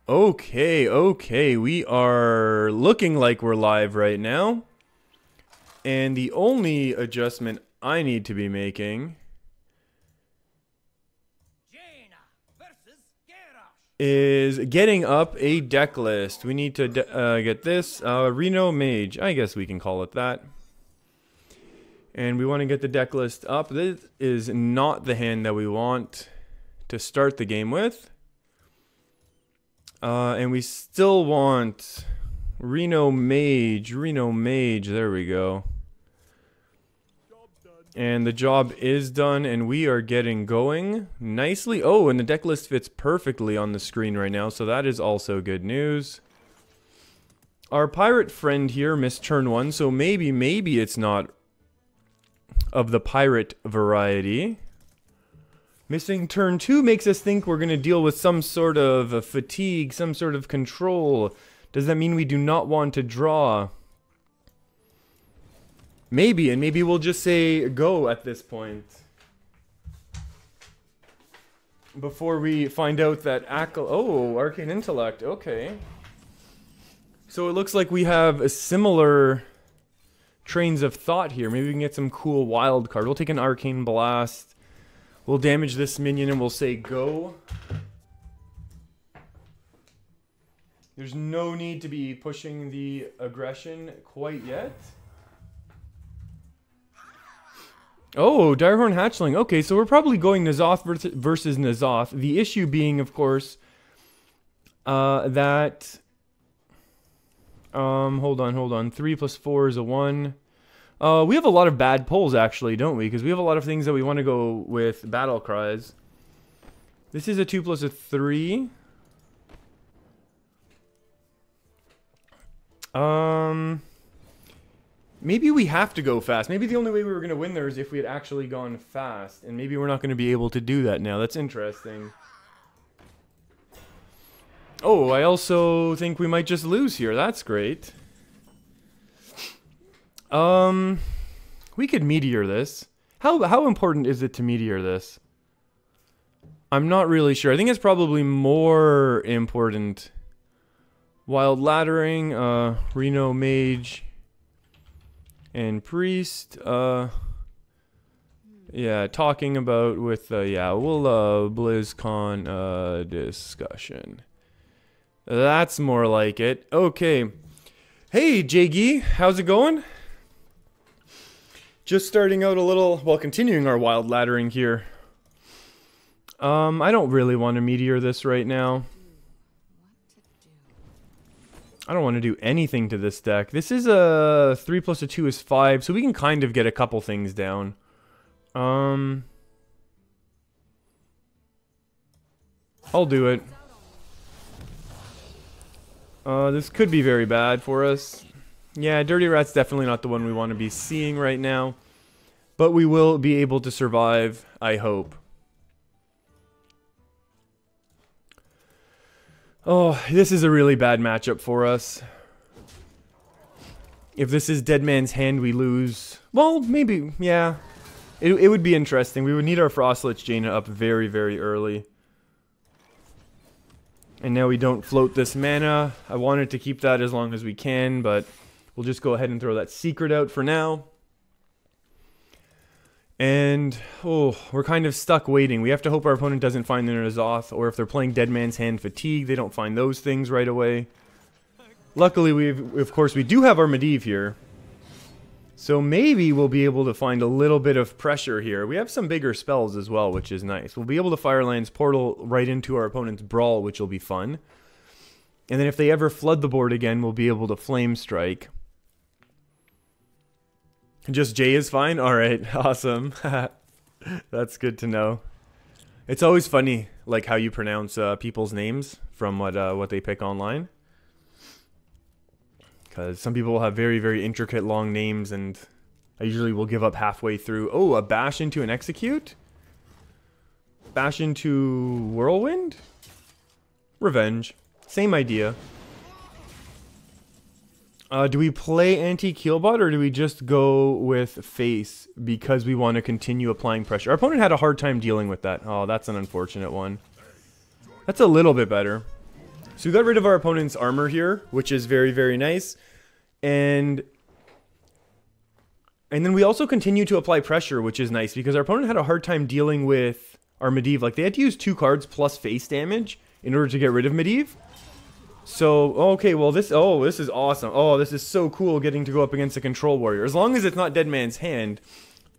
Okay, we are looking like we're live right now. And the only adjustment I need to be making is getting up a deck list. We need to get this, Reno Mage. I guess we can call it that. And we want to get the deck list up. This is not the hand that we want to start the game with. And we still want Reno Mage, there we go. And the job is done, and we are getting going nicely. Oh, and the deck list fits perfectly on the screen right now, so that is also good news. Our pirate friend here missed turn 1, so maybe it's not of the pirate variety. Missing turn 2 makes us think we're going to deal with some sort of a fatigue, some sort of control. Does that mean we do not want to draw? Maybe, and maybe we'll just say go at this point. Before we find out that Arcane Intellect, okay. So it looks like we have a similar trains of thought here. Maybe we can get some cool wild card. We'll take an Arcane Blast. We'll damage this minion and we'll say go. There's no need to be pushing the aggression quite yet. Oh, Direhorn Hatchling. Okay, so we're probably going N'Zoth versus N'Zoth. The issue being, of course, that... hold on. 3 plus 4 is a 1. We have a lot of bad pulls, actually, don't we? Because we have a lot of things that we want to go with battle cries. This is a 2 plus a 3. Maybe we have to go fast. Maybe the only way we were going to win there is if we had actually gone fast. And maybe we're not going to be able to do that now. That's interesting. Oh, I also think we might just lose here. That's great. We could meteor this. How important is it to meteor this? I'm not really sure. I think it's probably more important. Wild Laddering, Reno Mage, and Priest. Yeah, talking about with, we'll, BlizzCon, discussion. That's more like it. Okay. Hey, JG, how's it going? Just starting out a little, well, continuing our wild laddering here. I don't really want to meteor this right now. I don't want to do anything to this deck. This is a 3 plus a 2 is 5, so we can kind of get a couple things down. I'll do it. This could be very bad for us. Yeah, Dirty Rat's definitely not the one we want to be seeing right now. But we will be able to survive, I hope. Oh, this is a really bad matchup for us. If this is Dead Man's Hand, we lose. Well, maybe, yeah. It would be interesting. We would need our Frostlich Jaina up very, very early. And now we don't float this mana. I wanted to keep that as long as we can, but we'll just go ahead and throw that secret out for now. And, oh, we're kind of stuck waiting. We have to hope our opponent doesn't find the N'Zoth, or if they're playing Dead Man's Hand Fatigue, they don't find those things right away. Luckily, of course, we do have our Medivh here. So maybe we'll be able to find a little bit of pressure here. We have some bigger spells as well, which is nice. We'll be able to Firelands Portal right into our opponent's Brawl, which will be fun. And then if they ever flood the board again, we'll be able to Flame Strike. Just J is fine? Alright, awesome. That's good to know. It's always funny, like, how you pronounce people's names from what they pick online. Because some people will have very, very intricate long names, and I usually will give up halfway through. Oh, a Bash into an Execute? Bash into Whirlwind? Revenge. Same idea. Do we play anti-Keelbot, or do we just go with Face because we want to continue applying pressure? Our opponent had a hard time dealing with that. Oh, that's an unfortunate one. That's a little bit better. So we got rid of our opponent's armor here, which is very, very nice. And then we also continue to apply pressure, which is nice, because our opponent had a hard time dealing with our Medivh. Like, they had to use 2 cards plus face damage in order to get rid of Medivh. So, okay, well, this is awesome. Oh, this is so cool getting to go up against a control warrior. As long as it's not Dead Man's Hand,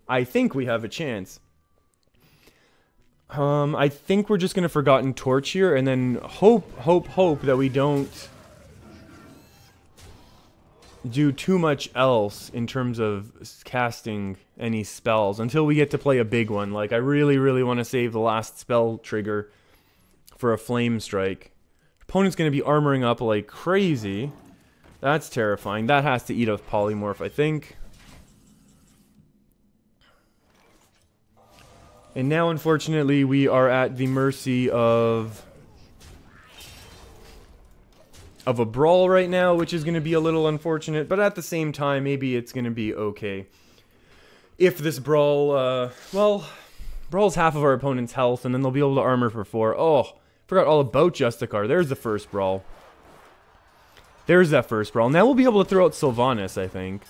I think we have a chance. I think we're just going to Forgotten Torch here, and then hope that we don't do too much else in terms of casting any spells until we get to play a big one. Like, I really, really want to save the last spell trigger for a Flame Strike. Opponent's going to be armoring up like crazy. That's terrifying. That has to eat a Polymorph, I think. And now, unfortunately, we are at the mercy of a brawl right now, which is going to be a little unfortunate. But at the same time, maybe it's going to be okay. If this brawl, well, brawl's half of our opponent's health, and then they'll be able to armor for 4. Oh, forgot all about Justicar. There's the first brawl. There's that first brawl. Now we'll be able to throw out Sylvanas, I think.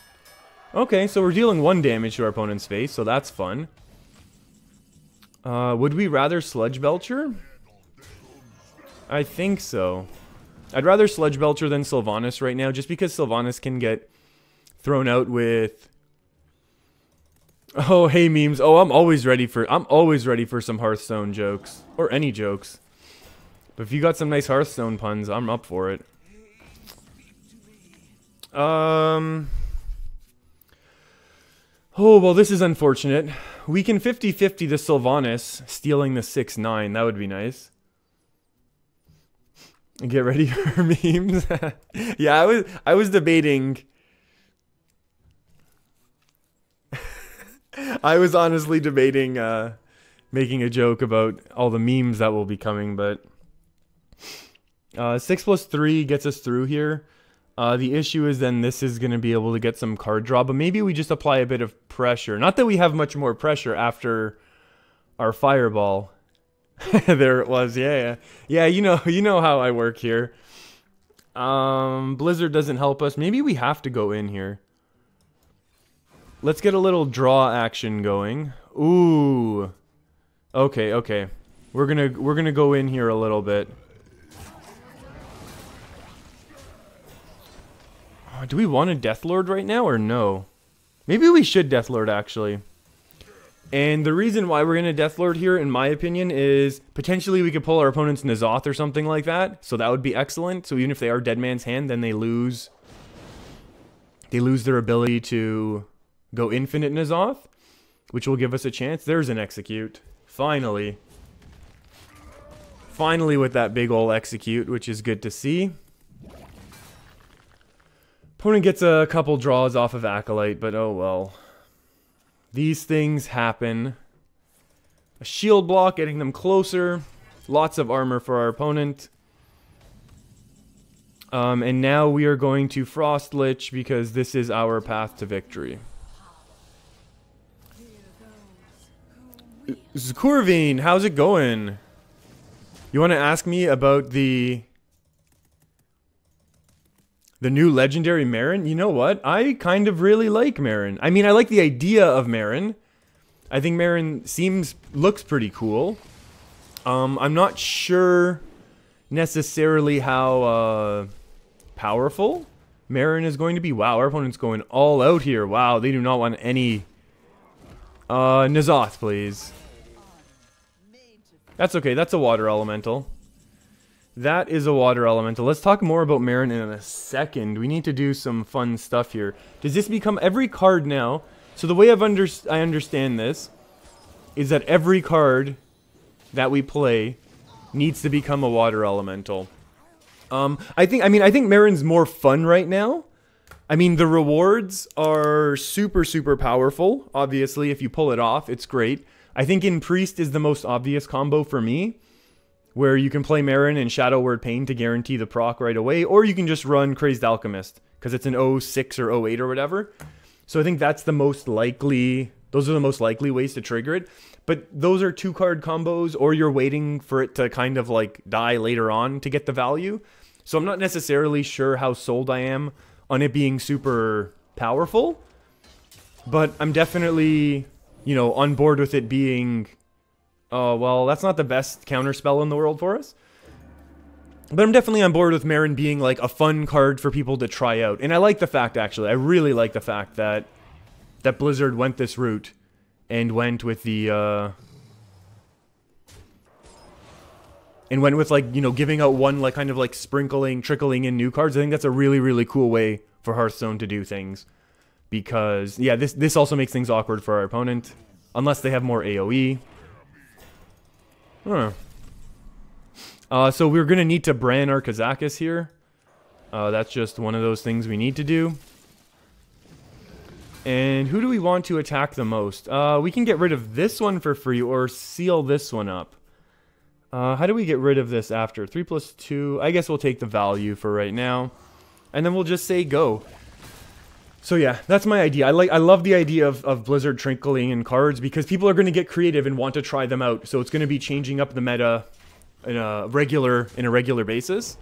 Okay, so we're dealing 1 damage to our opponent's face, so that's fun. Would we rather Sludge Belcher? I think so. I'd rather Sludge Belcher than Sylvanas right now, just because Sylvanas can get thrown out with... Oh, hey memes. Oh, I'm always ready for some Hearthstone jokes. Or any jokes. But if you got some nice Hearthstone puns, I'm up for it. Oh, well, this is unfortunate. We can 50-50 the Sylvanas, stealing the 6-9. That would be nice. Get ready for memes. Yeah, I was debating. I was honestly debating making a joke about all the memes that will be coming, but 6+3 gets us through here. The issue is then this is going to be able to get some card draw, but maybe we just apply a bit of pressure. Not that we have much more pressure after our fireball. There it was, yeah. Yeah, you know how I work here. Blizzard doesn't help us. Maybe we have to go in here. Let's get a little draw action going. Ooh. Okay. We're gonna go in here a little bit. Do we want a Deathlord right now or no? Maybe we should Deathlord actually. And the reason why we're going to Deathlord here, in my opinion, is potentially we could pull our opponent's N'Zoth or something like that. So that would be excellent. So even if they are Dead Man's Hand, then they lose their ability to go infinite N'Zoth, which will give us a chance. There's an Execute. Finally. Finally with that big ol' Execute, which is good to see. Opponent gets a couple draws off of Acolyte, but oh well. These things happen. A shield block, getting them closer. Lots of armor for our opponent. And now we are going to Frost Lich because this is our path to victory. Zkurveen, how's it going? You want to ask me about the new legendary Marin? You know what? I kind of really like Marin. I mean, I like the idea of Marin. I think Marin looks pretty cool. I'm not sure necessarily how powerful Marin is going to be. Wow, our opponent's going all out here. Wow, they do not want any N'Zoth, please. That's okay. That's a water elemental. That is a water elemental. Let's talk more about Marin in a second. We need to do some fun stuff here. Does this become every card now? So the way I understand this is that every card that we play needs to become a water elemental. I think Marin's more fun right now. I mean, the rewards are super, super powerful. Obviously, if you pull it off, it's great. I think in Priest is the most obvious combo for me, where you can play Marin and Shadow Word Pain to guarantee the proc right away, or you can just run Crazed Alchemist, because it's an 06 or 08 or whatever. So I think that's the most likely Those are the most likely ways to trigger it. But those are 2-card combos, or you're waiting for it to kind of like die later on to get the value. So I'm not necessarily sure how sold I am on it being super powerful. But I'm definitely, you know, on board with it being... Oh, well, that's not the best counterspell in the world for us. But I'm definitely on board with Marin being, like, a fun card for people to try out. And I like the fact, actually, I really like the fact that Blizzard went this route and went with the, and went with, like, you know, giving out one, like, kind of, like, trickling in new cards. I think that's a really, really cool way for Hearthstone to do things. Because, yeah, this also makes things awkward for our opponent. Unless they have more AoE. Huh. So we're going to need to Bran our Kazakis here. That's just one of those things we need to do. And who do we want to attack the most? We can get rid of this one for free or seal this one up. How do we get rid of this after? 3+2. I guess we'll take the value for right now. And then we'll just say go. So yeah, that's my idea. I love the idea of Blizzard trickling in cards because people are going to get creative and want to try them out. So it's going to be changing up the meta in a regular basis.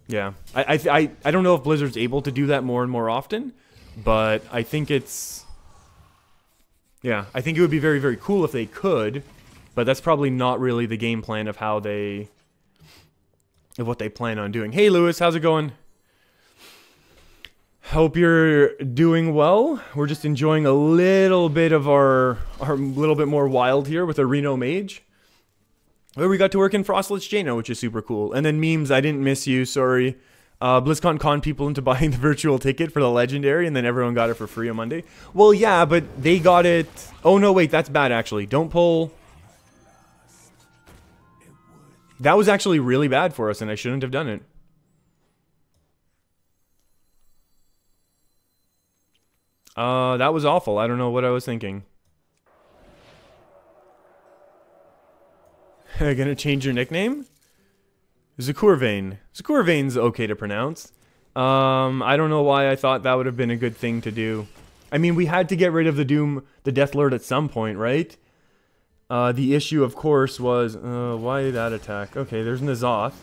Yeah, I don't know if Blizzard's able to do that more and more often, but I think it's... Yeah, I think it would be very, very cool if they could, but that's probably not really the game plan of how they... of what they plan on doing. Hey Lewis, how's it going? Hope you're doing well. We're just enjoying a little bit of our little bit more wild here with a Reno Mage. Well, we got to work in Frostlet's Jaina, which is super cool. And then memes, I didn't miss you, sorry. Blizzcon conned people into buying the virtual ticket for the Legendary, and then everyone got it for free on Monday. Well, yeah, but they got it... Oh, no, wait, that's bad, actually. Don't pull... That was actually really bad for us, and I shouldn't have done it. That was awful. I don't know what I was thinking. Gonna change your nickname? Zakurvane. Zakurvane's okay to pronounce. I don't know why I thought that would have been a good thing to do. I mean, we had to get rid of the Deathlord at some point, right? The issue, of course, was... why that attack? Okay, there's N'Zoth.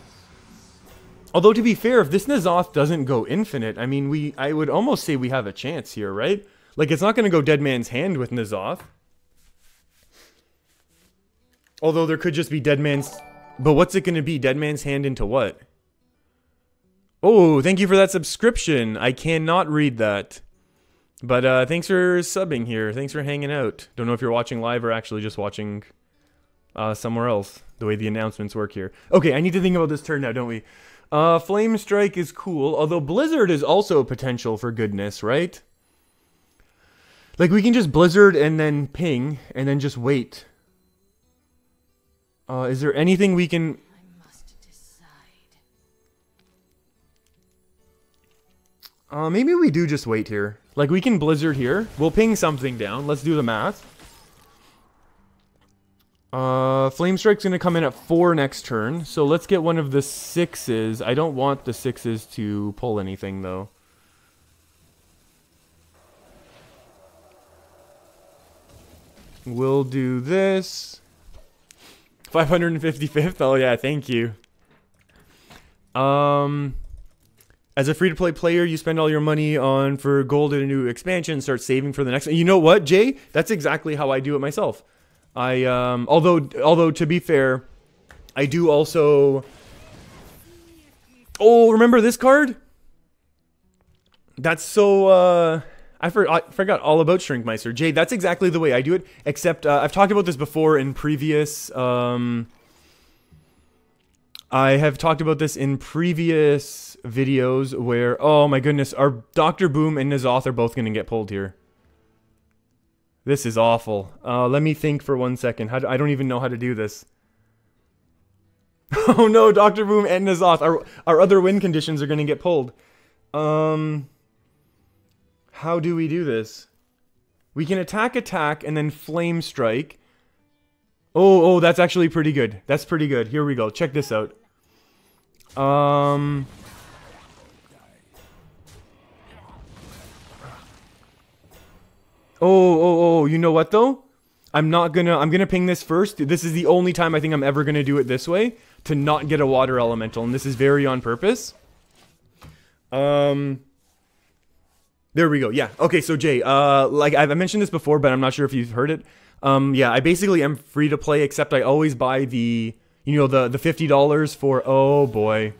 Although, to be fair, if this N'Zoth doesn't go infinite, I mean, I would almost say we have a chance here, right? Like, it's not going to go Dead Man's Hand with N'Zoth. Although, there could just be Dead Man's... But what's it going to be? Dead Man's Hand into what? Oh, thank you for that subscription. I cannot read that. But, thanks for subbing here. Thanks for hanging out. Don't know if you're watching live or actually just watching somewhere else. The way the announcements work here. Okay, I need to think about this turn now, don't we? Flame Strike is cool, although Blizzard is also potential for goodness, right? Like, we can just Blizzard and then ping, and then just wait. Is there anything we can... I must decide. Maybe we do just wait here. Like, we can Blizzard here. We'll ping something down. Let's do the math. Flame Strike's gonna come in at 4 next turn, so let's get one of the 6s. I don't want the 6s to pull anything, though. We'll do this. 555th? Oh yeah, thank you. As a free-to-play player, you spend all your money for gold in a new expansion, start saving for the next... You know what, Jay? That's exactly how I do it myself. Although to be fair, I do also... Oh, remember this card? That's so, I forgot all about Shrinkmeister. Jay, that's exactly the way I do it, except, I've talked about this before in previous, I have talked about this in previous videos where, oh my goodness, our Dr. Boom and N'Zoth are both going to get pulled here. This is awful. Let me think for 1 second. I don't even know how to do this. Oh no, Dr. Boom and N'Zoth. Our other win conditions are going to get pulled. How do we do this? We can attack, and then Flame Strike. Oh, that's actually pretty good. That's pretty good. Here we go. Check this out. Oh, you know what though? I'm gonna ping this first. This is the only time I think I'm ever gonna do it this way, to not get a water elemental, and this is very on purpose. There we go. Yeah. Okay, so Jay, like I mentioned this before, but I'm not sure if you've heard it. Yeah, I basically am free to play, except I always buy the, you know, the $50 for, oh boy.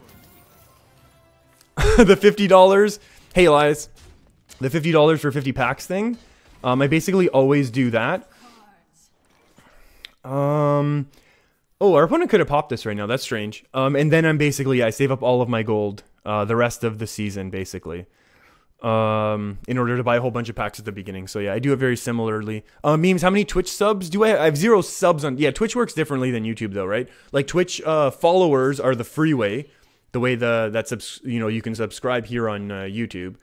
The $50. Hey, Elias. The $50 for 50 packs thing. I basically always do that. Oh, our opponent could have popped this right now. That's strange. And then I'm basically, yeah, I save up all of my gold, the rest of the season, basically. In order to buy a whole bunch of packs at the beginning. So yeah, I do it very similarly. Memes, how many Twitch subs do I have? I have 0 subs on, yeah, Twitch works differently than YouTube though, right? Like Twitch, followers are the free way. The way you can subscribe here on YouTube.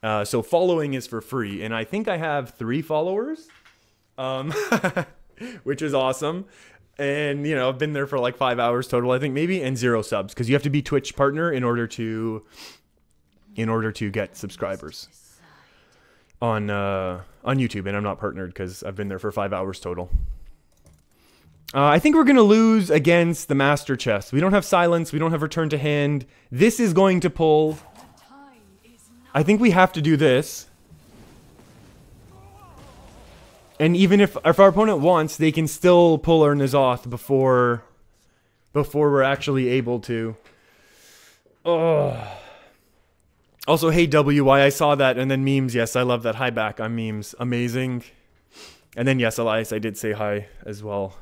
So following is for free, and I think I have 3 followers, which is awesome. And you know, I've been there for like 5 hours total, I think maybe, and 0 subs because you have to be Twitch partner in order to get subscribers on YouTube, and I'm not partnered because I've been there for 5 hours total. I think we're going to lose against the Master Chest. We don't have Silence. We don't have Return to Hand. This is going to pull. I think we have to do this. And even if our opponent wants, they can still pull our N'Zoth before we're actually able to. Oh. Also, hey WY, I saw that, and then memes. Yes, I love that. Hi back, I'm memes. Amazing. And then yes, Elias, I did say hi as well.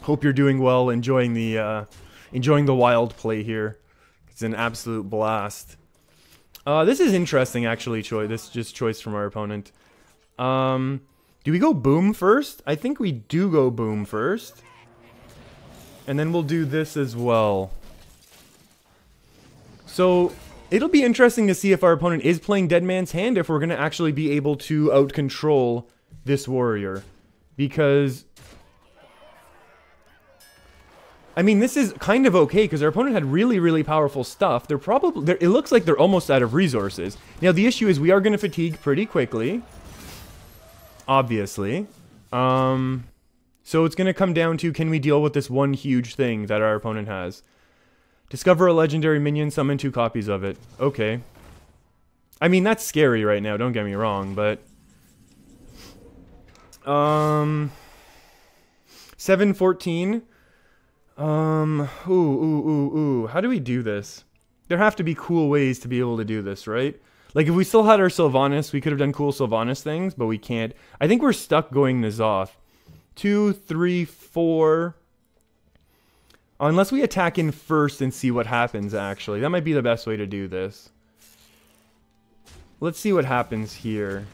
Hope you're doing well, enjoying the wild play here. It's an absolute blast. This is interesting, actually. This is just choice from our opponent. Do we go boom first? I think we do go boom first, and then we'll do this as well. So it'll be interesting to see if our opponent is playing Dead Man's Hand, if we're going to actually be able to out-control this warrior. Because, I mean, this is kind of okay, because our opponent had really, really powerful stuff. They're probably, it looks like they're almost out of resources. Now, the issue is we are going to fatigue pretty quickly. Obviously. So it's going to come down to, can we deal with this one huge thing that our opponent has? Discover a legendary minion, summon 2 copies of it. Okay. I mean, that's scary right now, don't get me wrong, but... 714. Ooh. How do we do this? There have to be cool ways to be able to do this, right? Like, if we still had our Sylvanas, we could have done cool Sylvanas things, but we can't. I think we're stuck going N'Zoth. 2, 3, 4... Unless we attack in first and see what happens, actually. That might be the best way to do this. Let's see what happens here.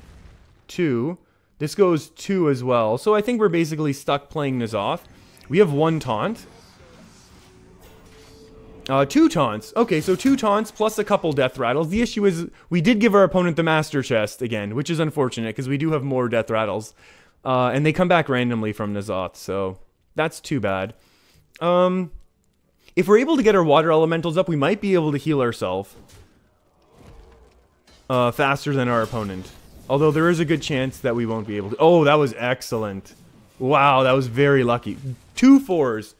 2. This goes 2 as well. So I think we're basically stuck playing N'Zoth. We have 1 taunt. 2 taunts. Okay, so 2 taunts plus a couple death rattles. The issue is we did give our opponent the Master Chest again, which is unfortunate because we do have more death rattles. And they come back randomly from N'Zoth, so that's too bad. If we're able to get our water elementals up, we might be able to heal ourselves faster than our opponent. Although there is a good chance that we won't be able to. Oh, that was excellent. Wow, that was very lucky. 2 4s.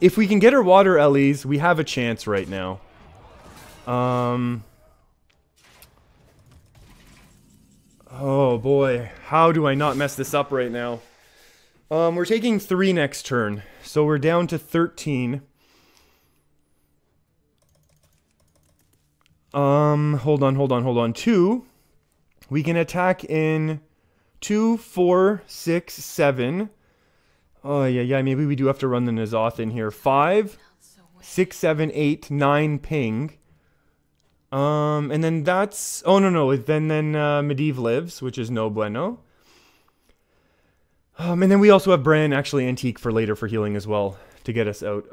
If we can get our water Ellies, we have a chance right now. Oh boy, how do I not mess this up right now? We're taking 3 next turn, so we're down to 13. Hold on. 2. We can attack in 2, 4, 6, 7. Oh, yeah, maybe we do have to run the N'Zoth in here. 5, 6, 7, 8, 9 ping. And then that's... Oh, no. Then Medivh lives, which is no bueno. And then we also have Bran, actually Antique, for later for healing as well, to get us out.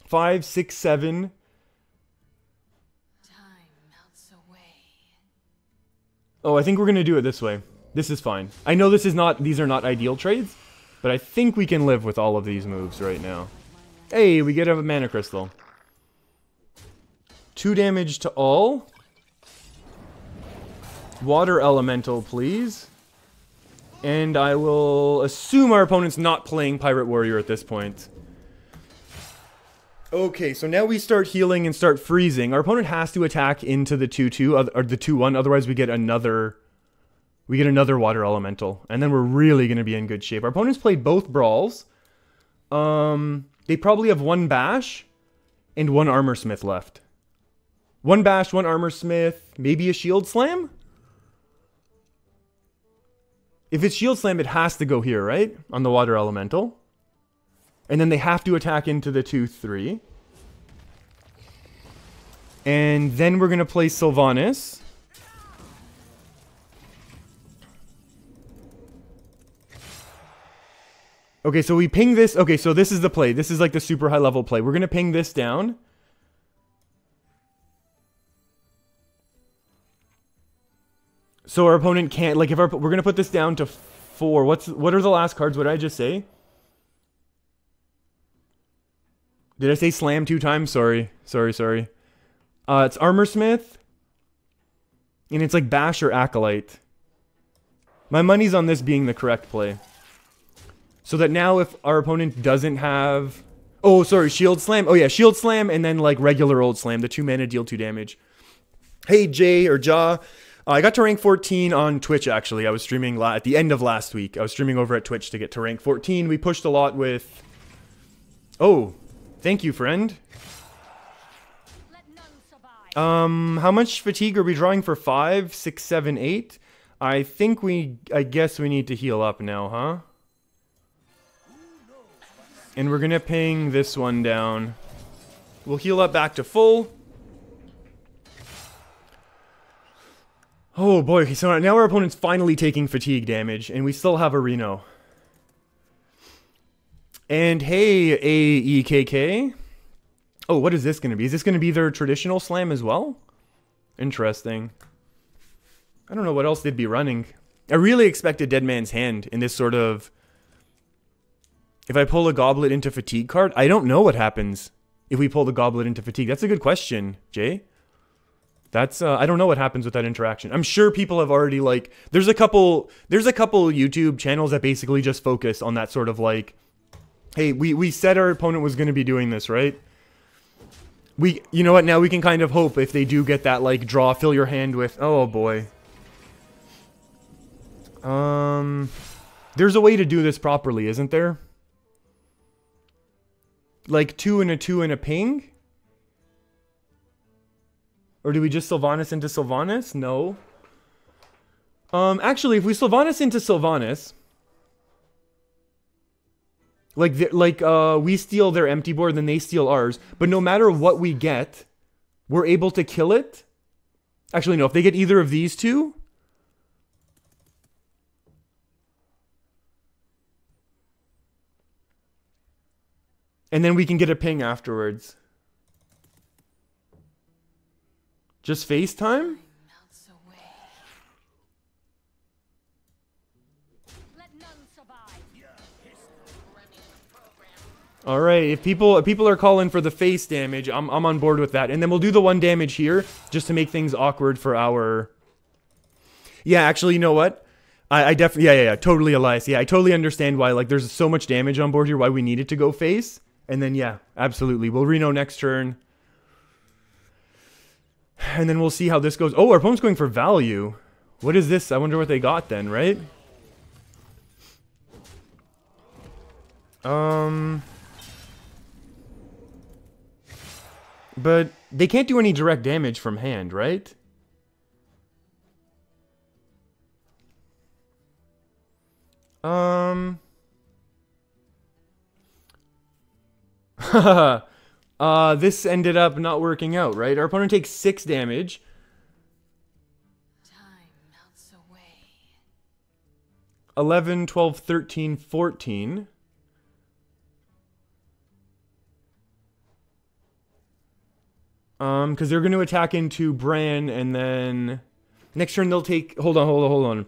5, 6, 7. Oh, I think we're going to do it this way. This is fine. I know these are not ideal trades, but I think we can live with all of these moves right now. Hey, we get a mana crystal. 2 damage to all. Water Elemental, please. And I will assume our opponent's not playing Pirate Warrior at this point. Okay, so now we start healing and start freezing. Our opponent has to attack into the 2-2, or the 2-1, otherwise we get another Water Elemental. And then we're really going to be in good shape. Our opponent's played both Brawls. They probably have 1 Bash and 1 Armor Smith left. 1 Bash, 1 Armor Smith, maybe a Shield Slam? If it's Shield Slam, it has to go here, right? On the Water Elemental. And then they have to attack into the 2-3. And then we're going to play Sylvanas. Okay, so we ping this. Okay, so this is the play. This is like the super high level play. We're going to ping this down. So our opponent can't, like, we're going to put this down to 4. What are the last cards? What did I just say? Did I say slam 2 times? Sorry. It's Armor Smith. And it's like Bash or Acolyte. My money's on this being the correct play. So that now if our opponent doesn't have... Oh, sorry, Shield Slam. Oh yeah, Shield Slam and then like regular old Slam. The 2 mana deal 2 damage. Hey, Jay or Ja. I got to rank 14 on Twitch, actually. I was streaming at the end of last week. I was streaming over at Twitch to get to rank 14. We pushed a lot with... Oh, thank you, friend. How much fatigue are we drawing for 5, 6, 7, 8? I guess we need to heal up now, huh? And we're gonna ping this one down. We'll heal up back to full. Oh boy, so now our opponent's finally taking fatigue damage, and we still have a Reno. And hey, AEKK. Oh, what is this going to be? Is this going to be their traditional slam as well? Interesting. I don't know what else they'd be running. I really expect a Dead Man's Hand in this sort of... If I pull a Goblet into Fatigue card, I don't know what happens if we pull the Goblet into Fatigue. That's a good question, Jay. That's I don't know what happens with that interaction. I'm sure people have already like there's a couple YouTube channels that basically just focus on that sort of like, hey, we said our opponent was going to be doing this, right? You know what, now we can kind of hope if they do get that like draw, fill your hand with, oh boy. There's a way to do this properly, isn't there? Like 2 and a 2 and a ping? Or do we just Sylvanas into Sylvanas? No. Actually, if we Sylvanas into Sylvanas, we steal their empty board, then they steal ours. But no matter what we get, we're able to kill it. Actually, no. If they get either of these two, and then we can get a ping afterwards. Just FaceTime? Alright, if people are calling for the face damage, I'm on board with that. And then we'll do the 1 damage here, just to make things awkward for our... Yeah, actually, you know what? I definitely... Yeah, totally, Elias. Yeah, I totally understand why, like, there's so much damage on board here, why we needed to go face. And then, yeah, absolutely. We'll Reno next turn. And then we'll see how this goes. Oh, our opponent's going for value. What is this? I wonder what they got then, right? But they can't do any direct damage from hand, right? This ended up not working out, right? Our opponent takes 6 damage. Time melts away. 11, 12, 13, 14. Because they're going to attack into Bran, and then next turn they'll take... Hold on.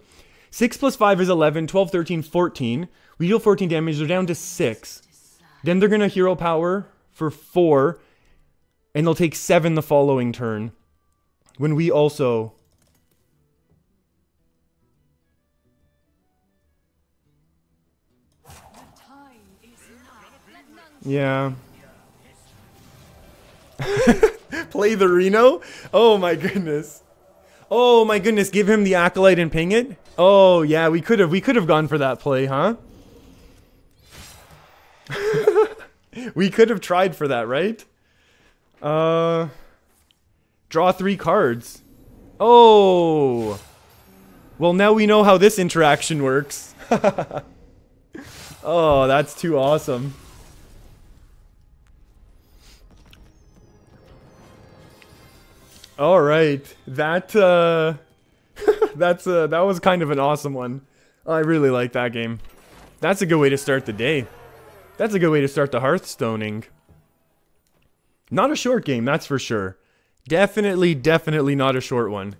6 plus 5 is 11, 12, 13, 14. We deal 14 damage. They're down to 6. Then they're going to hero power for 4, and they'll take 7 the following turn. When we also... Yeah. Play the Reno? Oh my goodness. Oh my goodness, give him the Acolyte and ping it? Oh yeah, we could have gone for that play, huh? We could have tried for that, right? Draw 3 cards. Oh. Well, now we know how this interaction works. Oh, that's too awesome. All right, that that was kind of an awesome one. I really like that game. That's a good way to start the day. That's a good way to start the Hearthstoning. Not a short game, that's for sure. Definitely not a short one.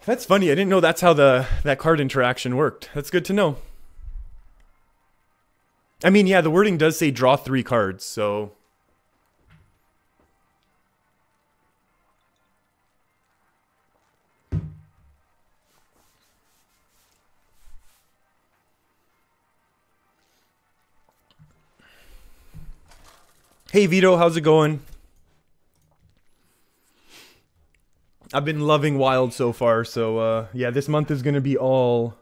That's funny. I didn't know that's how that card interaction worked. That's good to know. I mean, yeah, the wording does say draw 3 cards, so. Hey Vito, how's it going? I've been loving Wild so far, so yeah, this month is gonna be all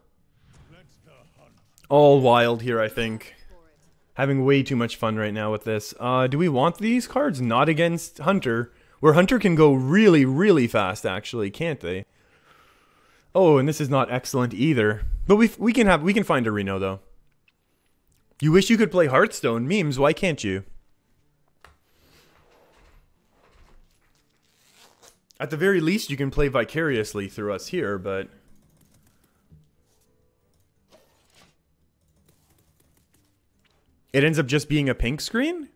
Wild here, I think. Having way too much fun right now with this. Do we want these cards? Not against Hunter, where Hunter can go really, really fast, actually, can't they? Oh, and this is not excellent either. But we can find a Reno though. You wish you could play Hearthstone memes? Why can't you? At the very least, you can play vicariously through us here, but... It ends up just being a pink screen?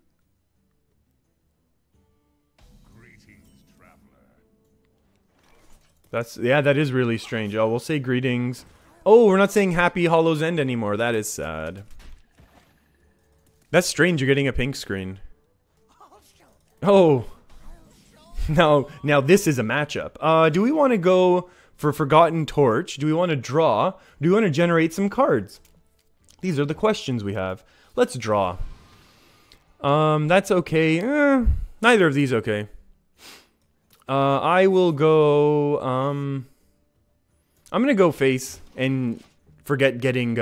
Greetings, traveler. Yeah, that is really strange. Oh, we'll say greetings. Oh, we're not saying Happy Hollow's End anymore. That is sad. That's strange, you're getting a pink screen. Oh... Now this is a matchup. Do we want to go for Forgotten Torch? Do we want to draw? Do we want to generate some cards? These are the questions we have. Let's draw. That's okay. Neither of these okay. I will go. I'm gonna go face and forget getting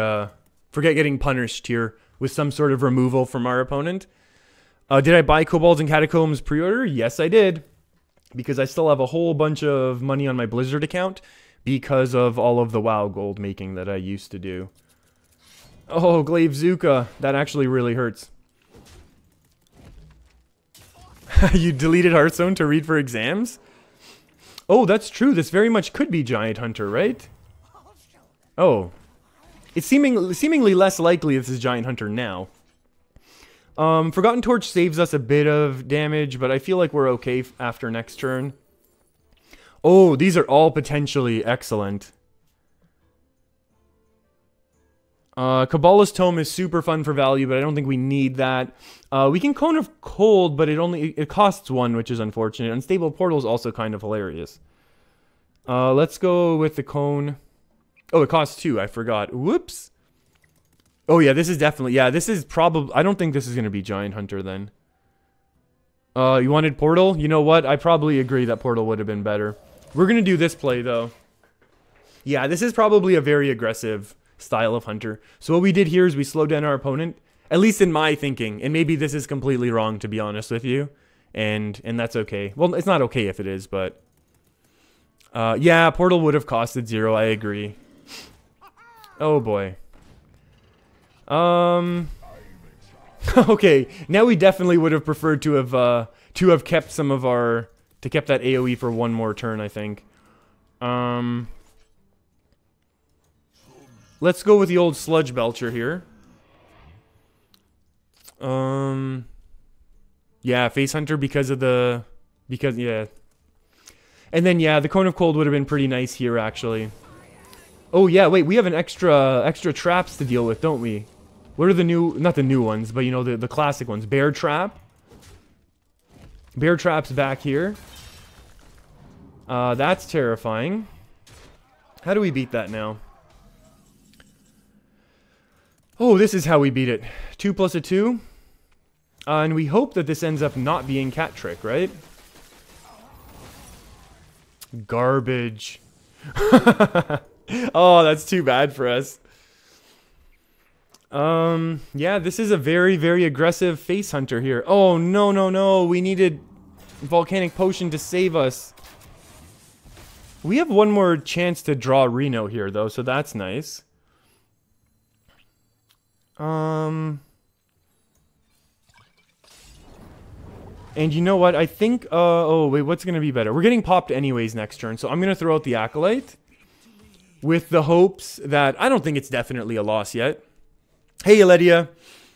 punished here with some sort of removal from our opponent. Did I buy Kobolds and Catacombs pre-order? Yes, I did. Because I still have a whole bunch of money on my Blizzard account because of all of the WoW gold making that I used to do. Oh, Glaive Zuka. That actually really hurts. You deleted Hearthstone to read for exams? Oh, that's true. This very much could be Giant Hunter, right? Oh. It's seemingly less likely this is Giant Hunter now. Forgotten Torch saves us a bit of damage, but I feel like we're okay after next turn. Oh, these are all potentially excellent. Kabbalah's Tome is super fun for value, but I don't think we need that. We can Cone of Cold, but it costs 1, which is unfortunate. Unstable Portal is also kind of hilarious. Let's go with the Cone. Oh, it costs 2, I forgot. Whoops. Oh yeah, this is definitely, yeah, this is probably, I don't think this is going to be Giant Hunter then. You wanted Portal? You know what? I probably agree that Portal would have been better. We're going to do this play though. Yeah, this is probably a very aggressive style of Hunter. So what we did here is we slowed down our opponent, at least in my thinking, and maybe this is completely wrong to be honest with you, and that's okay. Well, it's not okay if it is, but yeah, Portal would have costed 0, I agree. Oh boy. Okay, now we definitely would have preferred to have kept some of our, kept that AoE for one more turn, I think. Let's go with the old Sludge Belcher here. Yeah, Face Hunter because yeah. And then yeah, the Cone of Cold would have been pretty nice here actually. Oh yeah, wait, we have an extra traps to deal with, don't we? What are the new, not the new ones, but you know, the classic ones. Bear Trap. Bear Trap's back here. That's terrifying. How do we beat that now? Oh, this is how we beat it. 2 plus a 2. And we hope that this ends up not being cat trick, right? Garbage. Oh, that's too bad for us. Yeah, this is a very, very aggressive face hunter here. Oh, no, no, no. We needed volcanic potion to save us. We have one more chance to draw Reno here, though, so that's nice. And you know what? I think, oh, wait, what's going to be better? We're getting popped anyways next turn, so I'm going to throw out the Acolyte with the hopes that, I don't think it's definitely a loss yet. Hey, Aledia.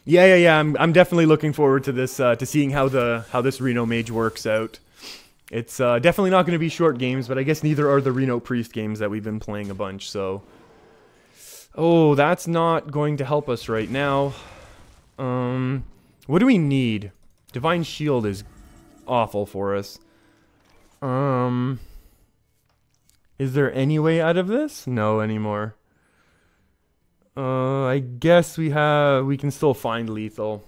Yeah, I'm definitely looking forward to this, to seeing how this Reno Mage works out. It's definitely not going to be short games, but I guess neither are the Reno Priest games that we've been playing a bunch, so. Oh, that's not going to help us right now. What do we need? Divine Shield is awful for us. Is there any way out of this? No anymore. I guess we can still find lethal.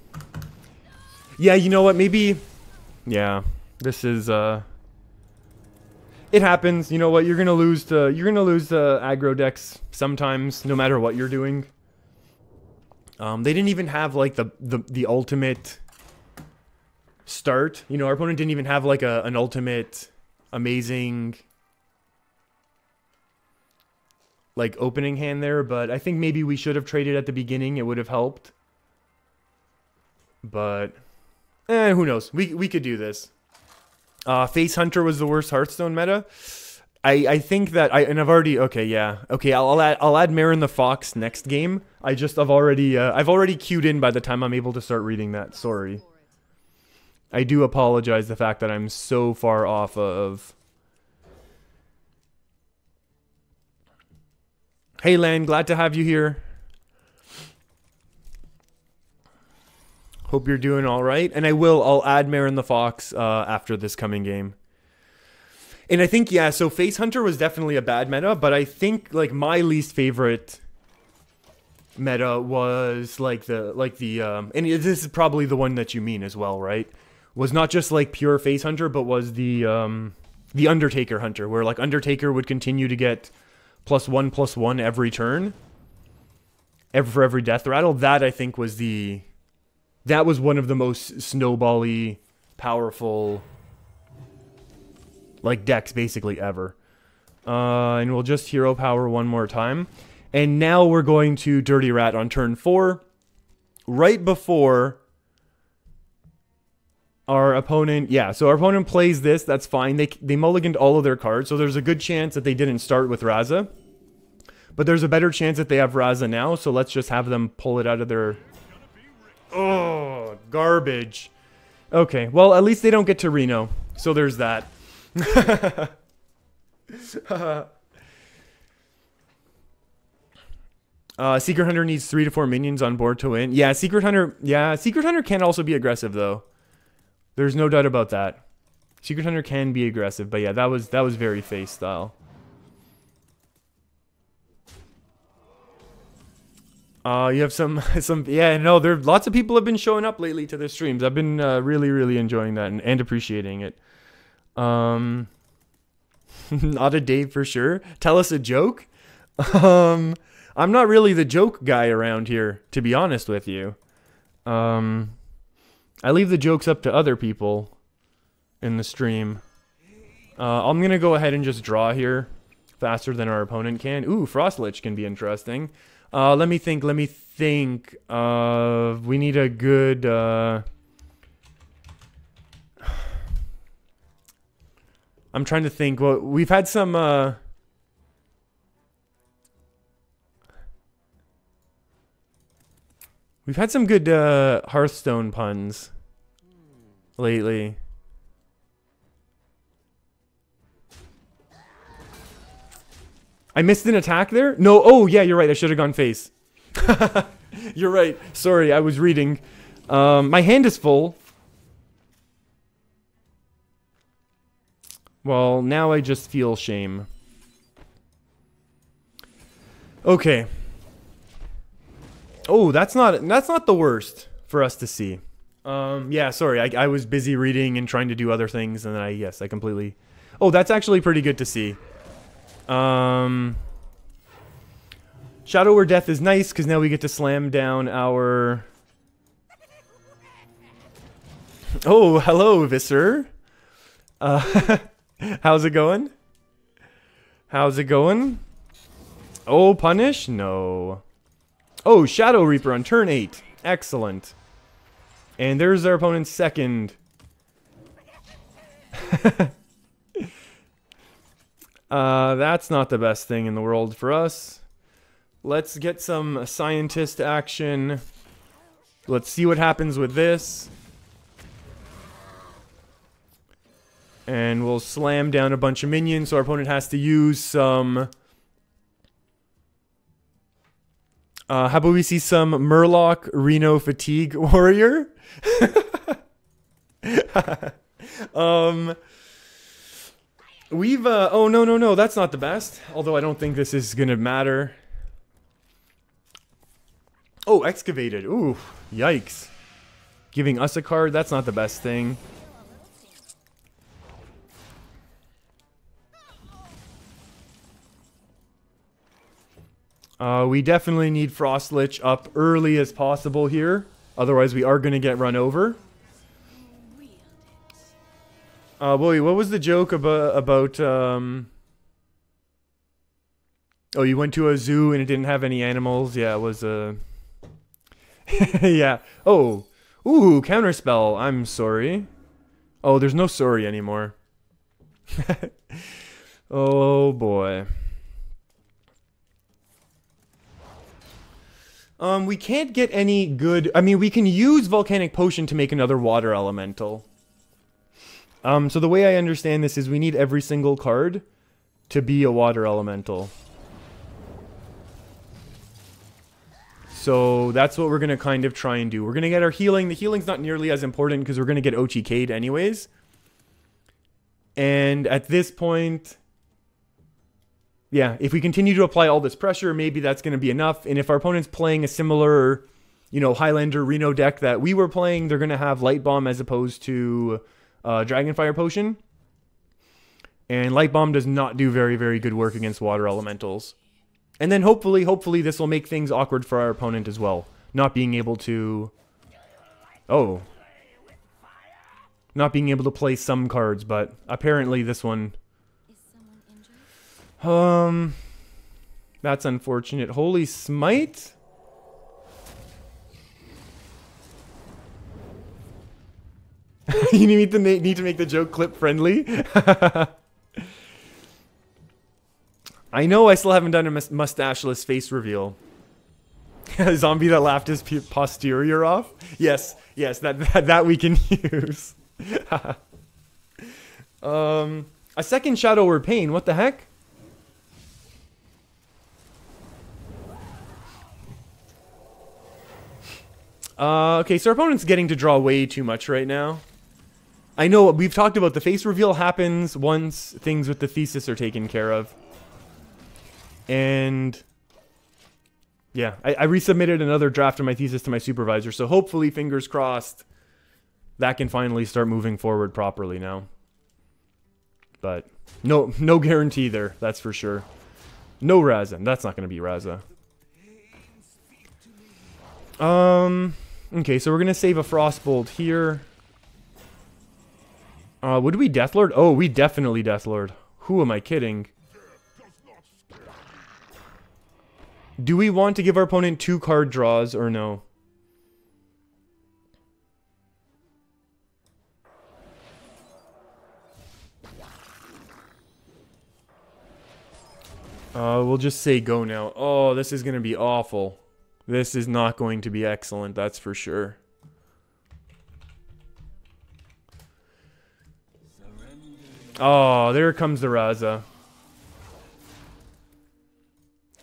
Yeah, you know what? Maybe. Yeah, this is it happens. You know what? You're gonna lose to aggro decks sometimes, no matter what you're doing. They didn't even have like the ultimate start. You know, our opponent didn't even have like an ultimate amazing like opening hand there, but I think maybe we should have traded at the beginning. It would have helped. But who knows? We could do this. Face Hunter was the worst Hearthstone meta. I think that I've already I'll add Marin the Fox next game. I've already queued in by the time I'm able to start reading that. Sorry. I do apologize the fact that I'm so far off of. Hey Lan, glad to have you here. Hope you're doing all right. And I'll add Marin the Fox after this coming game. And I think, yeah, so Face Hunter was definitely a bad meta, but I think like my least favorite meta was like the and this is probably the one that you mean as well, right? Was not just like pure Face Hunter, but was the Undertaker Hunter, where like Undertaker would continue to get +1/+1 every turn. For every death rattle. That I think was that was one of the most snowbally powerful like decks basically ever. And we'll just hero power one more time. And now we're going to Dirty Rat on turn 4. Right before our opponent, yeah, so our opponent plays this, that's fine. They mulliganed all of their cards, so there's a good chance that they didn't start with Raza. But there's a better chance that they have Raza now, so let's just have them pull it out of their... Oh, garbage. Okay, well, at least they don't get to Reno, so there's that. Secret Hunter needs 3 to 4 minions on board to win. Yeah, Secret Hunter can also be aggressive though. There's no doubt about that. Secret Hunter can be aggressive, but yeah, that was very face style. You have some yeah, no, lots of people have been showing up lately to their streams. I've been really, really enjoying that and appreciating it. Not a Dave for sure. Tell us a joke. I'm not really the joke guy around here, to be honest with you. I leave the jokes up to other people in the stream. I'm gonna go ahead and just draw here faster than our opponent can. Ooh, Frost Lich can be interesting. Let me think. We need a good... I'm trying to think. Well, we've had some... We've had some good Hearthstone puns lately. I missed an attack there? No, oh yeah, you're right. I should have gone face. You're right. Sorry, I was reading. My hand is full. Well, now I just feel shame. Okay. Oh, that's not the worst for us to see. Yeah, sorry, I was busy reading and trying to do other things, and then I completely... Oh, that's actually pretty good to see. Shadow or Death is nice, because now we get to slam down our... Oh, hello, Visser. How's it going? How's it going? Oh, punish? No. Oh, Shadow Reaper on turn 8. Excellent. And there's our opponent's second. That's not the best thing in the world for us. Let's get some scientist action. Let's see what happens with this. And we'll slam down a bunch of minions, so our opponent has to use some... how about we see some Murloc Reno Fatigue Warrior? We've, oh, no, that's not the best. Although I don't think this is gonna matter. Oh, Excavated. Ooh, yikes. Giving us a card, that's not the best thing. We definitely need Frost Lich up early as possible here. Otherwise, we are going to get run over. Boy, what was the joke about oh, you went to a zoo and it didn't have any animals? Yeah, it was a... yeah. Oh. Ooh, counterspell. I'm sorry. Oh, there's no sorry anymore. Oh, boy. We can't get any good... I mean, we can use Volcanic Potion to make another water elemental. So the way I understand this is we need every single card to be a water elemental. So that's what we're going to kind of try and do. We're going to get our healing. The healing's not nearly as important because we're going to get OTK'd anyways. And at this point... yeah, if we continue to apply all this pressure, maybe that's going to be enough. And if our opponent's playing a similar, you know, Highlander Reno deck that we were playing, they're going to have Light Bomb as opposed to Dragonfire Potion. And Light Bomb does not do very, very good work against water elementals. And then hopefully this will make things awkward for our opponent as well. Not being able to... oh. Not being able to play some cards, but apparently this one... that's unfortunate. Holy Smite? You need to make the joke clip friendly? I know I still haven't done a mustacheless face reveal. A zombie that laughed his posterior off? Yes, that we can use. A second Shadow or Pain, what the heck? Okay, so our opponent's getting to draw way too much right now. I know we've talked about the face reveal happens once things with the thesis are taken care of. And yeah, I resubmitted another draft of my thesis to my supervisor, so hopefully, fingers crossed, that can finally start moving forward properly now. But no guarantee there, that's for sure. No Raza, that's not going to be Raza. Okay, so we're going to save a Frostbolt here. Would we Deathlord? Oh, we definitely Deathlord. Who am I kidding? Do we want to give our opponent 2 card draws or no? We'll just say go now. Oh, this is going to be awful. This is not going to be excellent, that's for sure. Oh, there comes the Raza.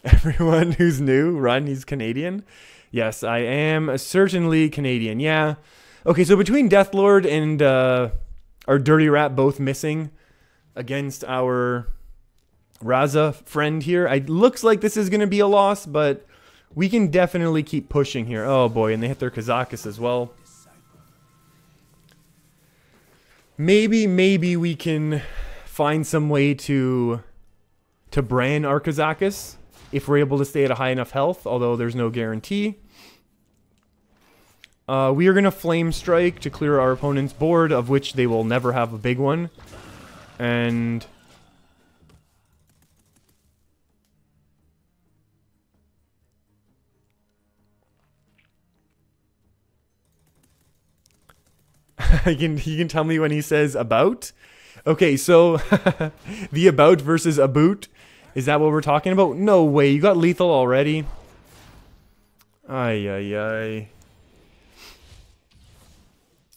Everyone who's new, run, he's Canadian. Yes, I am certainly Canadian, yeah. Okay, so between Deathlord and our Dirty Rat both missing against our Raza friend here, it looks like this is going to be a loss, but We can definitely keep pushing here. Oh boy, and they hit their Kazakus as well. Maybe we can find some way to brand our Kazakus if we're able to stay at a high enough health, although there's no guarantee. We are going to Flame Strike to clear our opponent's board, of which they will never have a big one. And... he can tell me when he says about. Okay, so the about versus a boot. Is that what we're talking about? No way, you got lethal already. Ay, ay, ay.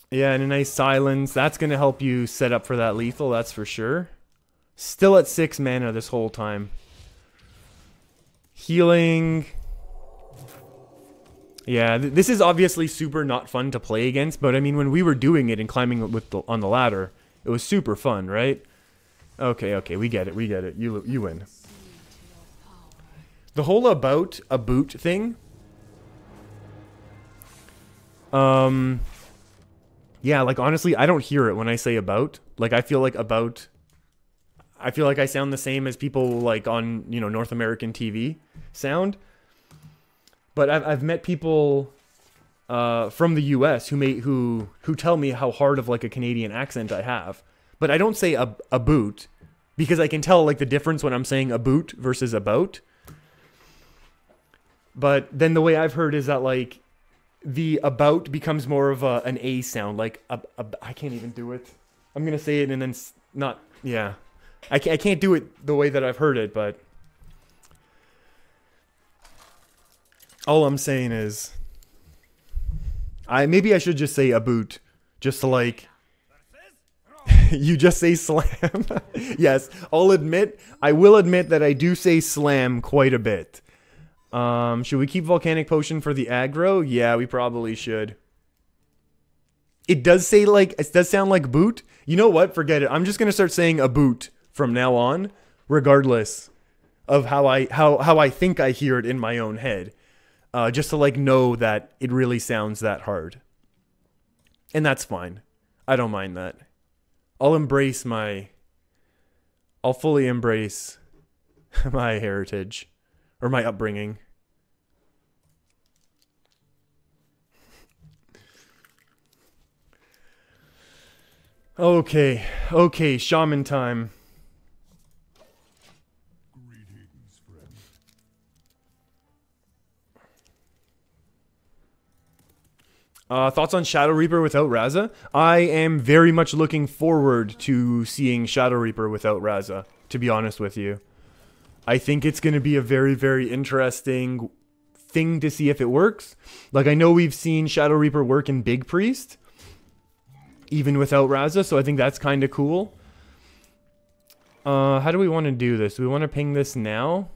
Yeah, and a nice silence. That's going to help you set up for that lethal, that's for sure. Still at 6 mana this whole time. Healing. Yeah, this is obviously super not fun to play against, but I mean, when we were doing it and climbing on the ladder, it was super fun, right? Okay, we get it. You win. The whole about a boot thing. Yeah, like honestly, I don't hear it when I say about. Like I feel like I sound the same as people like on, you know, North American TV sound. But I've met people from the US who tell me how hard of like a Canadian accent I have. But I don't say a boot because I can tell like the difference when I'm saying a boot versus about. But then the way I've heard is that like the about becomes more of an A sound, like I can't even do it. I'm gonna say it and then not, yeah. I can't do it the way that I've heard it, but all I'm saying is maybe I should just say a boot, just to like you just say slam. Yes, I will admit that I do say slam quite a bit. Should we keep Volcanic Potion for the aggro? Yeah, we probably should. It does sound like boot. You know what? Forget it. I'm just gonna start saying a boot from now on, regardless of how I think I hear it in my own head. Just to like know that it really sounds that hard. And that's fine. I don't mind that. I'll fully embrace my heritage or my upbringing. Okay, shaman time. Greetings, friend. Thoughts on Shadow Reaper without Raza? I am very much looking forward to seeing Shadow Reaper without Raza, to be honest with you. I think it's going to be a very, very interesting thing to see if it works. Like, I know we've seen Shadow Reaper work in Big Priest, even without Raza, so I think that's kind of cool. How do we want to do this? Do we want to ping this now?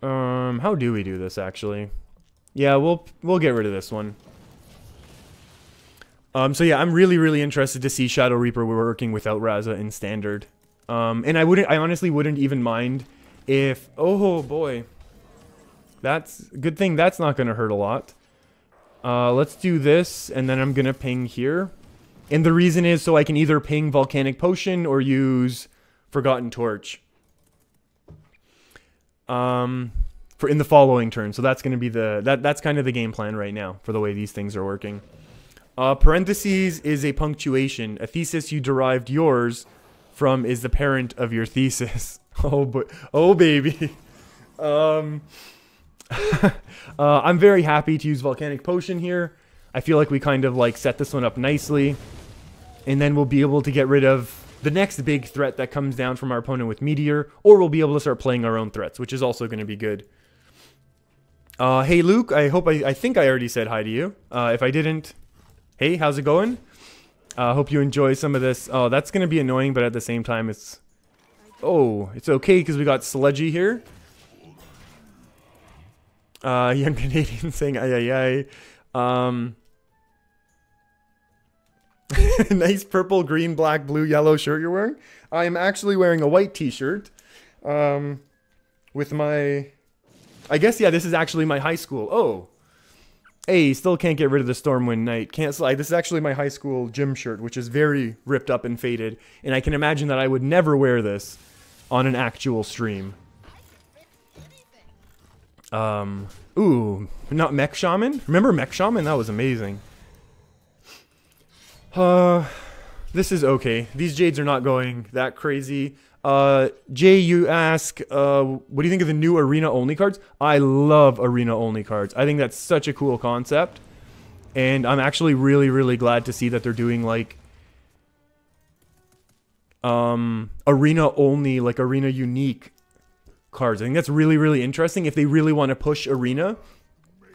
How do we do this, actually? Yeah, we'll get rid of this one. So yeah, I'm really, really interested to see Shadow Reaper working without Raza in Standard. And I honestly wouldn't even mind if, oh boy, that's good thing that's not going to hurt a lot. Let's do this, and then I'm going to ping here. And the reason is so I can either ping Volcanic Potion or use Forgotten Torch. For in the following turn. So that's going to be that's kind of the game plan right now for the way these things are working. Parentheses is a punctuation. A thesis you derived yours from is the parent of your thesis. Oh baby. I'm very happy to use Volcanic Potion here. I feel like we kind of like set this one up nicely. And then we'll be able to get rid of the next big threat that comes down from our opponent with Meteor. Or we'll be able to start playing our own threats, which is also going to be good. Hey Luke, I think I already said hi to you. If I didn't, hey, how's it going? Hope you enjoy some of this. Oh, that's going to be annoying, but at the same time, it's okay because we got Sludgy here. Young Canadian saying ay ay ay. Nice purple, green, black, blue, yellow shirt you're wearing. I am actually wearing a white t-shirt with my I guess, yeah, this is actually my high school. Oh. Hey, still can't get rid of the Stormwind Knight. Can't slide. This is actually my high school gym shirt, which is very ripped up and faded. And I can imagine that I would never wear this on an actual stream. Ooh, not Mech Shaman? Remember Mech Shaman? That was amazing. This is okay. These Jades are not going that crazy. Jay, you ask, what do you think of the new arena-only cards? I love arena-only cards. I think that's such a cool concept. And I'm actually really, really glad to see that they're doing, like, arena-only, like, arena-unique cards. I think that's really, really interesting if they really want to push arena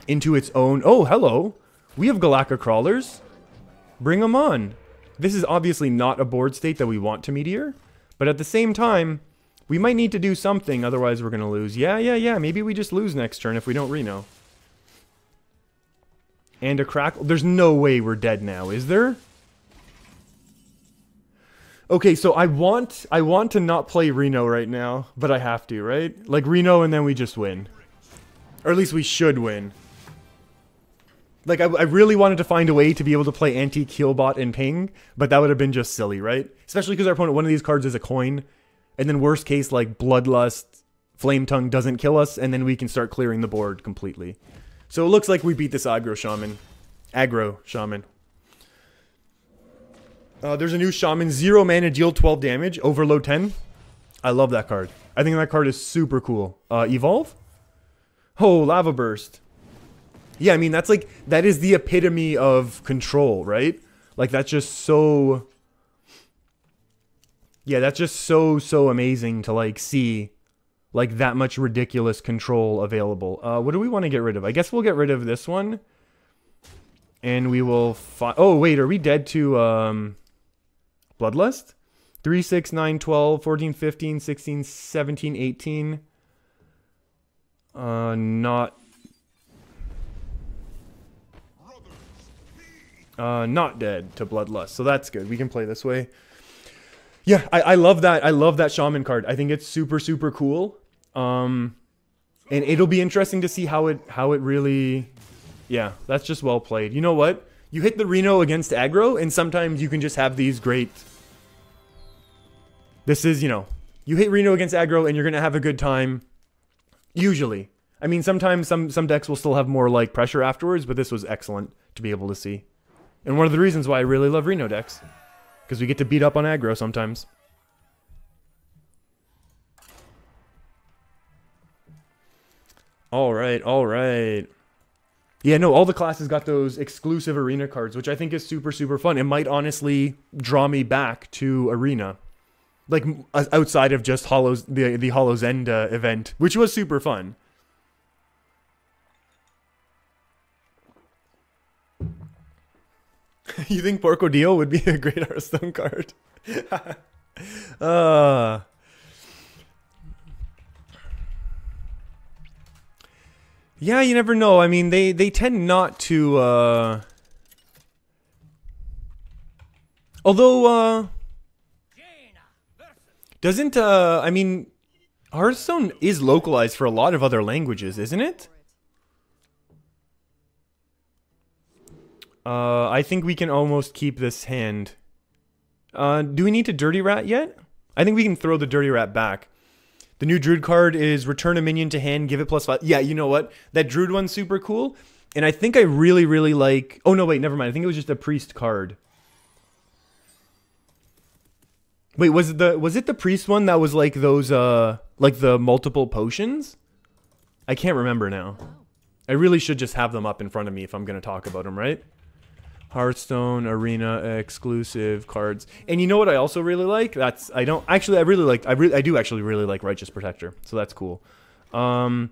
into its own... Oh, hello. We have Galactic Crawlers. Bring them on. This is obviously not a board state that we want to Meteor. But at the same time, we might need to do something, otherwise we're going to lose. Yeah. Maybe we just lose next turn if we don't Reno. And a Crackle. There's no way we're dead now, is there? Okay, so I want to not play Reno right now, but I have to, right? Like Reno and then we just win. Or at least we should win. Like, I really wanted to find a way to be able to play anti-Keelbot and Ping, but that would have been just silly, right? Especially because our opponent, one of these cards is a coin, and then worst case, like, Bloodlust, Flame Tongue doesn't kill us, and then we can start clearing the board completely. So it looks like we beat this Aggro Shaman. There's a new Shaman, 0 mana, deal 12 damage, Overload 10. I love that card. I think that card is super cool. Evolve? Oh, Lava Burst. Yeah, I mean, that's like, that is the epitome of control, right? Like, that's just so... Yeah, that's just so amazing to, like, see, like, that much ridiculous control available. What do we want to get rid of? I guess we'll get rid of this one. And we will... Oh, wait, are we dead to, Bloodlust? 3, 6, 9, 12, 14, 15, 16, 17, 18. Not dead to Bloodlust, so that's good. We can play this way. Yeah, I love that. I love that Shaman card. I think it's super cool. And it'll be interesting to see how it really... Yeah, that's just well played. You know what? You hit the Reno against aggro, and sometimes you can just have these great... This is, you know, you hit Reno against aggro, and you're gonna have a good time. Usually. I mean, sometimes some decks will still have more, like, pressure afterwards, but this was excellent to be able to see. And one of the reasons why I really love Reno decks. Because we get to beat up on aggro sometimes. Alright. Yeah, no, all the classes got those exclusive arena cards, which I think is super fun. It might honestly draw me back to arena. Like, outside of just the Hollow's End event, which was super fun. You think Porcodillo would be a great Hearthstone card? Yeah, you never know. I mean, they tend not to, although, doesn't, I mean, Hearthstone is localized for a lot of other languages, isn't it? I think we can almost keep this hand. Do we need to Dirty Rat yet? I think we can throw the Dirty Rat back. The new Druid card is return a minion to hand, give it +5. Yeah, you know what? That Druid one's super cool. And I think I really like... Oh, no, wait, never mind. I think it was just a Priest card. Wait, was it the Priest one that was like those, like the multiple potions? I can't remember now. I really should just have them up in front of me if I'm going to talk about them, right? Hearthstone Arena exclusive cards. And you know what I also really like? I do actually really like Righteous Protector. So that's cool. Do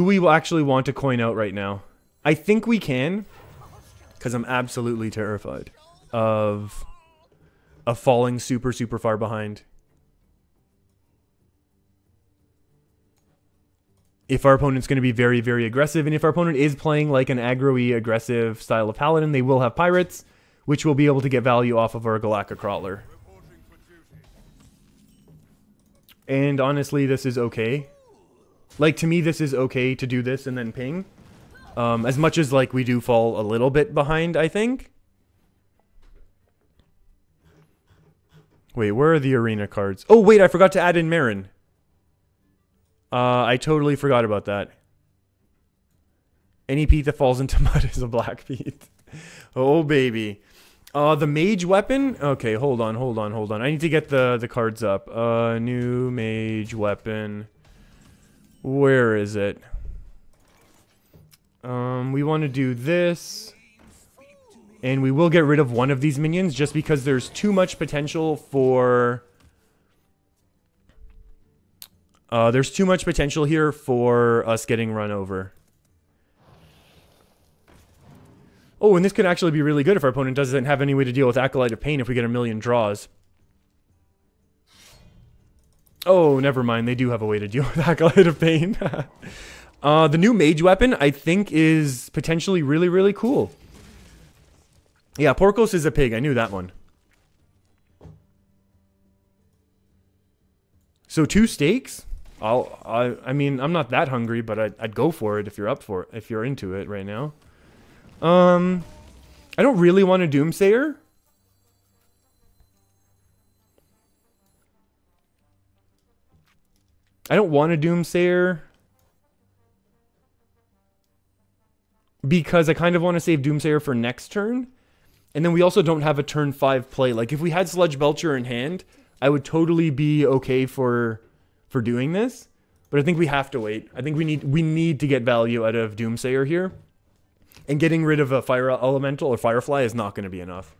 we actually want to coin out right now? I think we can, because I'm absolutely terrified of falling super far behind. If our opponent's going to be very aggressive, and if our opponent is playing like an aggro-y aggressive style of Paladin, they will have Pirates, which will be able to get value off of our Galactic Crawler. And honestly, this is okay. Like, to me, this is okay to do this and then ping. As much as, like, we do fall a little bit behind, I think. Wait, where are the arena cards? Oh, wait, I forgot to add in Marin. I totally forgot about that. Any peat that falls into mud is a black peat. Oh, baby. The mage weapon? Okay, hold on. I need to get the cards up. New mage weapon. Where is it? We want to do this. And we will get rid of one of these minions just because there's too much potential for... there's too much potential here for us getting run over. Oh, and this could actually be really good if our opponent doesn't have any way to deal with Acolyte of Pain if we get a million draws. Oh, never mind. They do have a way to deal with Acolyte of Pain. The new mage weapon, I think, is potentially really, really cool. Yeah, Porkos is a pig. I knew that one. So 2 steaks? I mean, I'm not that hungry, but I'd go for it if you're up for it, if you're into it right now. I don't really want a Doomsayer. I don't want a Doomsayer. Because I kind of want to save Doomsayer for next turn. And then we also don't have a turn 5 play. Like, if we had Sludge Belcher in hand, I would totally be okay for doing this. But I think we have to wait. I think we need to get value out of Doomsayer here. And getting rid of a Fire Elemental or Firefly is not going to be enough.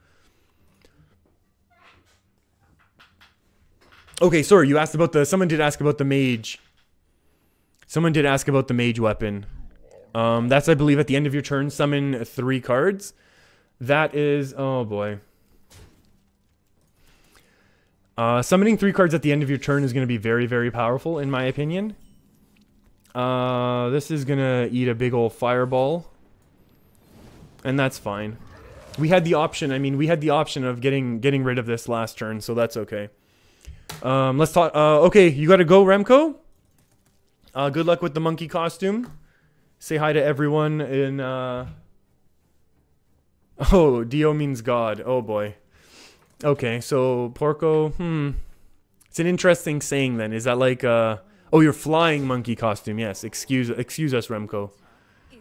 Okay, sorry, you asked about the... Someone did ask about the Mage. Someone did ask about the Mage weapon. That's, I believe, at the end of your turn, summon 3 cards. That is... Oh, boy. Summoning 3 cards at the end of your turn is going to be very, very powerful, in my opinion. This is going to eat a big old fireball. And that's fine. We had the option, I mean, we had the option of getting rid of this last turn, so that's okay. Let's talk... okay, you gotta go, Remco. Good luck with the monkey costume. Say hi to everyone in... Oh, Dio means God. Oh, boy. Okay, so Porco... It's an interesting saying, then. Is that like... Oh, you're flying monkey costume. Yes, excuse us, Remco.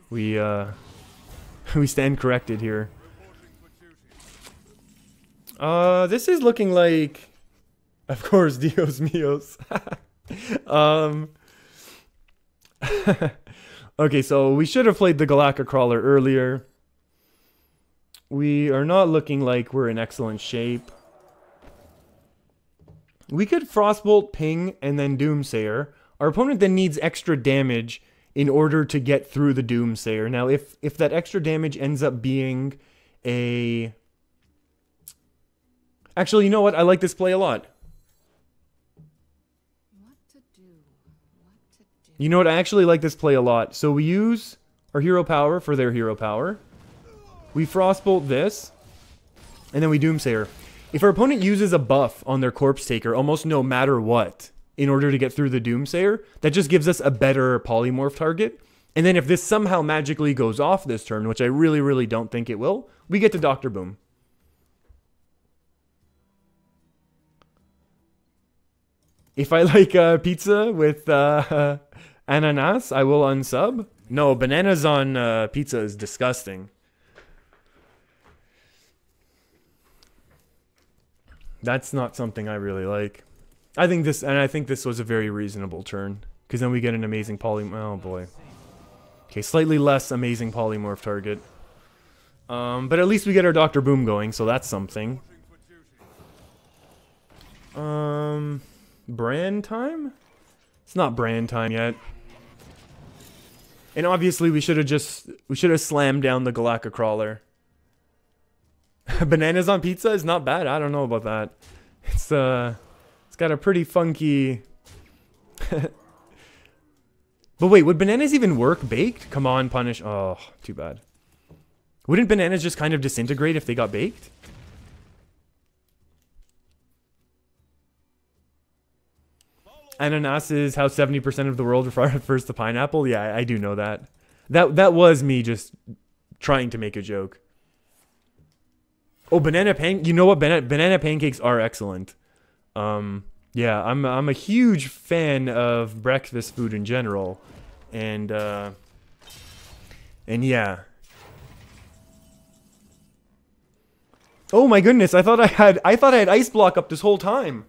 We stand corrected here. This is looking like... Of course, Dios míos. Okay, so we should have played the Galacta Crawler earlier. We are not looking like we're in excellent shape. We could Frostbolt, Ping, and then Doomsayer. Our opponent then needs extra damage in order to get through the Doomsayer. Now, if that extra damage ends up being a... Actually, you know what? I like this play a lot. You know what? I actually like this play a lot. So we use our hero power for their hero power. We Frostbolt this. And then we Doomsayer. If our opponent uses a buff on their Corpse Taker, almost no matter what, in order to get through the Doomsayer, that just gives us a better polymorph target. And then if this somehow magically goes off this turn, which I really, really don't think it will, we get to Dr. Boom. If I like pizza with ananas, I will unsub. No, bananas on pizza is disgusting. That's not something I really like. I think this was a very reasonable turn. Because then we get an amazing oh boy. Okay, slightly less amazing polymorph target. But at least we get our Dr. Boom going, so that's something. Brand time? It's not brand time yet. And obviously we should have slammed down the Galacta Crawler. Bananas on pizza is not bad. I don't know about that. It's got a pretty funky... But wait, would bananas even work baked? Come on, punish. Oh, too bad. Wouldn't bananas just kind of disintegrate if they got baked? Ananas how 70% of the world refers to pineapple. Yeah, I do know that. That was me just trying to make a joke. Oh, you know what? Banana pancakes are excellent. Yeah, I'm a huge fan of breakfast food in general, and yeah. Oh my goodness! I thought I had ice block up this whole time.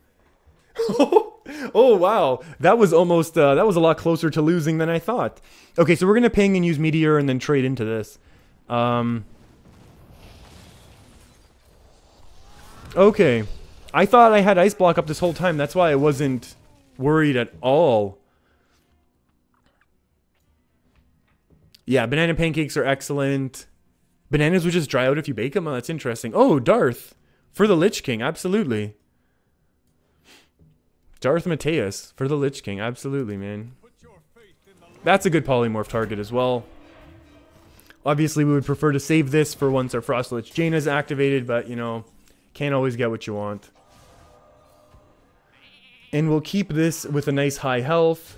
Oh wow, that was almost that was a lot closer to losing than I thought. Okay, so we're gonna ping and use meteor and then trade into this. Okay, I thought I had ice block up this whole time. That's why I wasn't worried at all. Yeah, banana pancakes are excellent. Bananas would just dry out if you bake them. Oh, that's interesting. Oh, Darth for the Lich King, absolutely. Darth Mateus for the Lich King, absolutely, man. That's a good polymorph target as well. Obviously, we would prefer to save this for once our Frost Lich Jaina is activated, but, you know, can't always get what you want. And we'll keep this with a nice high health.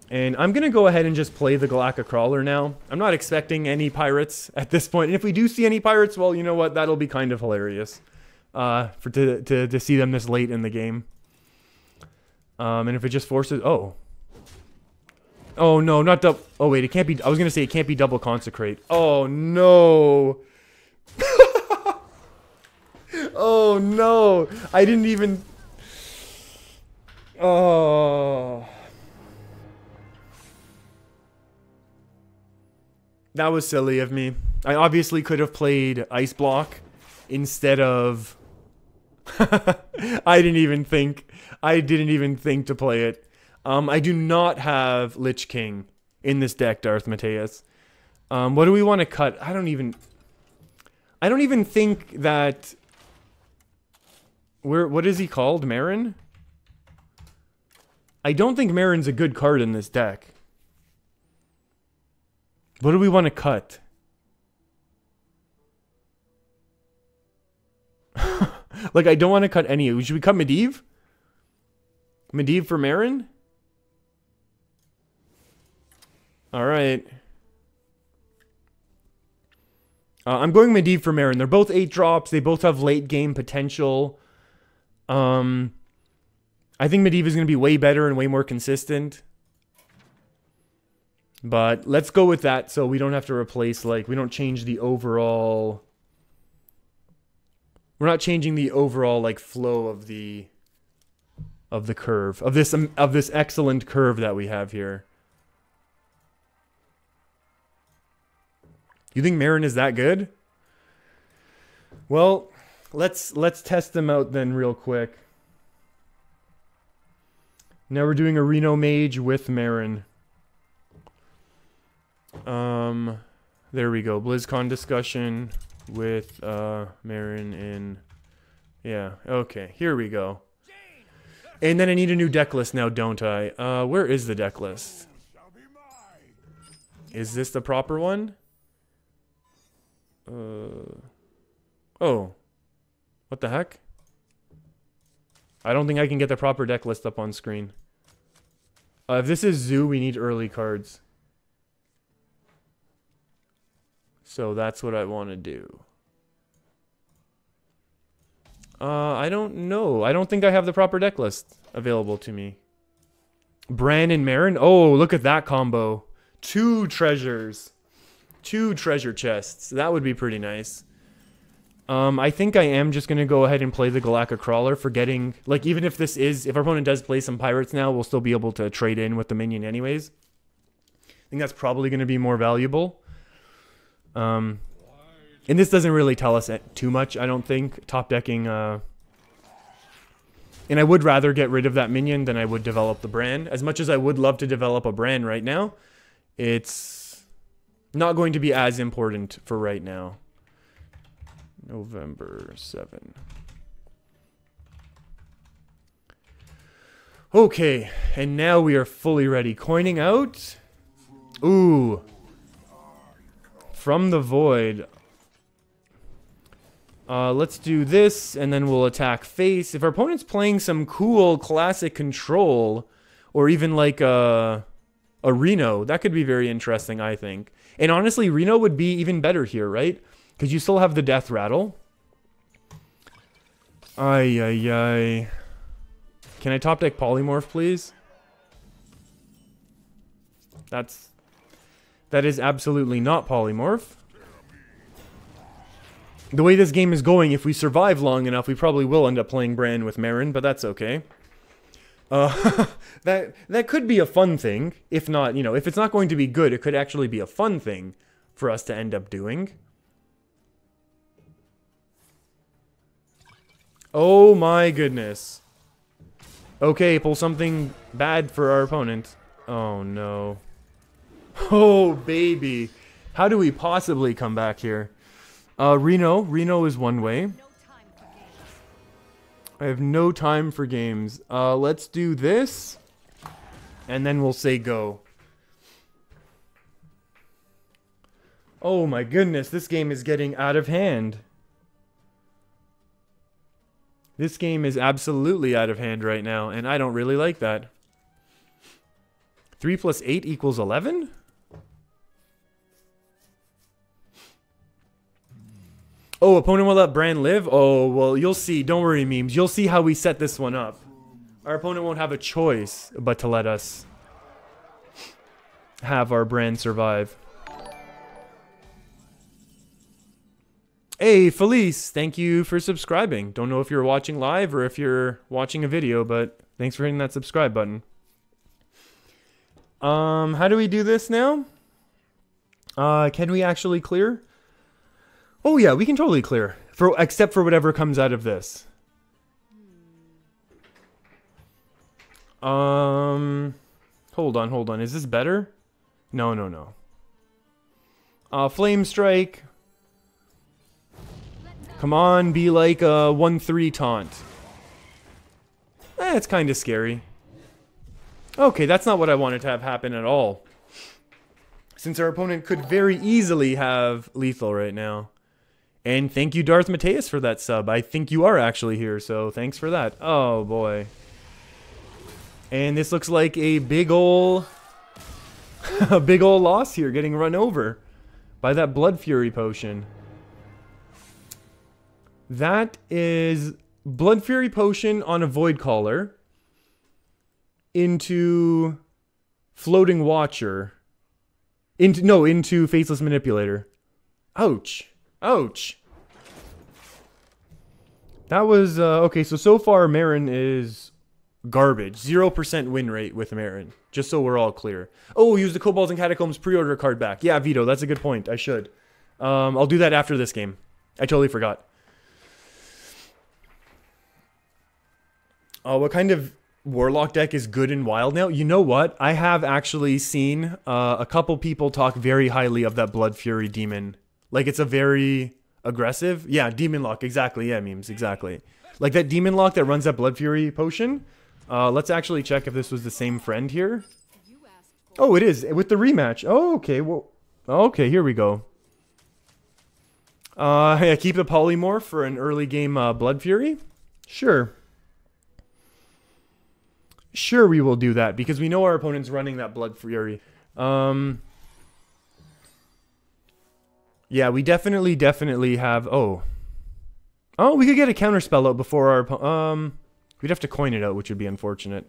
And I'm going to go ahead and just play the Galactic Crawler now. I'm not expecting any pirates at this point. And if we do see any pirates, well, you know what? That'll be kind of hilarious to see them this late in the game. And if it just forces... Oh. Oh, no, not double... Oh, wait, it can't be... I was going to say it can't be double consecrate. Oh, no. Oh, no. I didn't even... Oh... That was silly of me. I obviously could have played Ice Block instead of... I didn't even think to play it. I do not have Lich King in this deck, Darth Mateus. What do we want to cut? I don't even think that... What is he called? Marin? I don't think Marin's a good card in this deck. What do we want to cut? Like, I don't want to cut any. Should we cut Medivh? Medivh for Marin? Alright. I'm going Medivh for Marin. They're both 8 drops. They both have late game potential. I think Medivh is going to be way better and way more consistent. But let's go with that so we don't have to replace, like, we don't change the overall... We're not changing the overall, like, flow of the curve. Of this excellent curve that we have here. You think Marin is that good? Well, let's test them out then real quick. Now we're doing a Reno Mage with Marin. There we go. BlizzCon discussion with Marin in... Yeah, okay. Here we go. And then I need a new deck list now, don't I? Where is the deck list? Is this the proper one? Oh. What the heck? I don't think I can get the proper deck list up on screen. If this is Zoo, we need early cards. So that's what I want to do. I don't know. I don't think I have the proper deck list available to me. Bran and Marin? Oh, look at that combo. 2 treasures. 2 treasure chests. That would be pretty nice. I think I am just going to go ahead and play the Galactic Crawler, forgetting... Like, even if this is... If our opponent does play some pirates now, we'll still be able to trade in with the minion anyways. I think that's probably going to be more valuable. And this doesn't really tell us too much, I don't think. Top decking, and I would rather get rid of that minion than I would develop the Bran. As much as I would love to develop a Bran right now, it's not going to be as important for right now. November 7. Okay, and now we are fully ready. Coining out. Ooh. From the Void. Let's do this, and then we'll attack face. If our opponent's playing some cool classic control, or even like a Reno, that could be very interesting, I think. And honestly, Reno would be even better here, right? Because you still have the death rattle. Ay, ay, ay. Can I top deck polymorph, please? That is absolutely not polymorph. The way this game is going, if we survive long enough, we probably will end up playing Bran with Marin, but that's okay. That could be a fun thing. If not, you know, if it's not going to be good, it could actually be a fun thing for us to end up doing. Oh my goodness. Okay, pull something bad for our opponent. Oh no. Oh baby. How do we possibly come back here? Reno is one way. I have no time for games. Let's do this. And then we'll say go. Oh my goodness, this game is getting out of hand. This game is absolutely out of hand right now, and I don't really like that. 3 + 8 = 11? Oh, opponent will let Bran live? Oh, well, you'll see. Don't worry, memes. You'll see how we set this one up. Our opponent won't have a choice but to let us have our Bran survive. Hey, Felice, thank you for subscribing. Don't know if you're watching live or if you're watching a video, but thanks for hitting that subscribe button. How do we do this now? Can we actually clear? Oh yeah, we can totally clear. Except for whatever comes out of this. Hold on. Is this better? No. Flame Strike. Come on, be like a 1/3 taunt. It's kind of scary. Okay, that's not what I wanted to have happen at all. Since our opponent could very easily have lethal right now. And thank you, Darth Mateus, for that sub. I think you are actually here, so thanks for that. Oh, boy. And this looks like a big ol' a big ol' loss here, getting run over by that Blood Fury potion. That is Blood Fury potion on a Void Caller into Floating Watcher. Into Faceless Manipulator. Ouch. Ouch. That was, okay, so far Marin is garbage. 0% win rate with Marin. Just so we're all clear. Oh, use the Kobolds and Catacombs pre-order card back. Yeah, Vito, that's a good point. I should. I'll do that after this game. I totally forgot. What kind of Warlock deck is good and wild now? You know what? I have actually seen a couple people talk very highly of that Blood Fury Demon. Like, it's a very aggressive... Yeah, Demon Lock, exactly. Yeah, memes, exactly. Like, that Demon Lock that runs that Blood Fury potion. Let's actually check if this was the same friend here. Oh, it is. With the rematch. Oh, okay. Well, okay, here we go. Yeah, keep the Polymorph for an early game Blood Fury. Sure. Sure, we will do that, because we know our opponent's running that Blood Fury. Yeah, we definitely have... Oh, we could get a counterspell out before our... We'd have to coin it out, which would be unfortunate.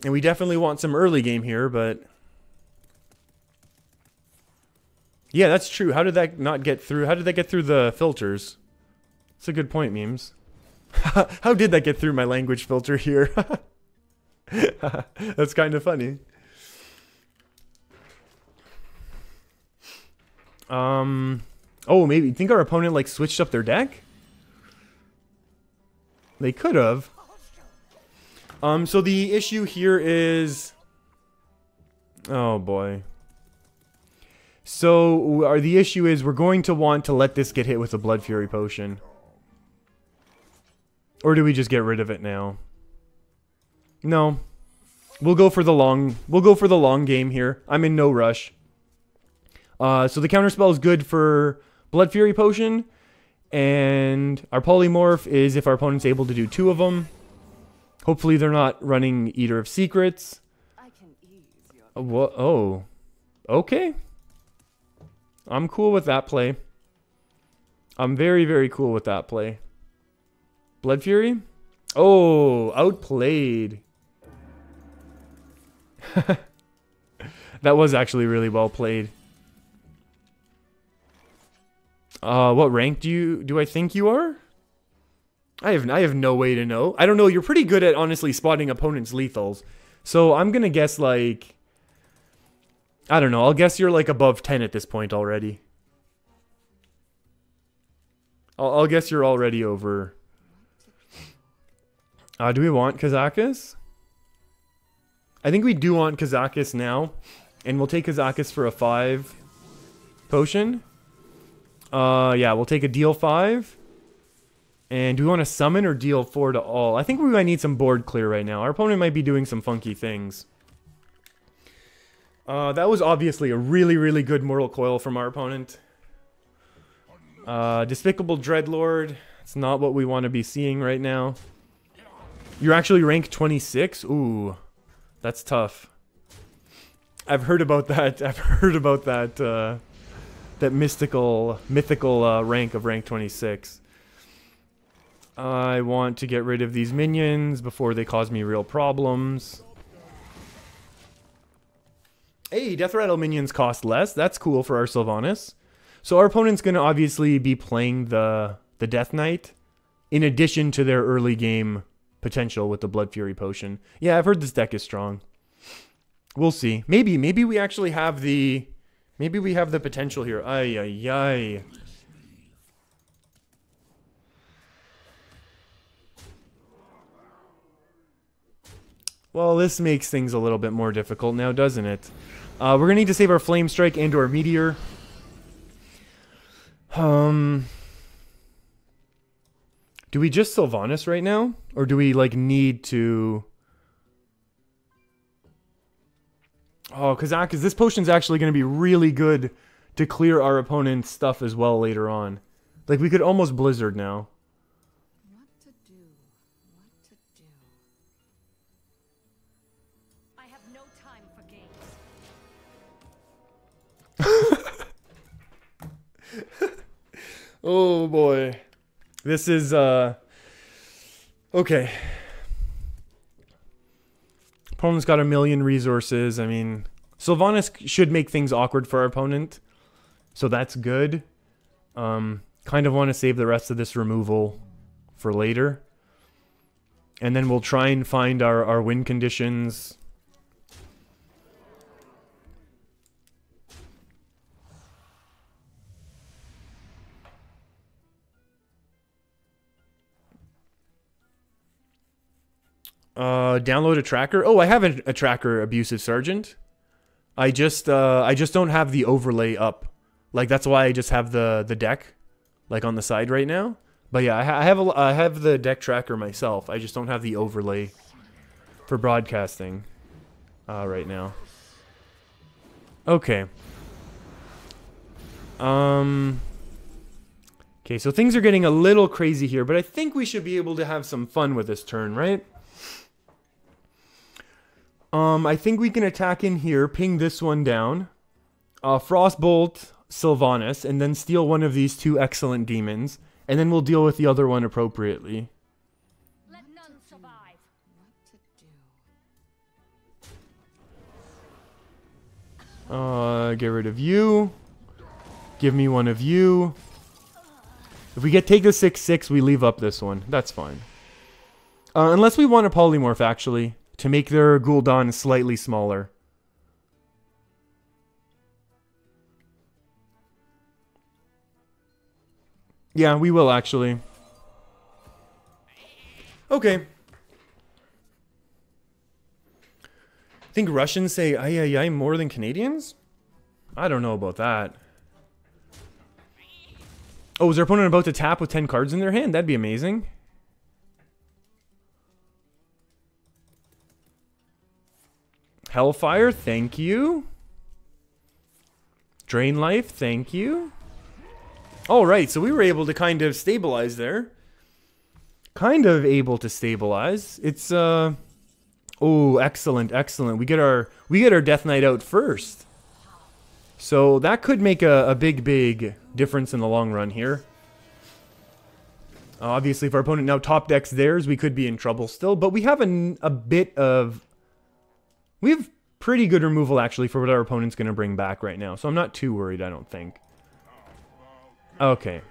And we definitely want some early game here, but... Yeah, that's true. How did that not get through? How did that get through the filters? That's a good point, memes. How did that get through my language filter here? That's kind of funny. Oh, maybe. You think our opponent, like, switched up their deck? They could have. So the issue here is... Oh, boy. So, the issue is we're going to want to let this get hit with a Blood Fury potion. Or do we just get rid of it now? No. We'll go for the long game here. I'm in no rush. So the counterspell is good for Blood Fury potion. And our polymorph is if our opponent's able to do 2 of them. Hopefully they're not running Eater of Secrets. I can ease your Oh. Okay. I'm cool with that play. I'm very, very cool with that play. Blood Fury? Oh, outplayed. That was actually really well played. What rank do I think you are? I have no way to know. I don't know. You're pretty good at honestly spotting opponents' lethals. So I'm gonna guess like, I don't know. I'll guess you're like above 10 at this point already. I'll guess you're already over. Do we want Kazakus? I think we do want Kazakus now. And we'll take Kazakus for a 5 potion. Yeah, we'll take a deal 5. And do we want to summon or deal 4 to all? I think we might need some board clear right now. Our opponent might be doing some funky things. That was obviously a really, really good Mortal Coil from our opponent. Despicable Dreadlord. It's not what we want to be seeing right now. You're actually rank 26? Ooh, that's tough. I've heard about that. I've heard about that, that mythical rank of rank 26. I want to get rid of these minions before they cause me real problems. Hey, Death Rattle minions cost less. That's cool for our Sylvanas. So our opponent's going to obviously be playing the Death Knight in addition to their early game potential with the Blood Fury potion. Yeah, I've heard this deck is strong. We'll see. Maybe we actually have the potential here. Ay ay ay. Well, this makes things a little bit more difficult now, doesn't it? We're gonna need to save our Flame Strike and or Meteor. Do we just Sylvanas right now? Or do we, like, need to... Oh, Kazakus, this potion's actually going to be really good to clear our opponent's stuff as well later on. Like, we could almost Blizzard now. what to do. What to do. I have no time for games. Oh, boy. This is, okay. Opponent's got 1,000,000 resources. I mean, Sylvanas should make things awkward for our opponent. So that's good. Kind of want to save the rest of this removal for later. And then we'll try and find our win conditions. Download a tracker. Oh, I have a tracker, Abusive Sergeant. I just don't have the overlay up. Like, that's why I just have the deck, like, on the side right now. But yeah, I have the deck tracker myself. I just don't have the overlay for broadcasting right now. Okay. Okay, so things are getting a little crazy here, but I think we should be able to have some fun with this turn, right? I think we can attack in here, ping this one down, Frostbolt Sylvanas, and then steal one of these 2 excellent demons, and then we'll deal with the other one appropriately. Let none survive. What to do. Get rid of you. Give me one of you. If we take the 6/6, we leave up this one. That's fine. Unless we want a polymorph, actually, to make their Gul'dan slightly smaller. Yeah, we will, actually. Okay. Think Russians say ay ay ay more than Canadians? I don't know about that. Oh, is their opponent about to tap with 10 cards in their hand? That'd be amazing. Hellfire, thank you. Drain Life, thank you. Alright, so we were able to kind of stabilize there. Kind of able to stabilize. It's, oh, excellent, excellent. We get our Death Knight out first. So that could make a big difference in the long run here. Obviously, if our opponent now top decks theirs, we could be in trouble still. But we have a bit of... We have pretty good removal, actually, for what our opponent's going to bring back right now. So I'm not too worried, I don't think. Okay.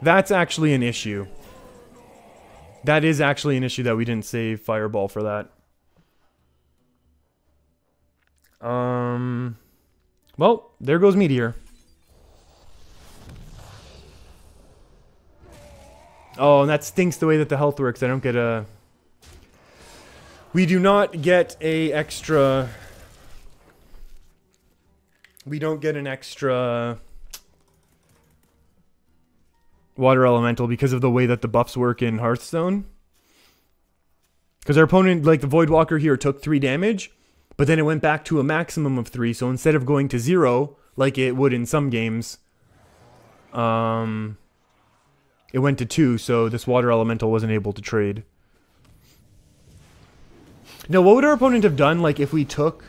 That's actually an issue. That is actually an issue that we didn't save Fireball for that. Well, there goes Meteor. Oh, and that stinks the way that the health works. I don't get a... We do not get a extra... We don't get an extra... Water Elemental because of the way that the buffs work in Hearthstone. Because our opponent, like the Voidwalker here, took 3 damage, but then it went back to a maximum of 3, so instead of going to 0, like it would in some games, it went to 2, so this Water Elemental wasn't able to trade. Now, what would our opponent have done, like, if we took...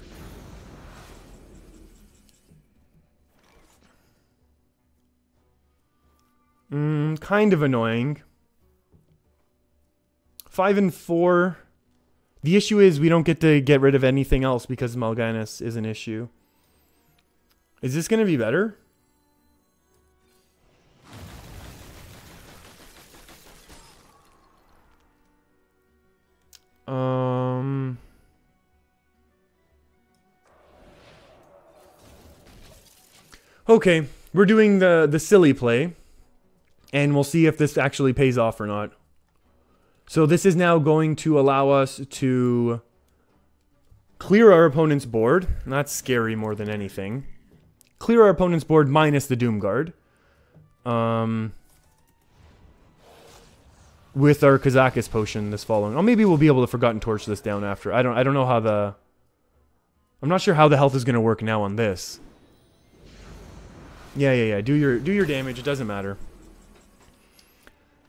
kind of annoying. 5 and 4. The issue is we don't get to get rid of anything else because Mal'Ganis is an issue. Is this going to be better? Okay, we're doing the silly play. And we'll see if this actually pays off or not. So this is now going to allow us to clear our opponent's board. And that's scary more than anything. Clear our opponent's board minus the Doomguard. With our Kazakis potion this following. Oh, maybe we'll be able to Forgotten Torch this down after. I don't know how the... I'm not sure how the health is going to work now on this. Yeah. Do your damage. It doesn't matter.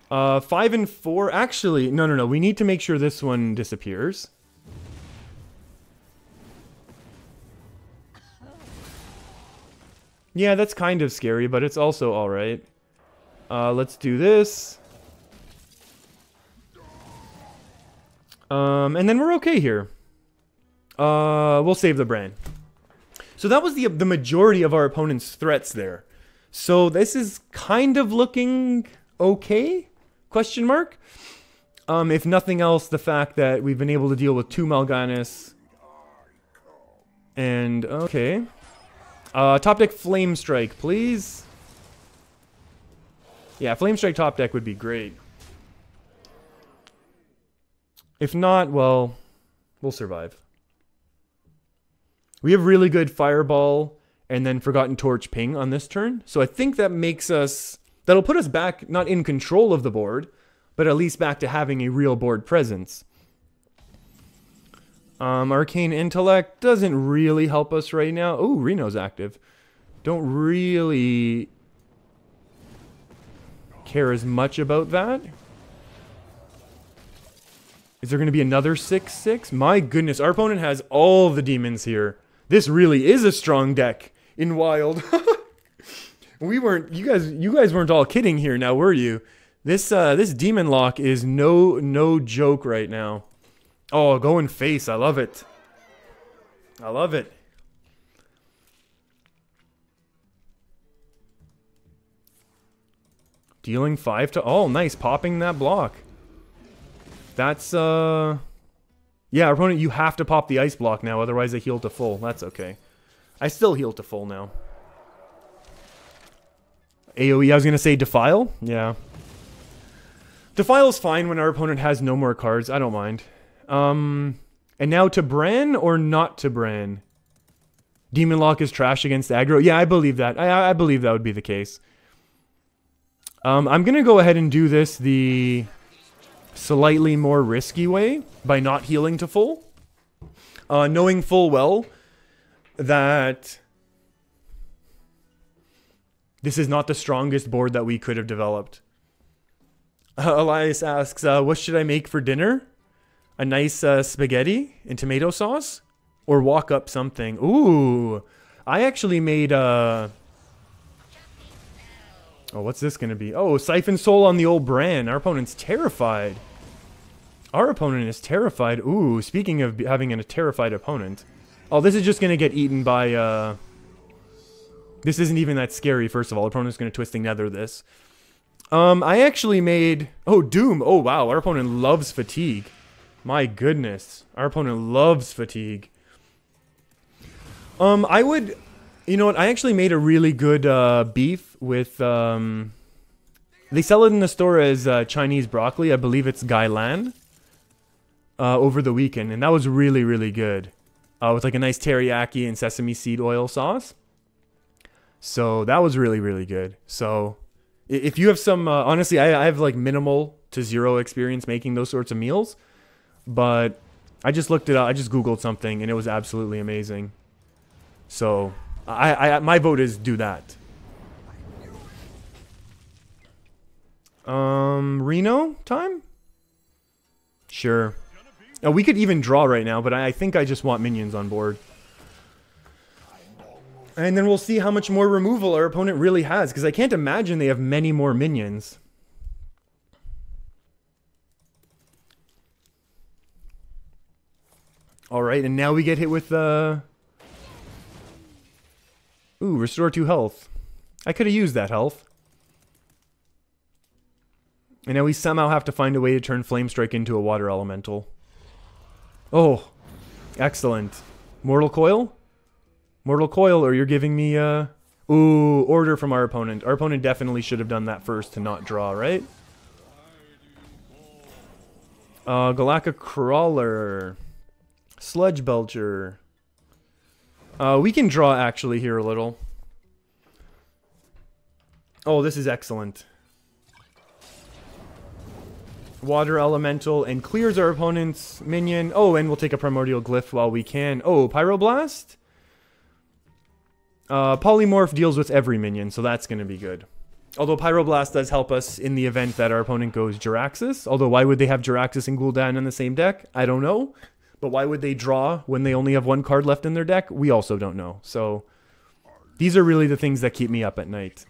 5 and 4. Actually, no. We need to make sure this one disappears. Yeah, that's kind of scary, but it's also alright. Let's do this. And then we're okay here. We'll save the Bran. So that was the majority of our opponent's threats there. So this is kind of looking okay? Question mark? If nothing else, the fact that we've been able to deal with 2 Mal'Ganis. And, okay. Top deck Flame Strike, please. Yeah, Flame Strike top deck would be great. If not, well, we'll survive. We have really good Fireball and then Forgotten Torch ping on this turn. So I think that makes us... That'll put us back, not in control of the board, but at least back to having a real board presence. Arcane Intellect doesn't really help us right now. Oh, Reno's active. Don't really care as much about that. Is there going to be another 6/6? My goodness, our opponent has all the demons here. This really is a strong deck in Wild. We weren't, you guys weren't all kidding here now, were you? This demon lock is no joke right now. Oh, going face, I love it. I love it. Dealing 5 to... Oh, nice. Popping that block. That's, yeah, our opponent, you have to pop the ice block now, otherwise they heal to full. That's okay. I still heal to full now. AoE, I was going to say Defile. Yeah. Defile's fine when our opponent has no more cards. I don't mind. And now to Bran or not to Bran? Demon Lock is trash against aggro. Yeah, I believe that. I believe that would be the case. I'm going to go ahead and do this the slightly more risky way by not healing to full. Knowing full well that This is not the strongest board that we could have developed. Elias asks, what should I make for dinner? A nice spaghetti and tomato sauce? Or walk up something? Ooh, I actually made oh, what's this gonna be? Oh, Siphon Soul on the old Bran. Our opponent's terrified. Our opponent is terrified. Ooh, speaking of having a terrified opponent. Oh, this is just gonna get eaten by, this isn't even that scary, first of all. Our opponent's gonna Twisting Nether this. I actually made... Oh, Doom. Oh, wow. Our opponent loves Fatigue. My goodness. Our opponent loves Fatigue. I would... You know what? I actually made a really good beef with... They sell it in the store as Chinese broccoli. I believe it's Gailan. Over the weekend. And that was really, really good. With like a nice teriyaki and sesame seed oil sauce. So that was really, really good. So... If you have some, honestly, I have like minimal to zero experience making those sorts of meals, but I just looked it up. I just Googled something and it was absolutely amazing. So my vote is do that. Reno time? Sure. We could even draw right now, but I think I just want minions on board. And then we'll see how much more removal our opponent really has, because I can't imagine they have many more minions. Alright, and now we get hit with, ooh, restore 2 health. I could have used that health. And now we somehow have to find a way to turn Flame Strike into a water elemental. Oh, excellent. Mortal Coil? Mortal Coil, or you're giving me, ooh, order from our opponent. Our opponent definitely should have done that first to not draw, right? Galactic Crawler. Sludge Belcher. We can draw, actually, here a little. Oh, this is excellent. Water Elemental, and clears our opponent's minion. Oh, and we'll take a Primordial Glyph while we can. Oh, Pyroblast? Polymorph deals with every minion, so that's going to be good. Although Pyroblast does help us in the event that our opponent goes Jiraxxus. Although why would they have Jiraxxus and Gul'dan in the same deck? I don't know. But why would they draw when they only have 1 card left in their deck? We also don't know. So these are really the things that keep me up at night.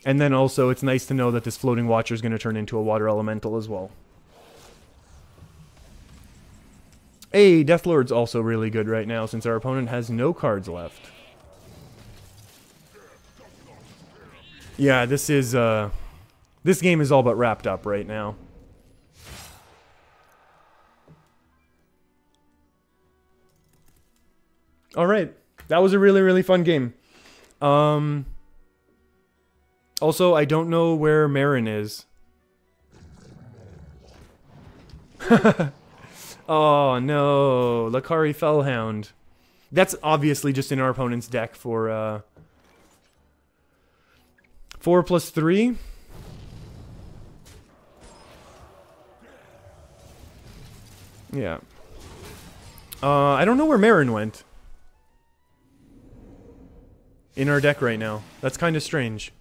And then also it's nice to know that this Floating Watcher is going to turn into a Water Elemental as well. Hey, Deathlord's also really good right now since our opponent has no cards left. Yeah, this is, this game is all but wrapped up right now. Alright, that was a really, really fun game. Also, I don't know where Marin is. Oh no, Lakari Fellhound. That's obviously just in our opponent's deck for 4+3. Yeah. I don't know where Marin went. In our deck right now. That's kind of strange.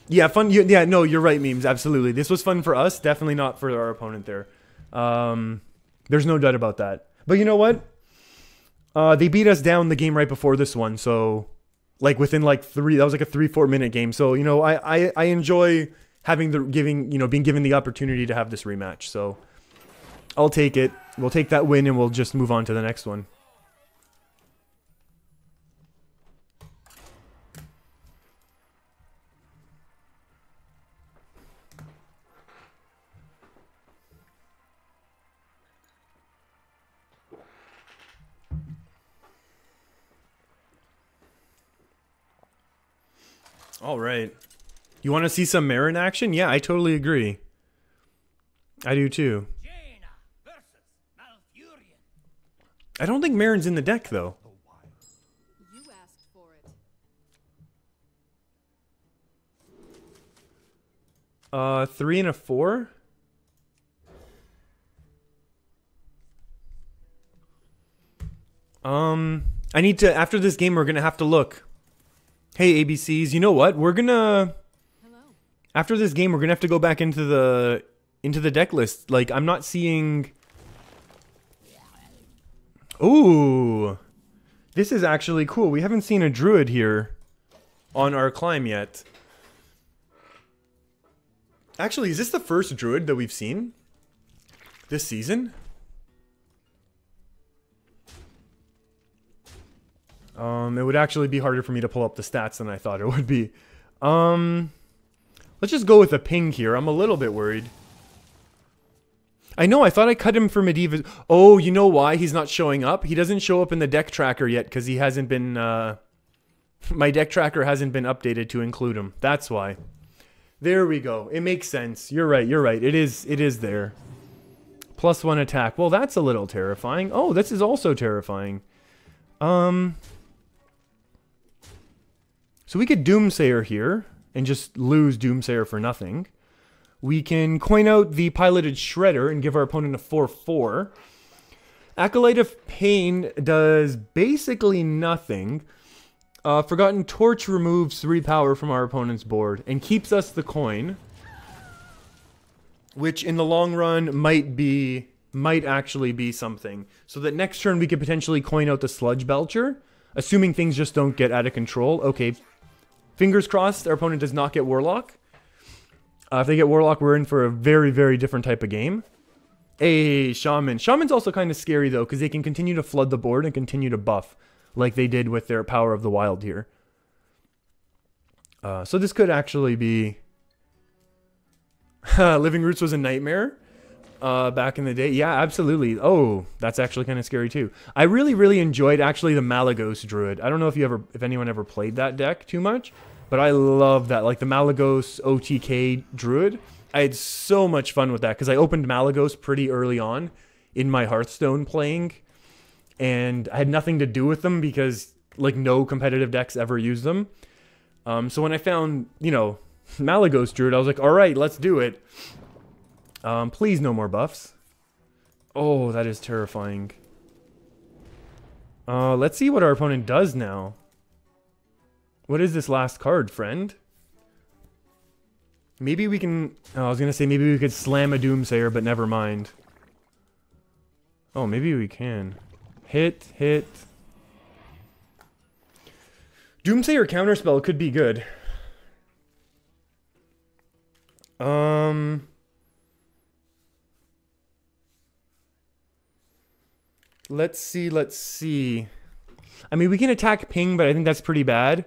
Yeah, fun. Yeah, no, you're right, Memes. Absolutely. This was fun for us. Definitely not for our opponent there. There's no doubt about that. But you know what? They beat us down the game right before this one. So, like, within, like, that was like a 3-4 minute game. So, you know, I enjoy having being given the opportunity to have this rematch. So, I'll take it. We'll take that win and we'll just move on to the next one. All right. You want to see some Marin action? Yeah, I totally agree. I do too. I don't think Marin's in the deck though. You asked for it. 3 and a 4. I need to, after this game, we're going to have to look. Hey, ABCs, you know what? We're going to, Hello. after this game, we're going to have to go back into the deck list. Like, I'm not seeing... Ooh. This is actually cool. We haven't seen a druid here on our climb yet. Actually, is this the first druid that we've seen this season? It would actually be harder for me to pull up the stats than I thought it would be. Let's just go with a ping here. I'm a little bit worried. I know, I thought I cut him for medieval. Oh, you know why he's not showing up? He doesn't show up in the deck tracker yet because he hasn't been, my deck tracker hasn't been updated to include him. That's why. There we go. It makes sense. You're right, you're right. It is there. +1 attack. Well, that's a little terrifying. Oh, this is also terrifying. So we could Doomsayer here and just lose Doomsayer for nothing. We can coin out the Piloted Shredder and give our opponent a 4/4. Acolyte of Pain does basically nothing. Forgotten Torch removes 3 power from our opponent's board and keeps us the coin, which in the long run might actually be something. So that next turn we could potentially coin out the Sludge Belcher, assuming things just don't get out of control. Okay, fingers crossed our opponent does not get Warlock. If they get Warlock, we're in for a very, very different type of game. Hey, Shaman. Shaman's also kind of scary, though, because they can continue to flood the board and continue to buff, like they did with their Power of the Wild here. So this could actually be... Living Roots was a nightmare back in the day. Yeah, absolutely. Oh, that's actually kind of scary, too. I really, really enjoyed, actually, the Malagos Druid. I don't know if anyone ever played that deck too much. But I love that, like the Malagos OTK Druid. I had so much fun with that because I opened Malagos pretty early on in my Hearthstone playing. And I had nothing to do with them because like no competitive decks ever use them. So when I found, you know, Malagos Druid, I was like, all right, let's do it. Please no more buffs. Oh, that is terrifying. Let's see what our opponent does now. What is this last card, friend? Maybe we can... Oh, I was going to say maybe we could slam a Doomsayer, but never mind. Oh, maybe we can. Hit. Doomsayer Counterspell could be good. Let's see. I mean, we can attack Ping, but I think that's pretty bad.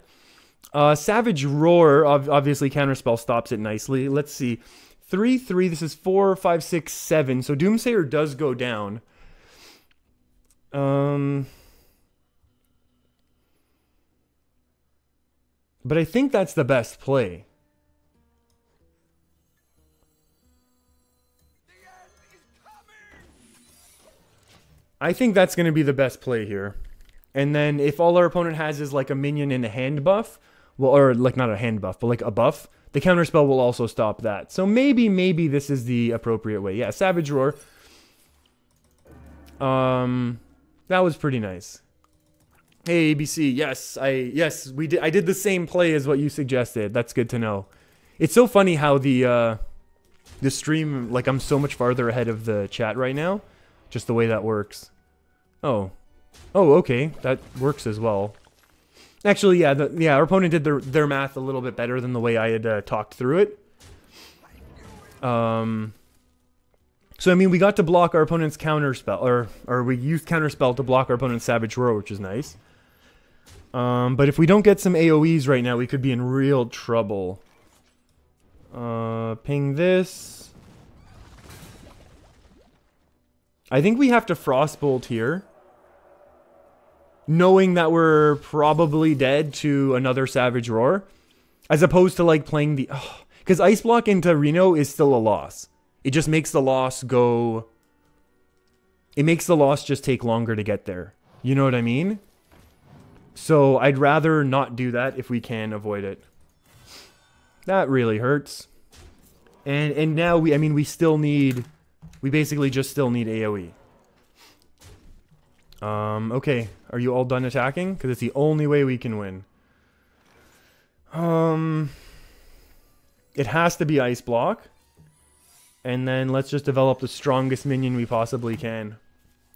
Savage Roar, obviously Counterspell stops it nicely. Let's see. 3/3, this is 4, 5, 6, 7. So Doomsayer does go down. But I think that's the best play. I think that's going to be the best play here. And then if all our opponent has is like a minion and a hand buff, well, or like not a hand buff, but like a buff, the counterspell will also stop that. So maybe this is the appropriate way. Yeah, Savage Roar. That was pretty nice. Hey ABC, yes, I did the same play as what you suggested. That's good to know. It's so funny how the stream, like I'm so much farther ahead of the chat right now, just the way that works. Oh, okay, that works as well. Actually, yeah, our opponent did their math a little bit better than the way I had talked through it. So I mean, we got to block our opponent's counterspell, or we used counterspell to block our opponent's Savage Roar, which is nice. But if we don't get some AoEs right now, we could be in real trouble. Ping this. I think we have to Frostbolt here, knowing that we're probably dead to another Savage Roar, as opposed to like playing the... Because Ice Block into Reno is still a loss. It just makes the loss go... It makes the loss just take longer to get there. You know what I mean? So I'd rather not do that if we can avoid it. That really hurts. And now we still need... We basically just still need AoE. Okay. Are you all done attacking? Because it's the only way we can win. It has to be Ice Block. And then let's just develop the strongest minion we possibly can.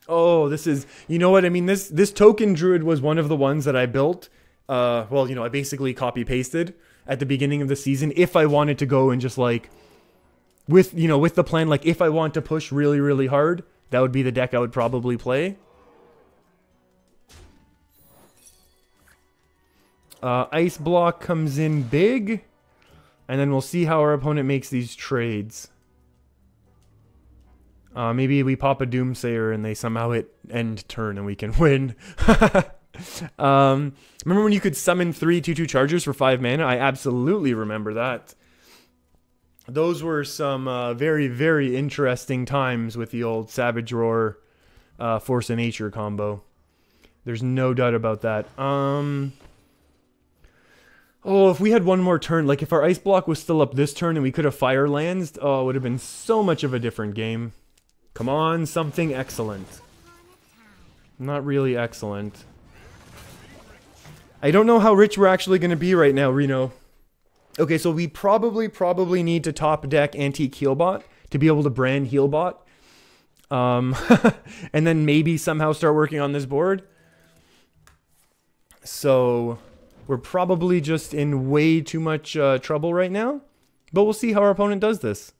Oh, this is... You know what? I mean, this token druid was one of the ones that I built. Well, you know, I basically copy-pasted at the beginning of the season. If I wanted to go and just, like... With, you know, with the plan, like, if I want to push really, really hard, that would be the deck I would probably play. Ice Block comes in big. And then we'll see how our opponent makes these trades. Maybe we pop a Doomsayer and they somehow hit end turn and we can win. Remember when you could summon 3 2/2 chargers for 5 mana? I absolutely remember that. Those were some very, very interesting times with the old Savage Roar Force of Nature combo. There's no doubt about that. Oh, if we had one more turn, like if our Ice Block was still up this turn and we could have Fire Lands, oh, it would have been so much of a different game. Come on, something excellent. Not really excellent. I don't know how rich we're actually going to be right now, Reno. Okay, so we probably need to top deck Antique Healbot to be able to brand Healbot. And then maybe somehow start working on this board. So we're probably just in way too much trouble right now. But we'll see how our opponent does this.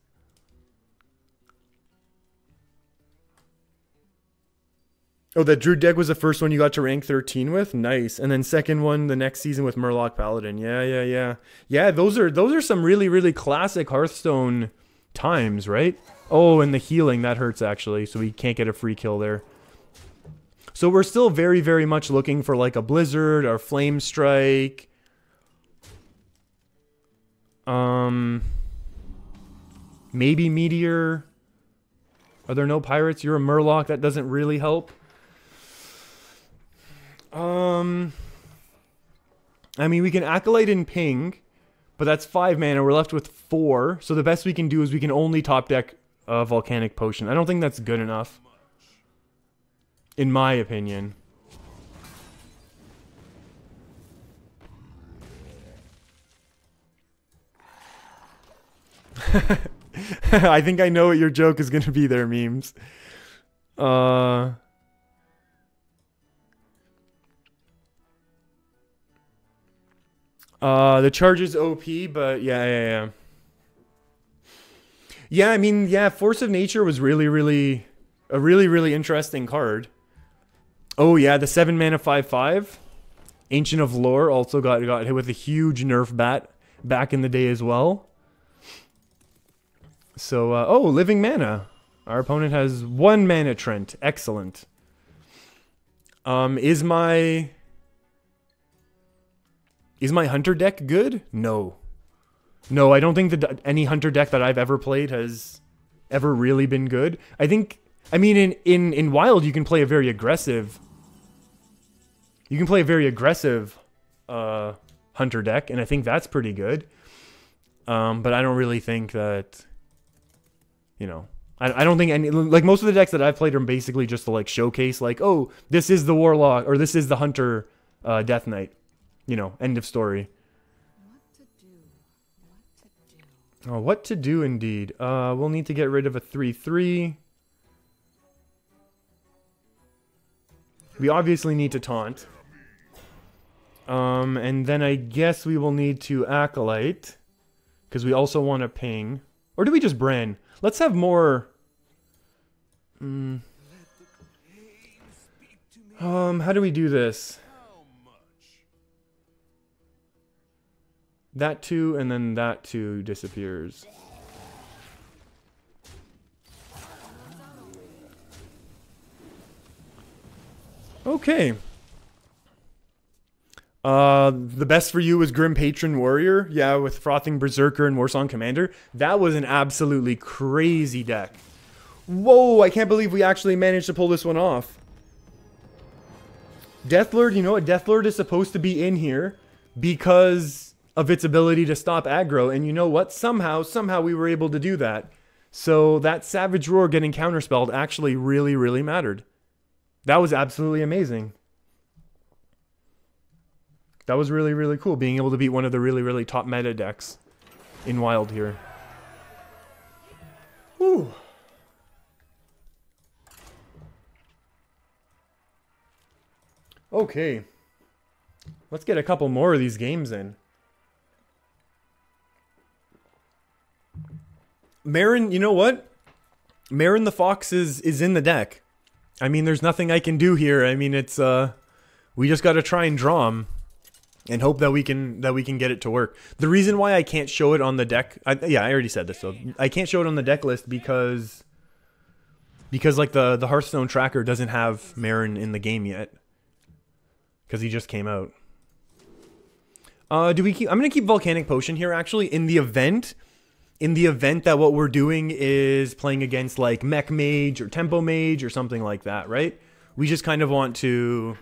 Oh, that Druid deck was the first one you got to rank 13 with? Nice. And then second one the next season with Murloc Paladin. Yeah. Yeah, those are some really, really classic Hearthstone times, right? Oh, and the healing, that hurts actually, so we can't get a free kill there. So we're still very, very much looking for like a Blizzard or Flame Strike. Maybe Meteor. Are there no pirates? You're a Murloc, that doesn't really help. I mean, we can Acolyte and Ping, but that's 5 mana. We're left with 4. So the best we can do is we can only top deck a Volcanic Potion. I don't think that's good enough, in my opinion. I think I know what your joke is going to be there, memes. The charge is OP, but yeah. Yeah, I mean, yeah, Force of Nature was really, really interesting card. Oh yeah, the 7 mana 5/5. Ancient of Lore also got hit with a huge nerf bat back in the day as well. So, oh, Living Mana. Our opponent has 1 mana Trent. Excellent. Is my Hunter deck good? No. No, I don't think that any Hunter deck that I've ever played has ever really been good. I mean, in Wild, you can play a very aggressive... You can play a very aggressive Hunter deck, and I think that's pretty good. But I don't really think that... You know... I don't think any... Like, most of the decks that I've played are basically just to, like, showcase, like, oh, this is the Warlock, or this is the Hunter Death Knight. You know, end of story. Oh, what to do indeed. We'll need to get rid of a 3/3. We obviously need to taunt. And then I guess we will need to Acolyte. Because we also want to ping. Or do we just brand? Let's have more... how do we do this? That 2, and then that 2 disappears. Okay. The best for you was Grim Patron Warrior. Yeah, with Frothing Berserker and Warsong Commander. That was an absolutely crazy deck. Whoa, I can't believe we actually managed to pull this one off. Deathlord, you know what? Deathlord is supposed to be in here because of its ability to stop aggro. And you know what? Somehow we were able to do that. So that Savage Roar getting counterspelled actually really mattered. That was absolutely amazing. That was really, really cool, being able to beat one of the really, really top meta decks in Wild here. Whew. Okay. Let's get a couple more of these games in. Marin, you know what? Marin the Fox is in the deck. I mean, there's nothing I can do here. I mean, it's we just got to try and draw him and hope that we can get it to work. The reason why I can't show it on the deck, yeah, I already said this, so I can't show it on the deck list because like the Hearthstone tracker doesn't have Marin in the game yet. Because he just came out. Do we keep? I'm gonna keep Volcanic Potion here actually in the event that what we're doing is playing against like Mech Mage or Tempo Mage or something like that, right? We just kind of want to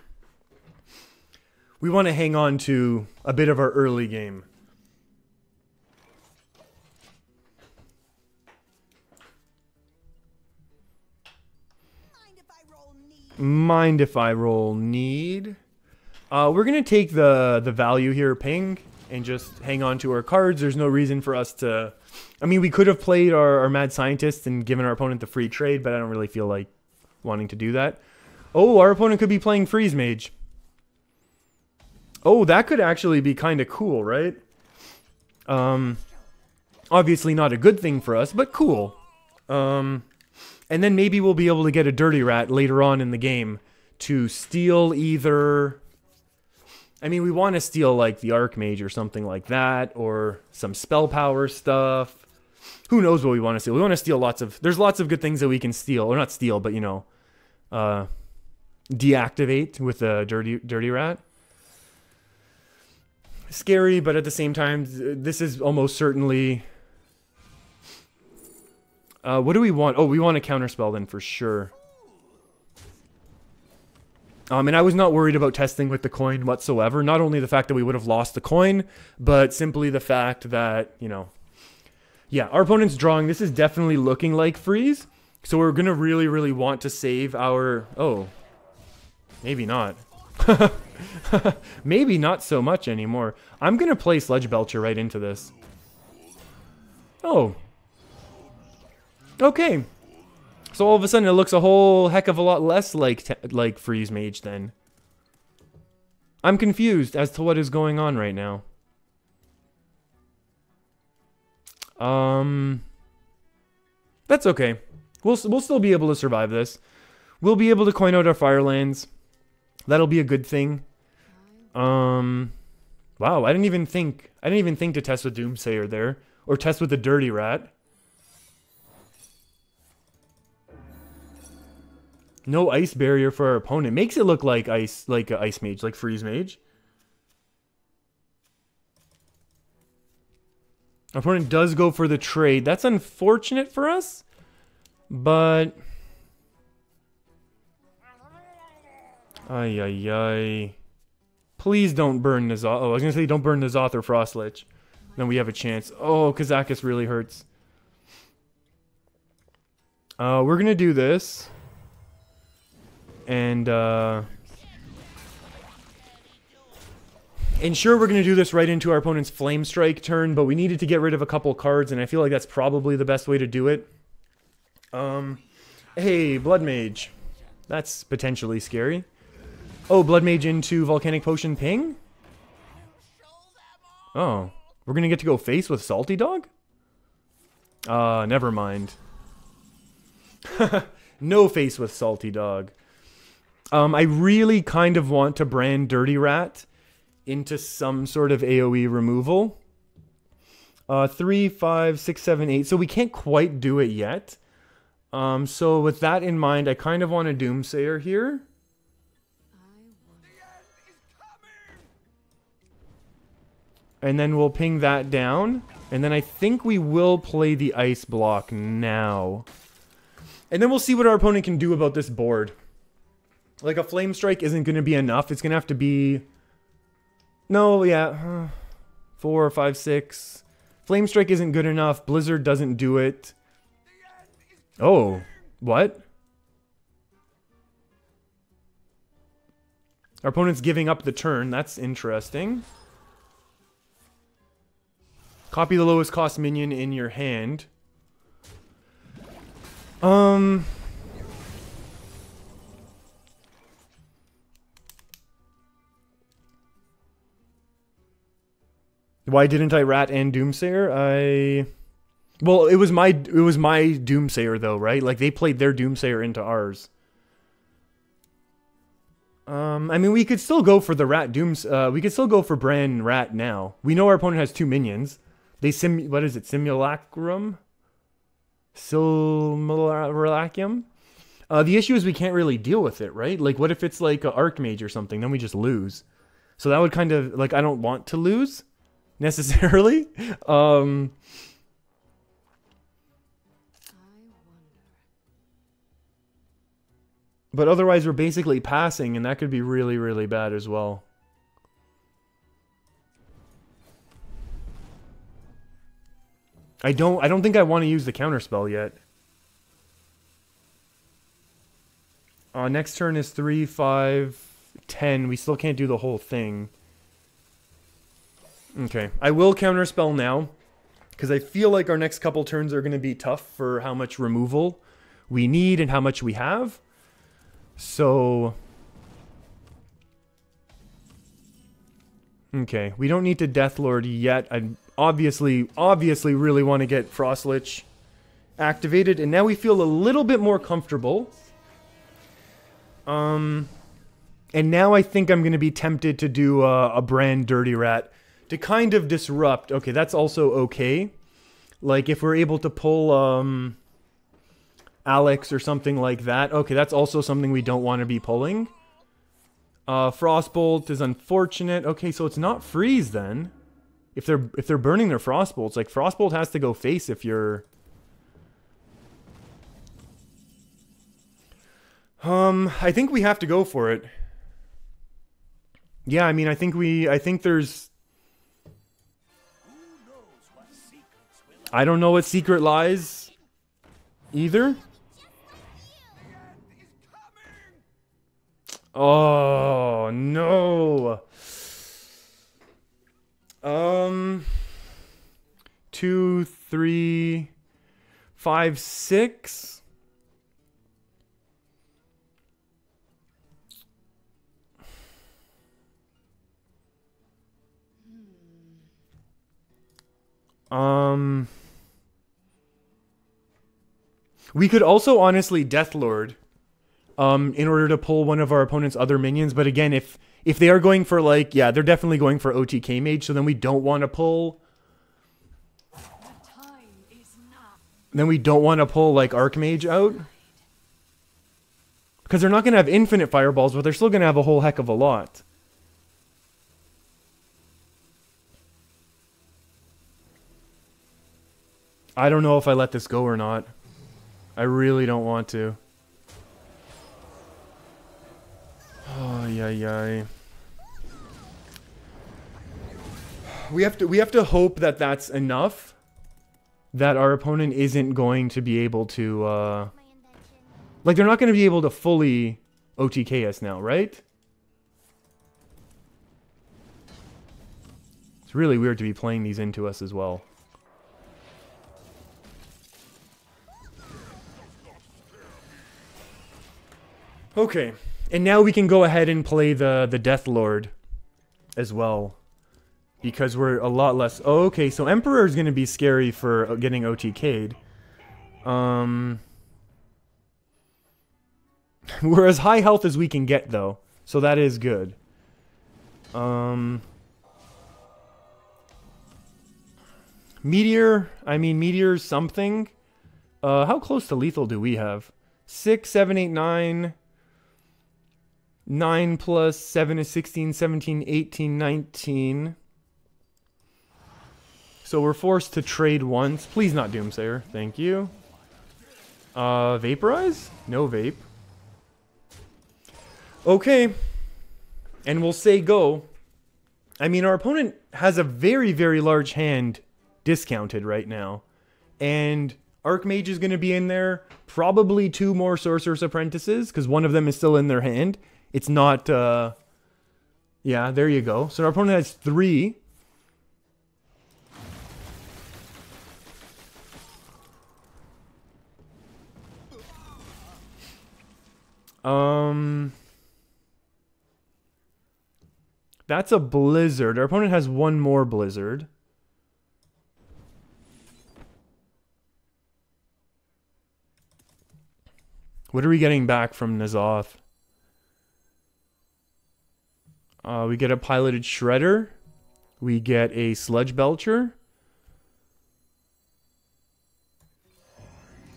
hang on to a bit of our early game. Mind if I roll need? We're going to take the value here, ping, and just hang on to our cards. There's no reason for us to... I mean, we could have played our Mad Scientist and given our opponent the free trade, but I don't really feel like wanting to do that. Oh, our opponent could be playing Freeze Mage. Oh, that could actually be kind of cool, right? Obviously not a good thing for us, but cool. And then maybe we'll be able to get a Dirty Rat later on in the game to steal either... I mean, we want to steal, like, the Archmage or something like that, or some spell power stuff. Who knows what we want to steal? We want to steal lots of... There's lots of good things that we can steal. Or not steal, but, you know, deactivate with a Dirty Rat. Scary, but at the same time, this is almost certainly... what do we want? Oh, we want a counterspell then, for sure. And I was not worried about testing with the coin whatsoever. Not only the fact that we would have lost the coin, but simply the fact that, you know... Yeah, our opponent's drawing. This is definitely looking like freeze. So we're going to really, really want to save our... Oh. Maybe not. Maybe not so much anymore. I'm going to play Sludge Belcher right into this. Oh. Okay. So all of a sudden it looks a whole heck of a lot less like Freeze Mage then. I'm confused as to what is going on right now. That's okay. We'll still be able to survive this. We'll be able to coin out our Firelands. That'll be a good thing. Wow, I didn't even think to test with Doomsayer there, or test with the Dirty Rat. No ice barrier for our opponent. Makes it look like ice, like a Ice Mage, like Freeze Mage. Our opponent does go for the trade. That's unfortunate for us, but... Ay, ay, ay. Please don't burn Nazoth. Oh, I was going to say don't burn Nazoth or Frostlich. Then we have a chance. Oh, Kazakus really hurts. We're going to do this. And sure, we're going to do this right into our opponent's Flame Strike turn, but we needed to get rid of a couple cards, and I feel like that's probably the best way to do it. Hey, Blood Mage. That's potentially scary. Oh, Blood Mage into Volcanic Potion ping? Oh, we're going to get to go face with Salty Dog? Never mind. No face with Salty Dog. I really kind of want to brand Dirty Rat into some sort of AoE removal. 3, 5, 6, 7, 8. So we can't quite do it yet. So with that in mind, I kind of want a Doomsayer here. And then we'll ping that down. And then I think we will play the Ice Block now. And then we'll see what our opponent can do about this board. Like, a Flame Strike isn't going to be enough. It's going to have to be... No, yeah. 4, 5, 6. Flame Strike isn't good enough. Blizzard doesn't do it. Oh. What? Our opponent's giving up the turn. That's interesting. Copy the lowest cost minion in your hand. Why didn't I rat and Doomsayer? Well, it was my Doomsayer though, right? Like they played their Doomsayer into ours. I mean, we could still go for the rat we could still go for Bran rat now. We know our opponent has 2 minions. They what is it? Simulacrum? Simulacrum? The issue is we can't really deal with it, right? Like, what if it's like an Archmage or something? Then we just lose. So that would kind of, like, I don't want to lose, necessarily. But otherwise, we're basically passing, and that could be really, really bad as well. I don't think I want to use the counterspell yet. Next turn is 3, 5, 10. We still can't do the whole thing. Okay, I will counterspell now, because I feel like our next couple turns are going to be tough for how much removal we need and how much we have. So, okay, we don't need to Deathlord yet. I obviously really want to get Frostlich activated, and now we feel a little bit more comfortable. And now I think I'm going to be tempted to do a Bran Dirty Rat to kind of disrupt. Okay, that's also okay. Like if we're able to pull Alex or something like that. Okay, that's also something we don't want to be pulling. Frostbolt is unfortunate. Okay, so it's not freeze then. If they're burning their Frostbolts, like Frostbolt has to go face if you're. I think we have to go for it. Yeah, I mean, I think there's. I don't know what secret lies either. Oh, no. 2, 3, 5, 6. We could also honestly Deathlord in order to pull one of our opponent's other minions, but again, if they are going for like, yeah, they're definitely going for OTK Mage, so then we don't want to pull. Then we don't want to pull like Archmage out. Because they're not going to have infinite fireballs, but they're still going to have a whole heck of a lot. I don't know if I let this go or not. I really don't want to. Oh, yeah. We have to hope that that's enough. That our opponent isn't going to be able to, like, they're not going to be able to fully OTK us now, right? It's really weird to be playing these into us as well. Okay, and now we can go ahead and play the Deathlord as well. Because we're a lot less... Oh, okay, so Emperor is going to be scary for getting OTK'd. We're as high health as we can get, though. So that is good. Meteor... I mean, Meteor's something. How close to lethal do we have? 6, 7, 8, 9... 9 plus 7 is 16, 17, 18, 19. So we're forced to trade once. Please not Doomsayer. Thank you. Vaporize? No vape. Okay. And we'll say go. I mean, our opponent has a very, very large hand discounted right now. And Archmage is going to be in there. Probably 2 more Sorcerer's Apprentices, because one of them is still in their hand. It's not Yeah, there you go. So our opponent has 3. That's a blizzard. Our opponent has 1 more blizzard. What are we getting back from N'Zoth? We get a piloted shredder. We get a sludge belcher.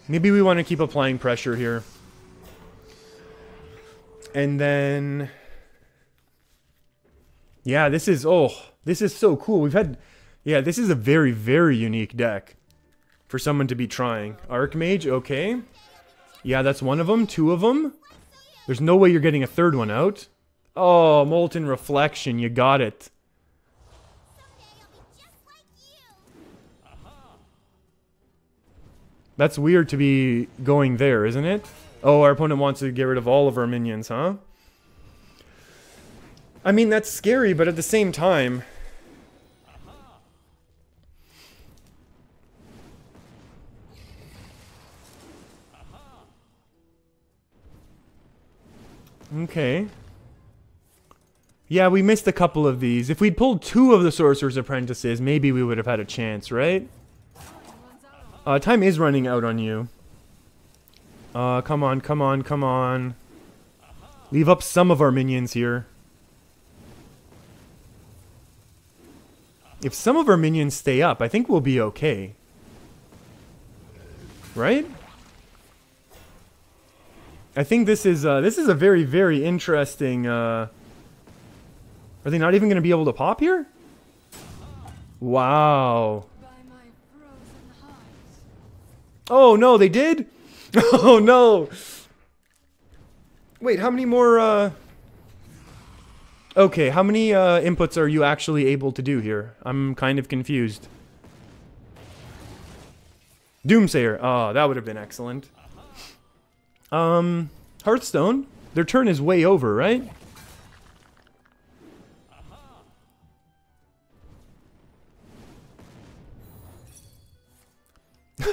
Maybe we want to keep applying pressure here. And then... yeah, this is so cool. We've had... yeah, this is a very, very unique deck for someone to be trying. Archmage, okay. Yeah, that's one of them. 2 of them. There's no way you're getting a 3rd one out. Oh, Molten Reflection, you got it. That's weird to be going there, isn't it? Oh, our opponent wants to get rid of all of our minions, huh? I mean, that's scary, but at the same time... okay. Yeah, we missed a couple of these. If we'd pulled 2 of the Sorcerer's Apprentices, maybe we would have had a chance, right? Time is running out on you. Come on, come on, come on. Leave up some of our minions here. If some of our minions stay up, I think we'll be okay. Right? I think this is a very, very interesting, Are they not even going to be able to pop here? Wow. Oh, no, they did? Oh, no. Wait, how many more, okay, how many, inputs are you actually able to do here? I'm kind of confused. Doomsayer. Oh, that would have been excellent. Hearthstone. Their turn is way over, right?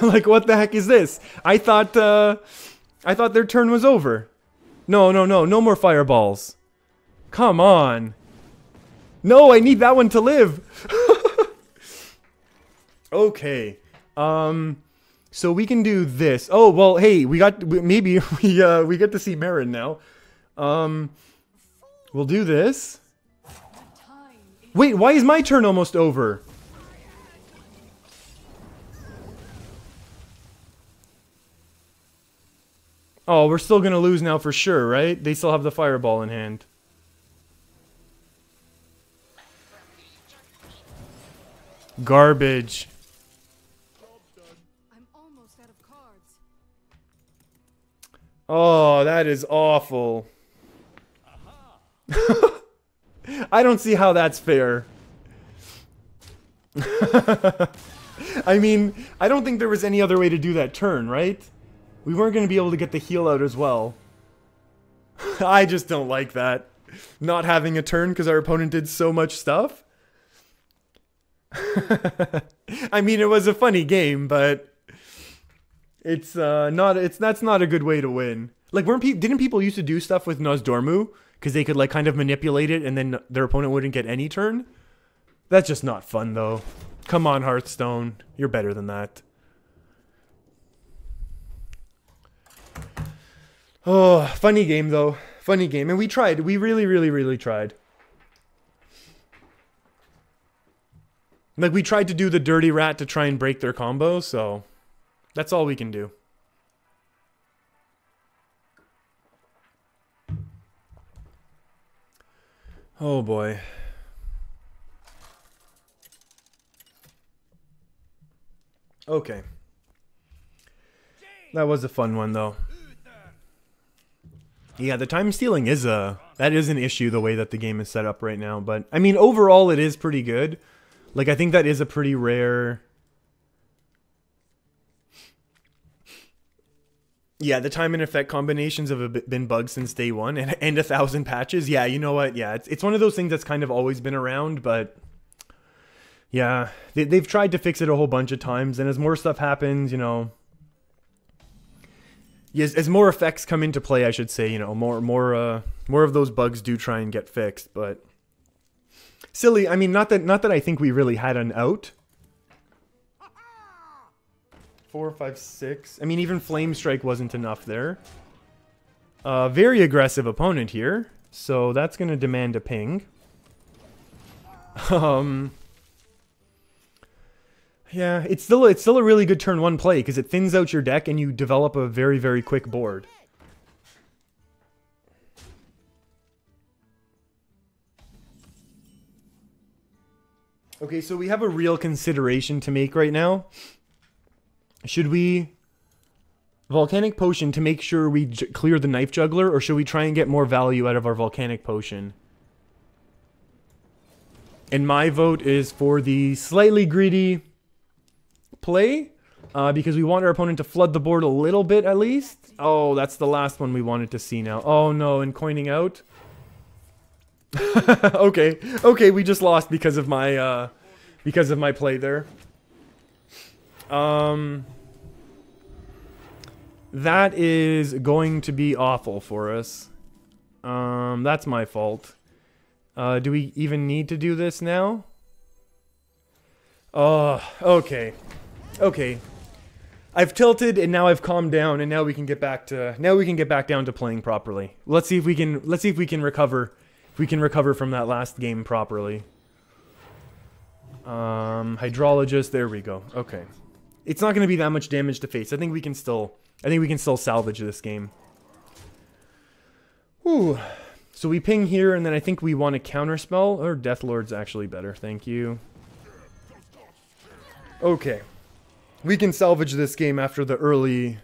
Like, what the heck is this? I thought their turn was over. No, no, no. No more fireballs. Come on. No, I need that one to live. Okay. So we can do this. Oh, well, hey, maybe we get to see Marin now. We'll do this. Wait, why is my turn almost over? Oh, we're still gonna lose now for sure, right? They still have the fireball in hand. Garbage. I'm almost out of cards. Oh, that is awful. I don't see how that's fair. I mean, I don't think there was any other way to do that turn, right? We weren't going to be able to get the heal out as well. I just don't like that. Not having a turn because our opponent did so much stuff. I mean, it was a funny game, but that's not a good way to win. Like, didn't people used to do stuff with Nozdormu because they could like kind of manipulate it and then their opponent wouldn't get any turn? That's just not fun though. Come on, Hearthstone. You're better than that. Oh, funny game though. Funny game. And we tried. We really, really, really tried. Like, we tried to do the dirty rat to try and break their combo, so that's all we can do. Oh boy. Okay. That was a fun one though. Yeah, the time stealing is that is an issue the way that the game is set up right now, but I mean overall it is pretty good. Like, I think that is a pretty rare... Yeah, the time and effect combinations have been bugged since day one, and 1,000 patches. Yeah, you know what? Yeah, it's one of those things that's kind of always been around, but yeah, they've tried to fix it a whole bunch of times, and as more stuff happens, you know, yes, as more effects come into play, I should say, you know, more of those bugs do try and get fixed, but silly. I mean, not that I think we really had an out. 4, 5, 6. I mean, even Flame Strike wasn't enough there. Very aggressive opponent here, so that's going to demand a ping. Yeah, it's still a really good turn 1 play because it thins out your deck and you develop a very, very quick board. Okay, so we have a real consideration to make right now. Should we Volcanic Potion to make sure we clear the Knife Juggler, or should we try and get more value out of our Volcanic Potion? And my vote is for the slightly greedy play, because we want our opponent to flood the board a little bit at least. Oh, that's the last one we wanted to see now. Oh no, and coining out. Okay, we just lost because of my play there. That is going to be awful for us. That's my fault. Do we even need to do this now? Oh, okay. Okay. I've tilted and now I've calmed down and now we can get back down to playing properly. Let's see if we can recover. If we can recover from that last game properly. Hydrologist, there we go. Okay. It's not going to be that much damage to face. I think we can still salvage this game. Whew. So we ping here, and then I think we want to counterspell. Or Deathlord's actually better, thank you. Okay. We can salvage this game after the early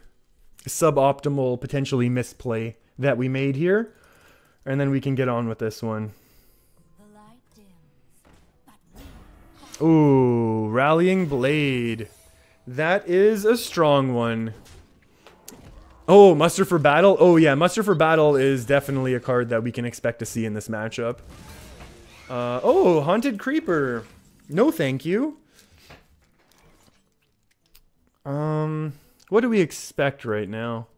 suboptimal, potentially misplay that we made here. And then we can get on with this one. Ooh, Rallying Blade. That is a strong one. Oh, Muster for Battle? Oh yeah, Muster for Battle is definitely a card that we can expect to see in this matchup. Oh, Haunted Creeper. No thank you. What do we expect right now?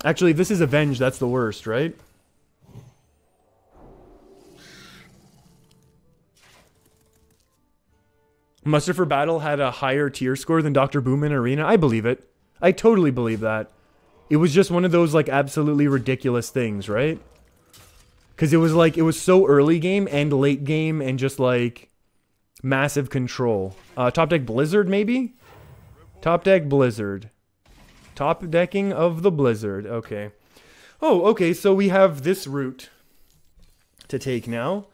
Actually, if this is Avenge, that's the worst, right? Muster for Battle had a higher tier score than Dr. Boom in Arena. I believe it. I totally believe that. It was just one of those, like, absolutely ridiculous things, right? Because it was, like, it was so early game and late game and just, like, massive control. Top deck Blizzard, maybe? Top deck Blizzard. Top decking of the Blizzard. Okay. Oh, okay, so we have this route to take now.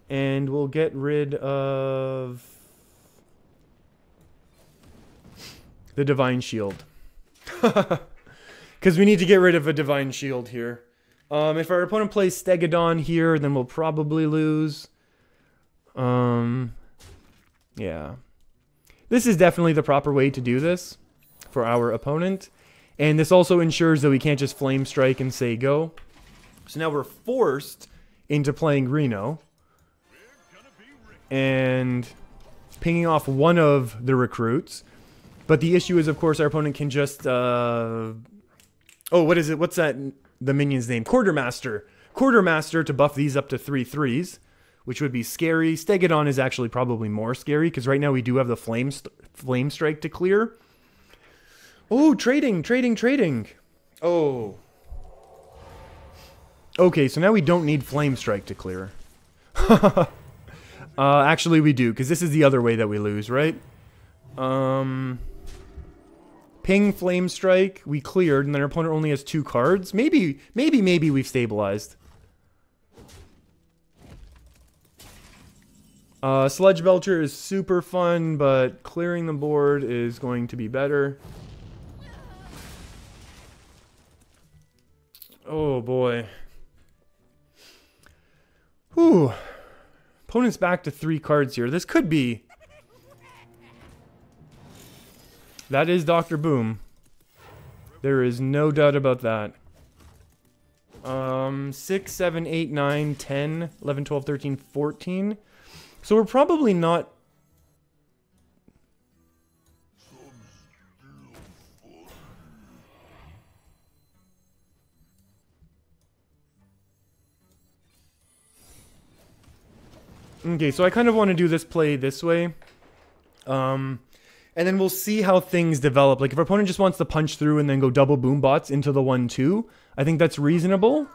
And we'll get rid of the Divine Shield. Because we need to get rid of a Divine Shield here. If our opponent plays Stegodon here, then we'll probably lose. Yeah. This is definitely the proper way to do this for our opponent. And this also ensures that we can't just Flame Strike and say go. So now we're forced into playing Reno. And pinging off one of the recruits. But the issue is, of course, our opponent can just... oh, what is it? What's that? The minion's name? Quartermaster. Quartermaster to buff these up to 3/3s, which would be scary. Stegodon is actually probably more scary, because right now we do have the Flame Strike to clear. Oh, trading. Oh. Okay, so now we don't need Flame Strike to clear. Actually we do, because this is the other way that we lose, right? Ping Flame Strike, we cleared, and then our opponent only has 2 cards. Maybe we've stabilized. Sludge Belcher is super fun, but clearing the board is going to be better. Oh boy. Whew. Opponent's back to 3 cards here. This could be. That is Dr. Boom. There is no doubt about that. 6, 7, 8, 9, 10, 11, 12, 13, 14. So we're probably not... Okay, so I kind of want to do this play this way. And then we'll see how things develop. Like, if our opponent just wants to punch through and then go double boom bots into the 1-2, I think that's reasonable.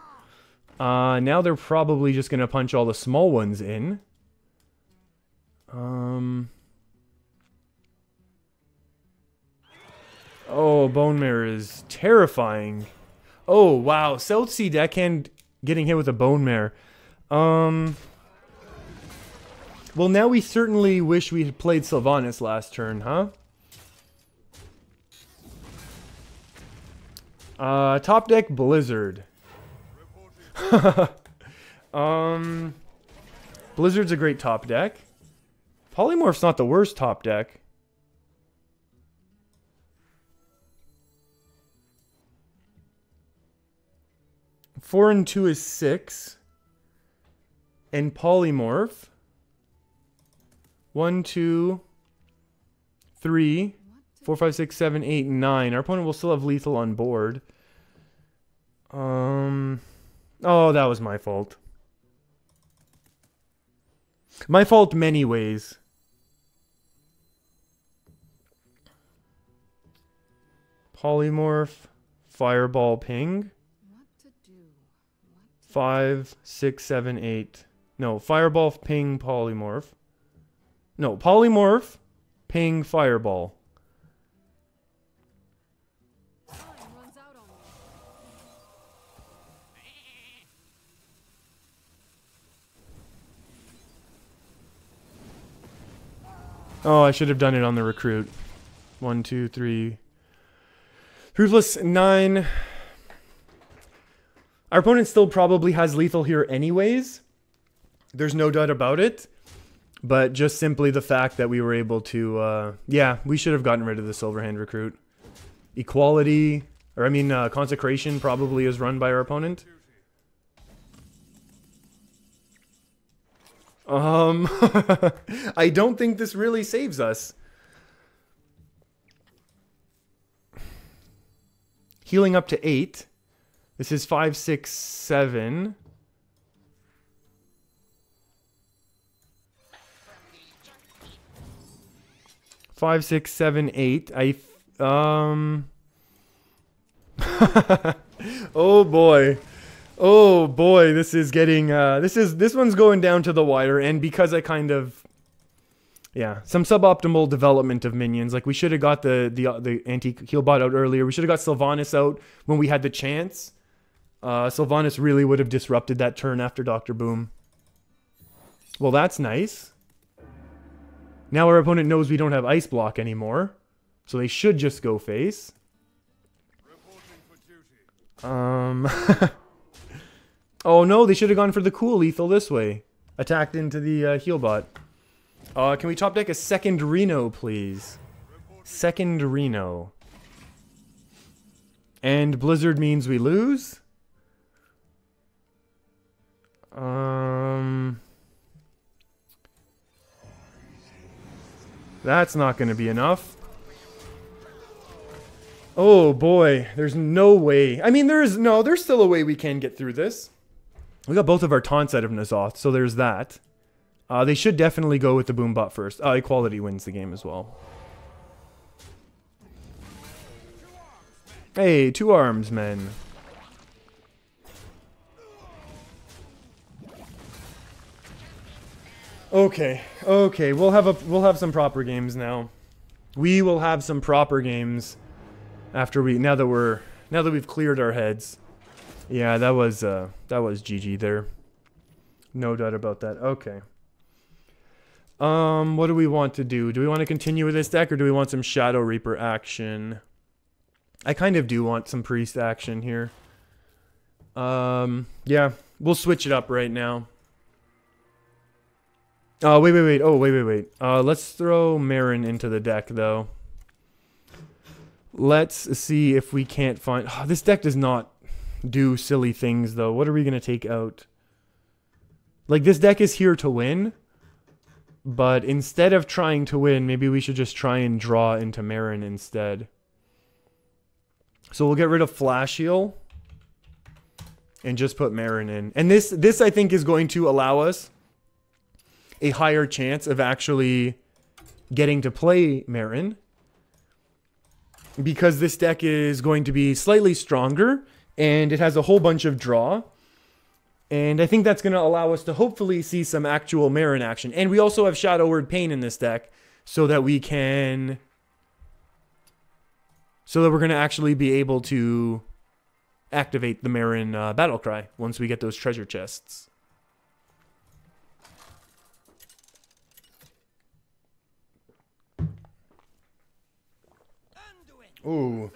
Now they're probably just going to punch all the small ones in. Oh, Bone Mare is terrifying. Oh, wow. South Sea deckhand getting hit with a Bone Mare. Well, now we certainly wish we had played Sylvanas last turn, huh? Top deck Blizzard. Blizzard's a great top deck. Polymorph's not the worst top deck. Four and 2 is 6. And Polymorph. 1, 2, 3, 4, 5, 6, 7, 8, 9. Our opponent will still have lethal on board. Oh, that was my fault. My fault many ways. Polymorph, Fireball, Ping. 5, 6, 7, 8. No, Fireball, Ping, Polymorph. No, Polymorph, Ping, Fireball. Oh, I should have done it on the recruit. 1, 2, 3. Ruthless, 9. Our opponent still probably has lethal here anyways. There's no doubt about it. But just simply the fact that we were able to, yeah, we should have gotten rid of the Silverhand recruit. Equality, or I mean, Consecration probably is run by our opponent. I don't think this really saves us. Healing up to 8. This is 5, 6, 7. Five, 6, 7, 8. Oh boy. Oh boy, this is getting this one's going down to the wire, and because I kind of, yeah, some suboptimal development of minions. Like, we should have got the anti-heal bot out earlier. We should have got Sylvanas out when we had the chance. Sylvanas really would have disrupted that turn after Dr. Boom. Well, that's nice. Now our opponent knows we don't have Ice Block anymore. So they should just go face. Oh no, they should have gone for the cool lethal this way. Attacked into the heal bot. Can we top deck a second Reno, please? Second Reno. And Blizzard means we lose. That's not going to be enough. Oh boy, there's no way. I mean, there's still a way we can get through this. We got both of our taunts out of N'Zoth, so there's that. They should definitely go with the Boombot first. Equality wins the game as well. Hey, 2 arms, men. Okay, we'll have some proper games now. We will have some proper games after now that we've cleared our heads. Yeah, that was GG there. No doubt about that. Okay. What do we want to do? Do we want to continue with this deck, or do we want some Shadow Reaper action? I kind of do want some Priest action here. Yeah, we'll switch it up right now. Wait. Oh, wait. Let's throw Marin into the deck, though. Let's see if we can't find... Oh, this deck does not do silly things, though. What are we going to take out? Like, this deck is here to win. But instead of trying to win, maybe we should just try and draw into Marin instead. So we'll get rid of Flash Heal. And just put Marin in. And this I think, is going to allow us a higher chance of actually getting to play Marin. Because this deck is going to be slightly stronger, and it has a whole bunch of draw. And I think that's going to allow us to hopefully see some actual Marin action. And we also have Shadow Word Pain in this deck, so that we can... So that we're going to actually be able to activate the Marin Battle Cry once we get those treasure chests. Ooh.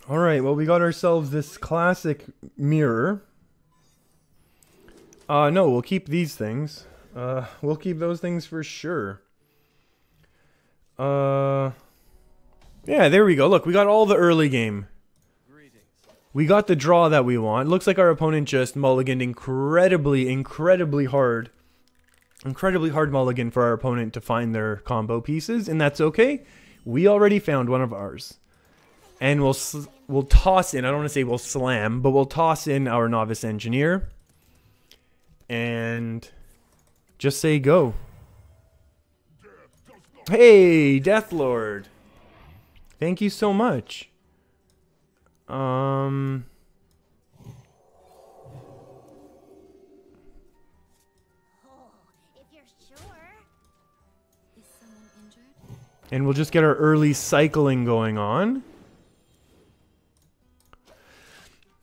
Alright, well, we got ourselves this classic mirror. No, we'll keep these things. We'll keep those things for sure. Yeah, there we go. Look, we got all the early game. We got the draw that we want. Looks like our opponent just mulliganed incredibly hard. Incredibly hard mulligan for our opponent to find their combo pieces, and that's okay. We already found one of ours. And we'll toss in, I don't want to say we'll slam, but we'll toss in our Novice Engineer. And just say go. Hey, Deathlord. Thank you so much. And we'll just get our early cycling going on.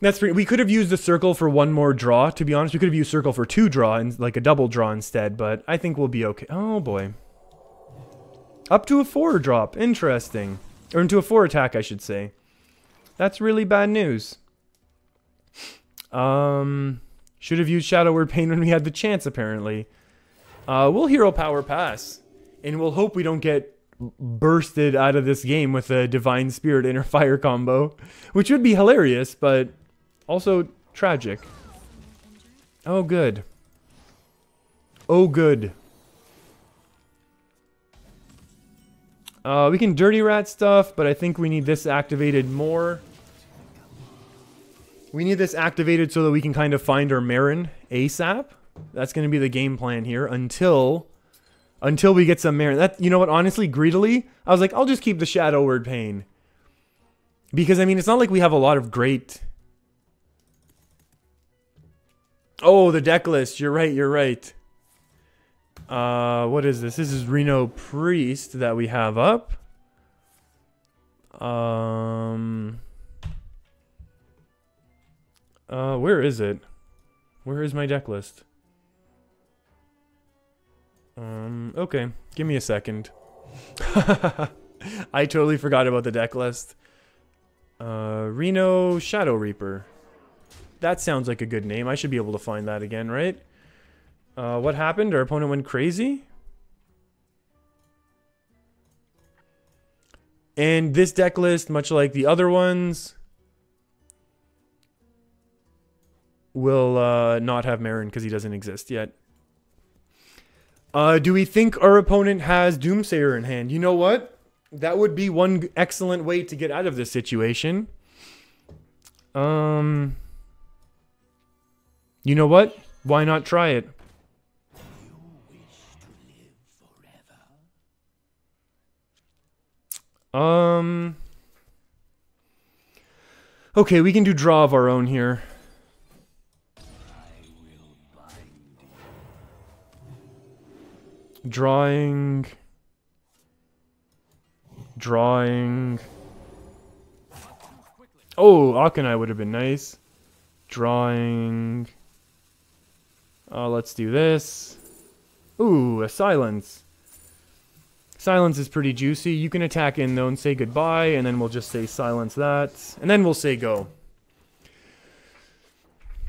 That's pretty, we could have used the circle for one more draw, to be honest. We could have used circle for 2 draw, and like a double draw instead, but I think we'll be okay. Oh boy. Up to a 4 drop. Interesting. Or into a 4 attack, I should say. That's really bad news. Should have used Shadow Word Pain when we had the chance, apparently. We'll Hero Power Pass. And we'll hope we don't get bursted out of this game with a Divine Spirit Inner Fire combo. Which would be hilarious, but also tragic. Oh, good. Oh, good. We can Dirty Rat stuff, but I think we need this activated more. We need this activated so that we can kind of find our Marin ASAP. That's going to be the game plan here until we get some Marin. That, you know what, honestly, greedily, I was like, I'll just keep the Shadow Word Pain. Because, I mean, it's not like we have a lot of great... Oh, the deck list. You're right, you're right. What is this? This is Reno Priest that we have up. Where is it? Where is my deck list? Okay. Give me a second. I totally forgot about the deck list. Reno Shadow Reaper. That sounds like a good name. I should be able to find that again, right? What happened? Our opponent went crazy? And this deck list, much like the other ones, will not have Marin because he doesn't exist yet. Do we think our opponent has Doomsayer in hand? You know what? That would be one excellent way to get out of this situation. You know what? Why not try it? Okay, we can do draw of our own here. Drawing. Oh, Akanai would have been nice. Drawing. Let's do this. Ooh, a silence. Silence is pretty juicy. You can attack in though and say goodbye, and then we'll just say silence that. And then we'll say go.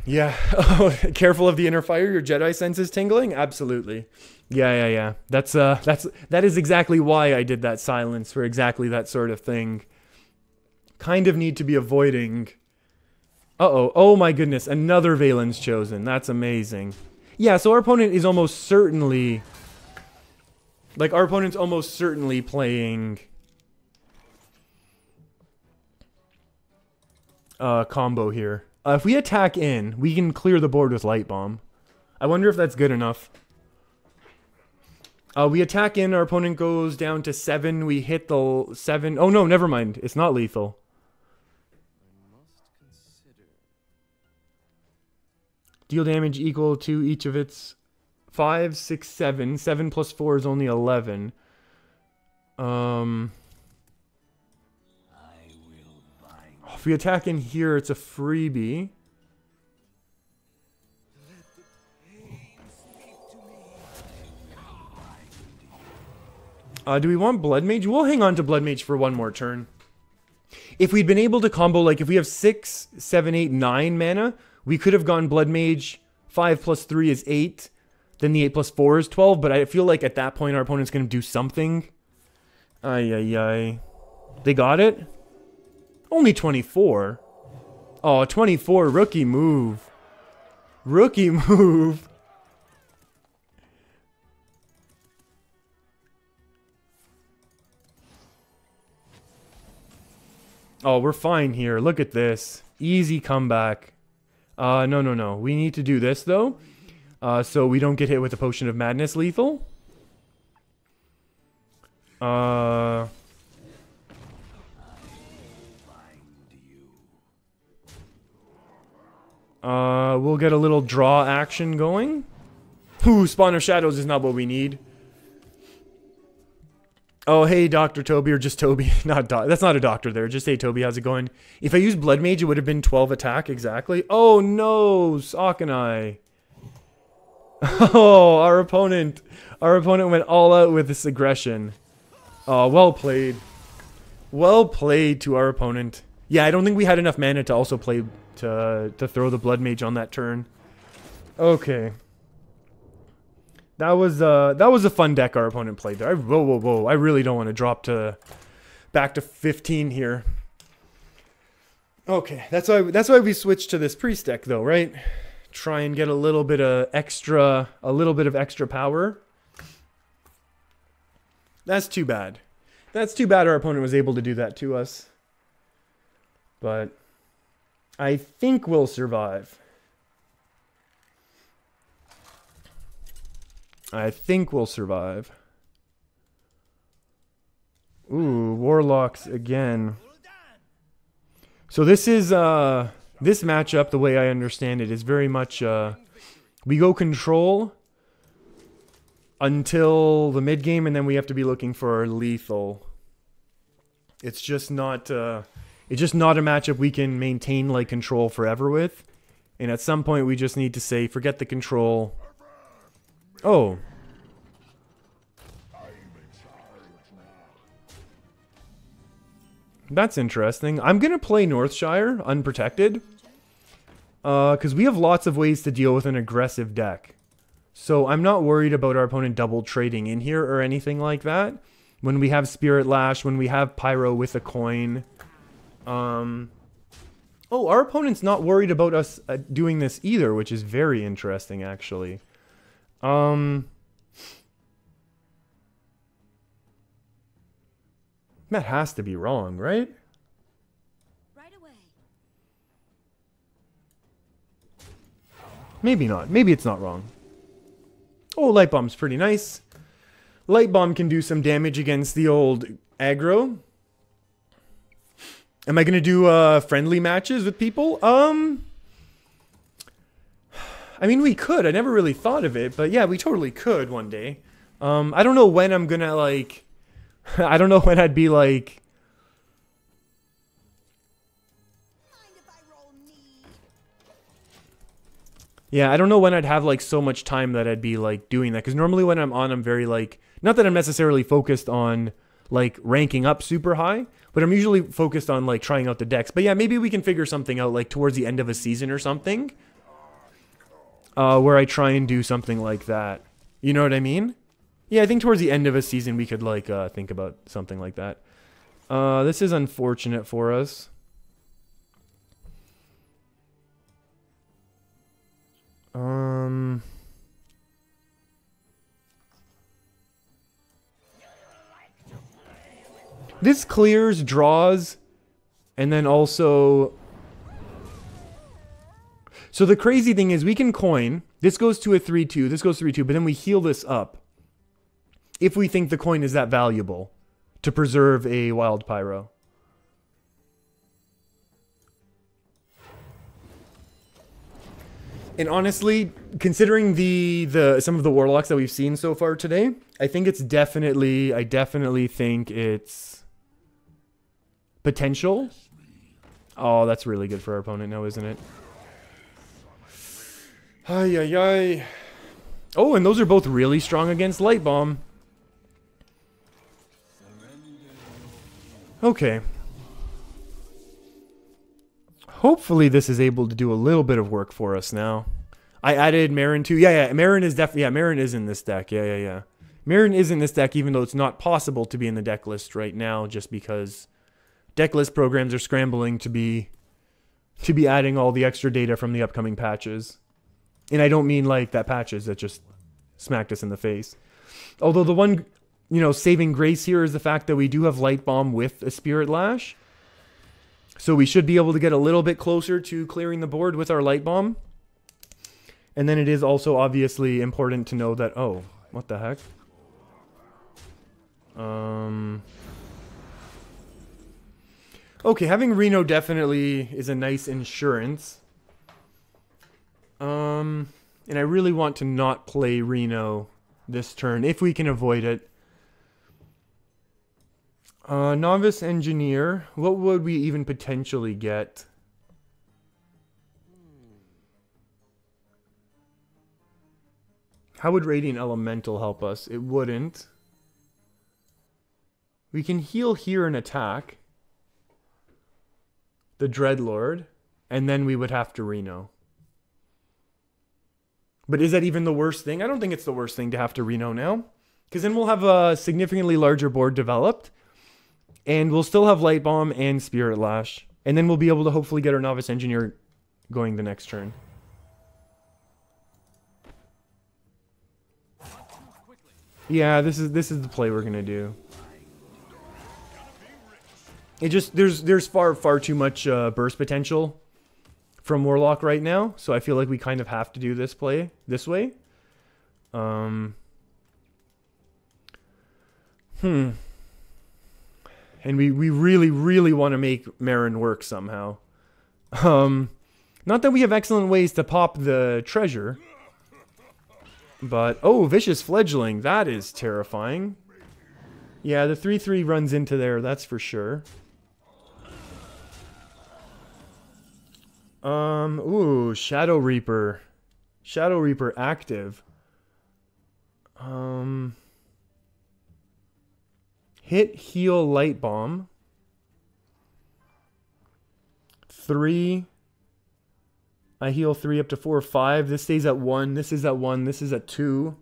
Yeah. Oh, careful of the inner fire. Your Jedi sense is tingling. Absolutely. Yeah. That is exactly why I did that silence, for exactly that sort of thing. Kind of need to be avoiding. Uh-oh. Oh my goodness. Another Valen's chosen. That's amazing. Yeah, so our opponent is almost certainly... Like, our opponent's almost certainly playing... combo here. If we attack in, we can clear the board with Light Bomb. I wonder if that's good enough. We attack in, our opponent goes down to 7. We hit the 7. Oh no, never mind. It's not lethal. Deal damage equal to each of its 5, 6, 7. 7 plus 4 is only 11. If we attack in here, it's a freebie. Do we want Blood Mage? We'll hang on to Blood Mage for one more turn. If we'd been able to combo, like if we have 6, 7, 8, 9 mana, we could have gone Blood Mage. 5 plus 3 is 8. Then the 8 plus 4 is 12. But I feel like at that point, our opponent's going to do something. Ay. They got it? Only 24. Oh, 24. Rookie move. Rookie move. Oh, we're fine here. Look at this. Easy comeback. No. We need to do this, though. So we don't get hit with a Potion of Madness lethal. We'll get a little draw action going. Ooh, Spawn of Shadows is not what we need. Oh, hey, Dr. Toby, or just Toby. That's not a doctor there. Just, hey, Toby, how's it going? If I used Blood Mage, it would have been 12 attack, exactly. Oh, no, Sauconai. Oh, our opponent went all out with this aggression. Oh, well played. Well played to our opponent. Yeah, I don't think we had enough mana to also play to throw the Blood Mage on that turn. Okay. That was a fun deck our opponent played there. Whoa. I really don't want to drop back to 15 here. Okay, that's why we switched to this Priest deck though, right? Try and get a little bit of extra power. That's too bad. That's too bad our opponent was able to do that to us. But I think we'll survive. I think we'll survive. Ooh, Warlocks again. So this is, this matchup, the way I understand it, is very much, we go control until the mid game, and then we have to be looking for lethal. It's just not a matchup we can maintain, like, control forever with. And at some point, we just need to say, forget the control. Oh. That's interesting. I'm going to play Northshire unprotected. Because we have lots of ways to deal with an aggressive deck. So I'm not worried about our opponent double trading in here or anything like that. When we have Spirit Lash, when we have Pyro with a coin. Oh, our opponent's not worried about us doing this either, which is very interesting, actually. That has to be wrong, right? Right away. Maybe not. Maybe it's not wrong. Oh, Light Bomb's pretty nice. Light Bomb can do some damage against the old aggro. Am I going to do friendly matches with people? I mean, we could. I never really thought of it, but yeah, we totally could one day. I don't know when I'm gonna, like... I don't know when I'd be, like... Yeah, I don't know when I'd have, like, so much time that I'd be, like, doing that. Because normally when I'm on, I'm very, like... Not that I'm necessarily focused on, like, ranking up super high. But I'm usually focused on, like, trying out the decks. But yeah, maybe we can figure something out, like, towards the end of a season or something. where I try and do something like that. You know what I mean? Yeah, I think towards the end of a season we could like think about something like that. This is unfortunate for us. This clears, draws, and then also... So the crazy thing is we can coin. This goes to a 3-2, this goes 3-2, but then we heal this up. If we think the coin is that valuable to preserve a wild pyro. And honestly, considering the some of the warlocks that we've seen so far today, I think it's definitely, I definitely think it's potential. Oh, that's really good for our opponent now, isn't it? Ay, ay, ay. Oh, and those are both really strong against Light Bomb. Okay. Hopefully this is able to do a little bit of work for us now. I added Marin too. Yeah, Marin is definitely... Yeah, Marin is in this deck. Yeah. Marin is in this deck even though it's not possible to be in the deck list right now just because deck list programs are scrambling to be adding all the extra data from the upcoming patches. And I don't mean like that patches that just smacked us in the face. Although the one, you know, saving grace here is the fact that we do have Light Bomb with a Spirit Lash. So we should be able to get a little bit closer to clearing the board with our Light Bomb. And then it is also obviously important to know that... Oh, what the heck? Okay, having Reno definitely is a nice insurance. And I really want to not play Reno this turn, if we can avoid it. Novice Engineer. What would we even potentially get? How would Radiant Elemental help us? It wouldn't. We can heal here and attack the Dreadlord, and then we would have to Reno. But is that even the worst thing? I don't think it's the worst thing to have to Reno now. Because then we'll have a significantly larger board developed. And we'll still have Light Bomb and Spirit Lash. And then we'll be able to hopefully get our Novice Engineer going the next turn. Yeah, this is the play we're gonna do. It just there's far too much burst potential from Warlock right now, so I feel like we kind of have to do this play this way. And we really want to make Marin work somehow. Not that we have excellent ways to pop the treasure. But, oh, Vicious Fledgling. That is terrifying. Yeah, the 3/3 runs into there, that's for sure. Ooh, Shadow Reaper. Shadow Reaper active. Hit, heal, Light Bomb. 3. I heal 3 up to 4, 5. This stays at 1. This is at 1. This is at 2.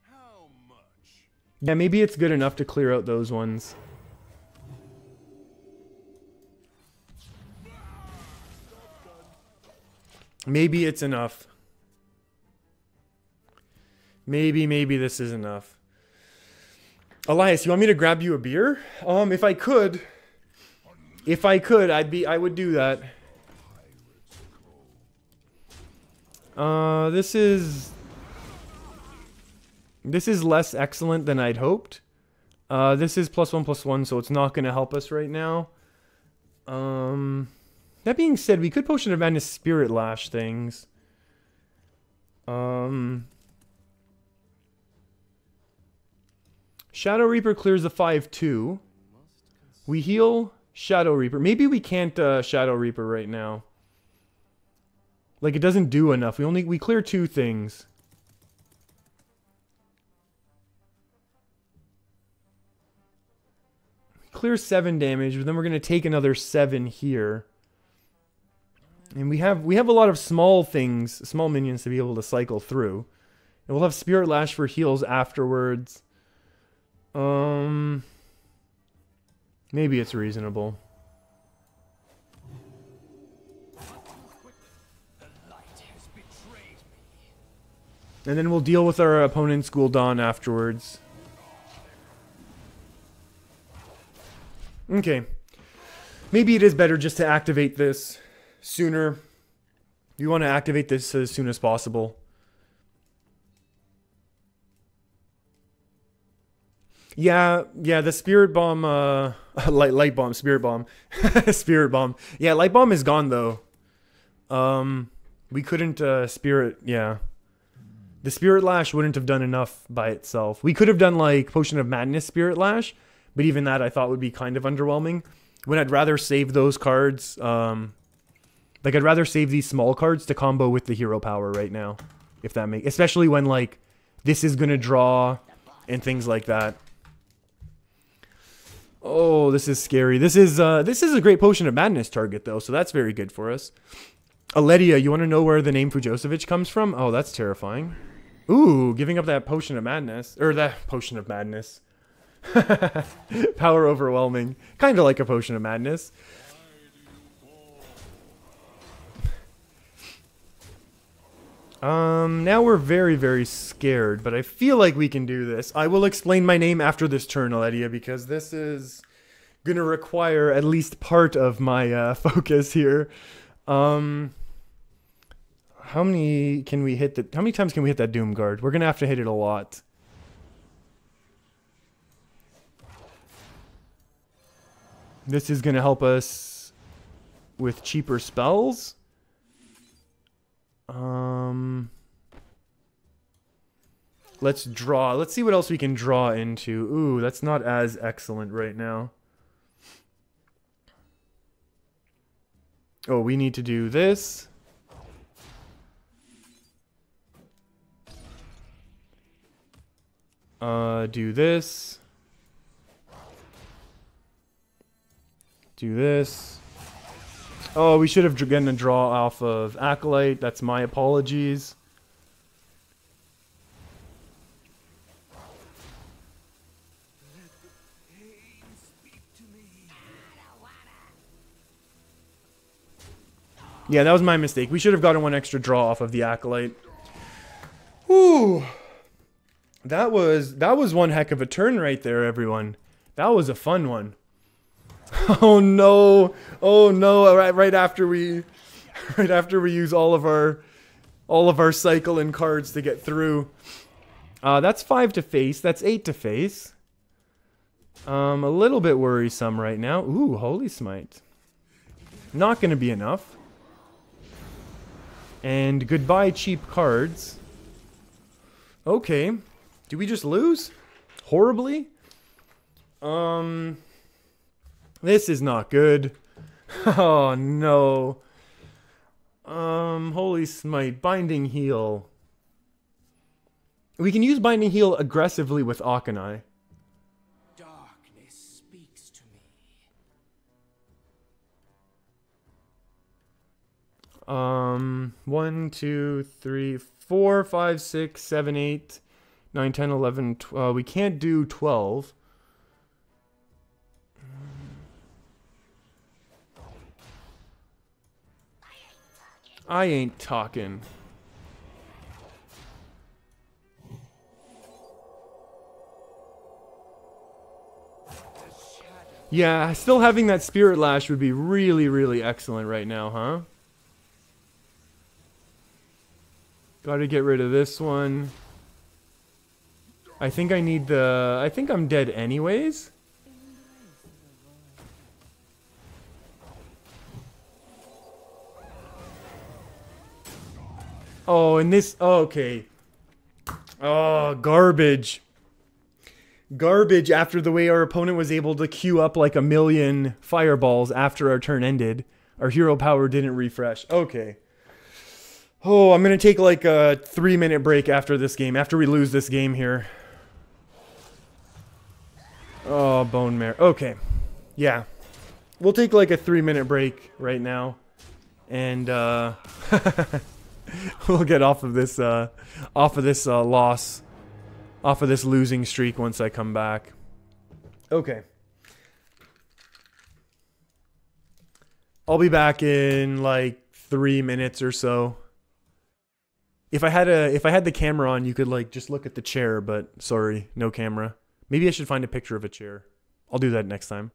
How much? Yeah, maybe it's good enough to clear out those ones. Maybe it's enough. Maybe this is enough. Elias, you want me to grab you a beer? If I could, I would do that. This is less excellent than I'd hoped. This is +1/+1, so it's not going to help us right now. That being said, we could Potion of Madness Spirit Lash things. Shadow Reaper clears the 5/2. We heal Shadow Reaper. Maybe we can't Shadow Reaper right now. Like, it doesn't do enough. We clear 2 things. clear 7 damage, but then we're going to take another 7 here. And we have a lot of small things, small minions to be able to cycle through. And we'll have Spirit Lash for heals afterwards. Maybe it's reasonable. And then we'll deal with our opponent's Gul'dan afterwards. Okay. Maybe it is better just to activate this sooner. You want to activate this as soon as possible. Yeah, the Spirit Bomb, Light Bomb, Spirit Bomb. Spirit Bomb. Yeah, Light Bomb is gone, though. We couldn't, Spirit, yeah. The Spirit Lash wouldn't have done enough by itself. We could have done, like, Potion of Madness Spirit Lash, but even that I thought would be kind of underwhelming. When I'd rather save those cards, like, I'd rather save these small cards to combo with the hero power right now. If that makes... Especially when, like, this is gonna draw and things like that. Oh, this is scary. This is a great Potion of Madness target, though, so that's very good for us. Aledia, you want to know where the name Fujosevic comes from? Oh, that's terrifying. Ooh, giving up that Potion of Madness. Or that Potion of Madness. Power overwhelming. Kind of like a Potion of Madness. Now we're very, very scared, but I feel like we can do this. I will explain my name after this turn, Aledia, because this is gonna require at least part of my focus here. How many can we hit how many times can we hit that Doom Guard? We're gonna have to hit it a lot. This is gonna help us with cheaper spells. Let's draw. Let's see what else we can draw into. Ooh, that's not as excellent right now. Oh, we need to do this. Do this. Do this. Oh, we should have gotten a draw off of Acolyte. That's my apologies. Yeah, that was my mistake. We should have gotten one extra draw off of the Acolyte. Whew. That was one heck of a turn right there, everyone. That was a fun one. Oh no. Oh no. Right after we use all of our cycle and cards to get through. That's 5 to face. That's 8 to face. A little bit worrisome right now. Ooh, Holy Smite. Not going to be enough. And goodbye cheap cards. Okay. Do we just lose? Horribly? This is not good. Oh no. Holy Smite. Binding Heal. We can use Binding Heal aggressively with Akanai. Darkness speaks to me. 1, 2, 3, 4, 5, 6, 7, 8, 9, 10, 11, 12. We can't do 12. I ain't talking. Yeah, still having that Spirit Lash would be really, really excellent right now, huh? Gotta get rid of this one. I think I need the... I think I'm dead anyways. Oh, and this... Oh, okay. Oh, garbage. Garbage after the way our opponent was able to queue up like a million fireballs after our turn ended. Our hero power didn't refresh. Okay. Oh, I'm going to take like a 3-minute break after this game. After we lose this game here. Oh, Bone Mare. Okay. yeah. We'll take like a 3-minute break right now. And we'll get off of this loss. Off of this losing streak once I come back. Okay. I'll be back in like 3 minutes or so. If I had the camera on, you could like just look at the chair, but sorry, no camera. Maybe I should find a picture of a chair. I'll do that next time.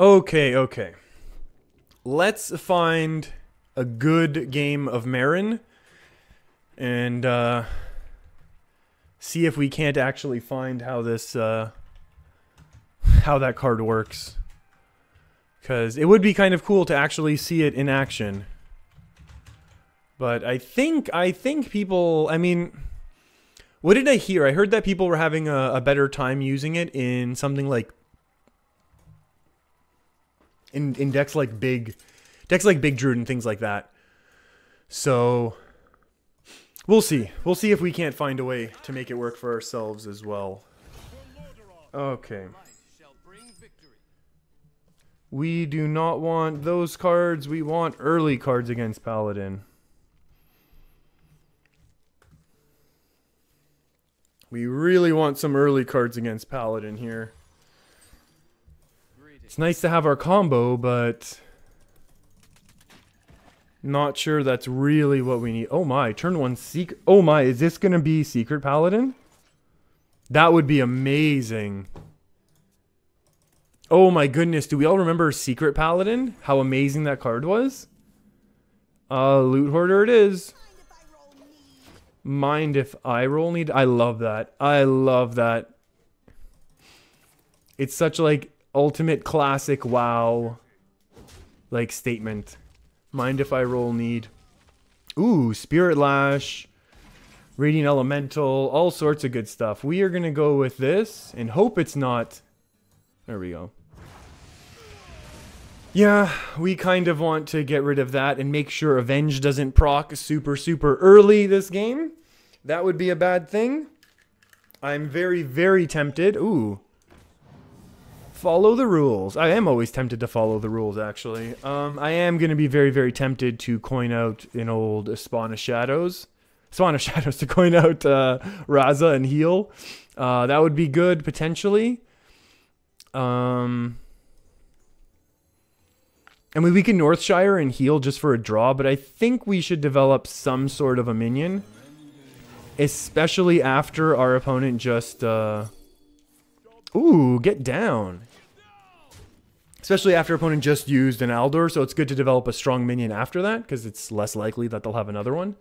Okay, okay. Let's find a good game of Marin and see if we can't actually find how this how that card works. Cuz it would be kind of cool to actually see it in action. But I think people, I mean, what did I hear? I heard that people were having a better time using it in something like in decks like Big Druid and things like that. So we'll see. We'll see if we can't find a way to make it work for ourselves as well. Okay. We do not want those cards. We want early cards against Paladin. We really want some early cards against Paladin here. It's nice to have our combo, but not sure that's really what we need. Oh my, turn one secret. Oh my, is this going to be Secret Paladin? That would be amazing. Oh my goodness, do we all remember Secret Paladin? How amazing that card was? Loot Hoarder it is. Mind if I roll need? I love that. I love that. It's such like ultimate classic WoW like statement. Mind if I roll need? Ooh, Spirit Lash, Radiant Elemental, all sorts of good stuff. We are going to go with this and hope it's not. There we go. Yeah, we kind of want to get rid of that and make sure Avenge doesn't proc super early this game. That would be a bad thing. I'm very tempted. Ooh. Follow the rules. I am always tempted to follow the rules, actually. I am going to be very tempted to coin out an old Spawn of Shadows. Spawn of Shadows to coin out Raza and heal. That would be good, potentially. I mean, we can Northshire and heal just for a draw, but I think we should develop some sort of a minion. Especially after our opponent just... Ooh, get down. Especially after opponent just used an Aldor, so it's good to develop a strong minion after that, because it's less likely that they'll have another one.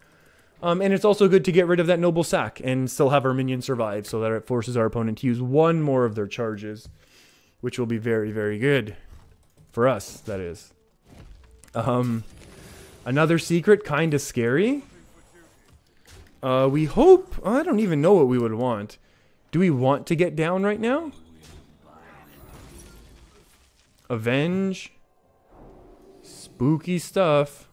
And it's also good to get rid of that Noble Sack and still have our minion survive, so that it forces our opponent to use one more of their charges, which will be very good. For us, that is. Another secret, kind of scary. We hope... I don't even know what we would want. Do we want to get down right now? Avenge. Spooky stuff.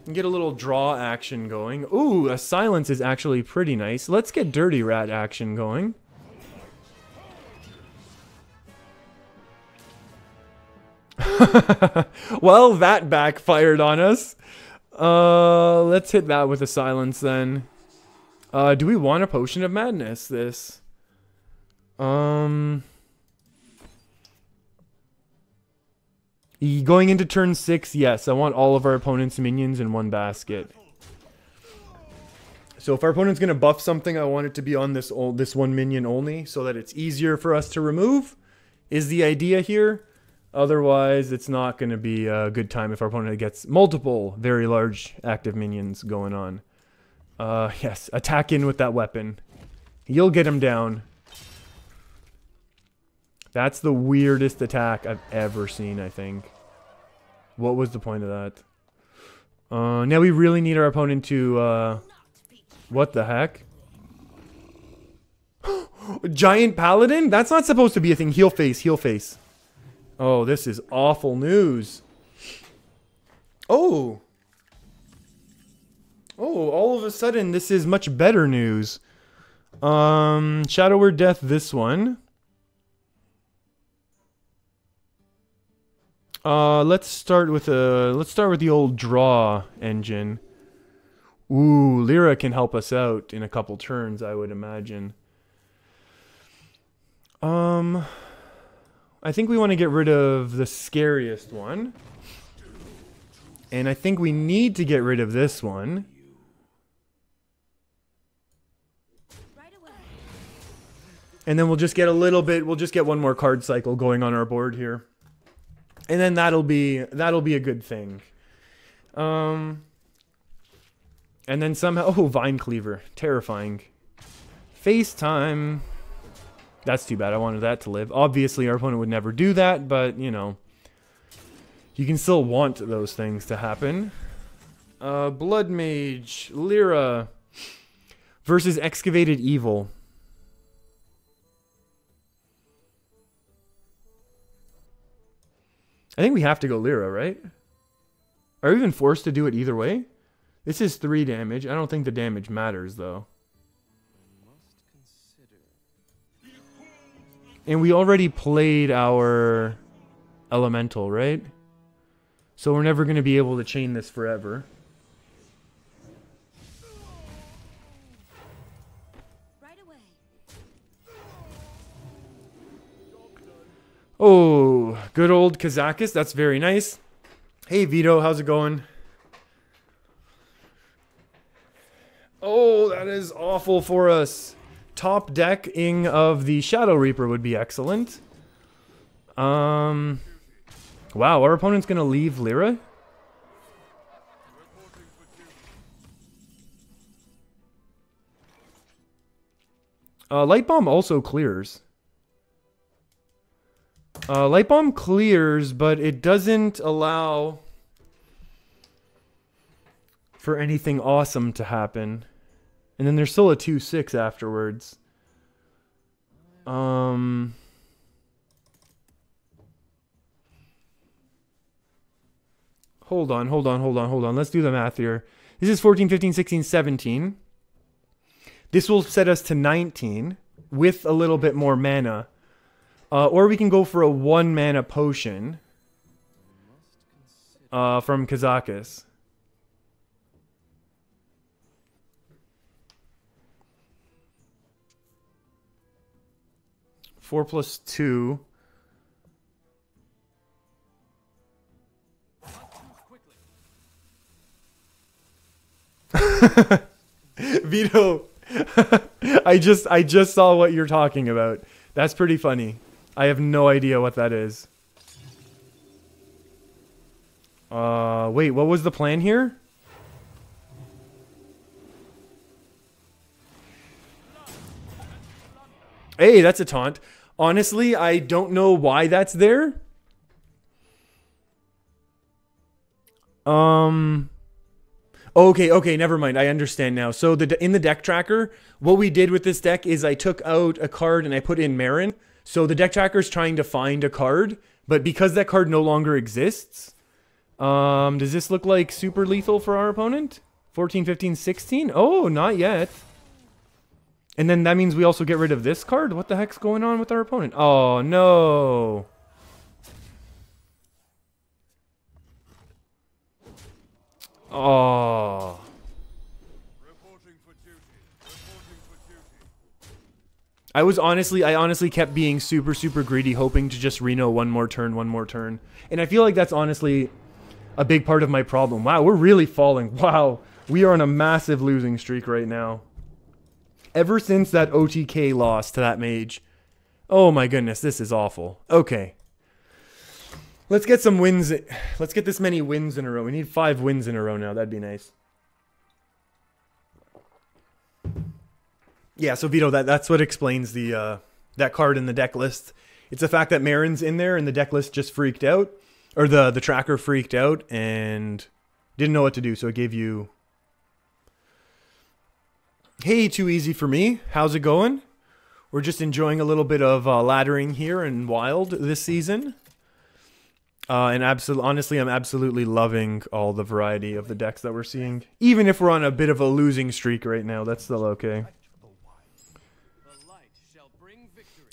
And get a little draw action going. Ooh, a silence is actually pretty nice. Let's get Dirty Rat action going. Well, that backfired on us. Let's hit that with a silence then. Do we want a Potion of Madness, this? Going into turn 6, yes. I want all of our opponent's minions in one basket. So if our opponent's going to buff something, I want it to be on this one minion only, so that it's easier for us to remove, is the idea here. Otherwise, it's not going to be a good time if our opponent gets multiple very large active minions going on. Yes, attack in with that weapon. You'll get him down. That's the weirdest attack I've ever seen, I think. What was the point of that? Now we really need our opponent to, what the heck? Giant Paladin? That's not supposed to be a thing. Heal face, heal face. Oh, this is awful news. Oh. Oh, all of a sudden, this is much better news. Shadow Word Death, this one. Let's start with the old draw engine. Ooh, Lyra can help us out in a couple turns, I would imagine. I think we want to get rid of the scariest one. And I think we need to get rid of this one. And then we'll just get a little bit, we'll just get one more card cycle going on our board here. And then that'll be a good thing. And then somehow, oh, Vine Cleaver, terrifying. FaceTime. That's too bad. I wanted that to live. Obviously, our opponent would never do that, but, you know, you can still want those things to happen. Blood Mage, Lyra versus Excavated Evil. I think we have to go Lyra, right? Are we even forced to do it either way? This is 3 damage. I don't think the damage matters, though. And we already played our elemental, right? So we're never going to be able to chain this forever. Right away. Oh, good old Kazakis. That's very nice. Hey, Vito. How's it going? Oh, that is awful for us. Top decking of the Shadow Reaper would be excellent. Wow, our opponent's going to leave Lyra? Light Bomb also clears. Light Bomb clears, but it doesn't allow for anything awesome to happen. And then there's still a 2/6 afterwards. Hold on. Let's do the math here. This is 14, 15, 16, 17. This will set us to 19 with a little bit more mana. Or we can go for a 1 mana potion from Kazakis. Four plus 2. Vito, I just saw what you're talking about. That's pretty funny. I have no idea what that is. Wait, what was the plan here? Hey, that's a taunt. Honestly, I don't know why that's there. Okay, never mind. I understand now. So in the deck tracker, what we did with this deck is I took out a card and I put in Marin. So the deck tracker is trying to find a card, but because that card no longer exists, does this look like super lethal for our opponent? 14, 15, 16? Oh, not yet. And then that means we also get rid of this card? What the heck's going on with our opponent? Oh, no. Oh. I honestly kept being super greedy, hoping to just Reno one more turn. And I feel like that's honestly a big part of my problem. Wow, we're really falling. Wow, we are on a massive losing streak right now. Ever since that OTK loss to that mage. Oh my goodness, this is awful. Okay. Let's get some wins. Let's get this many wins in a row. We need 5 wins in a row now. That'd be nice. Yeah, so Vito, that's what explains the that card in the deck list. It's the fact that Marin's in there and the deck list just freaked out. Or the tracker freaked out and didn't know what to do, so it gave you... Hey, too easy for me. How's it going? We're just enjoying a little bit of laddering here in Wild this season. And honestly, I'm absolutely loving all the variety of the decks that we're seeing. Even if we're on a bit of a losing streak right now, that's still okay.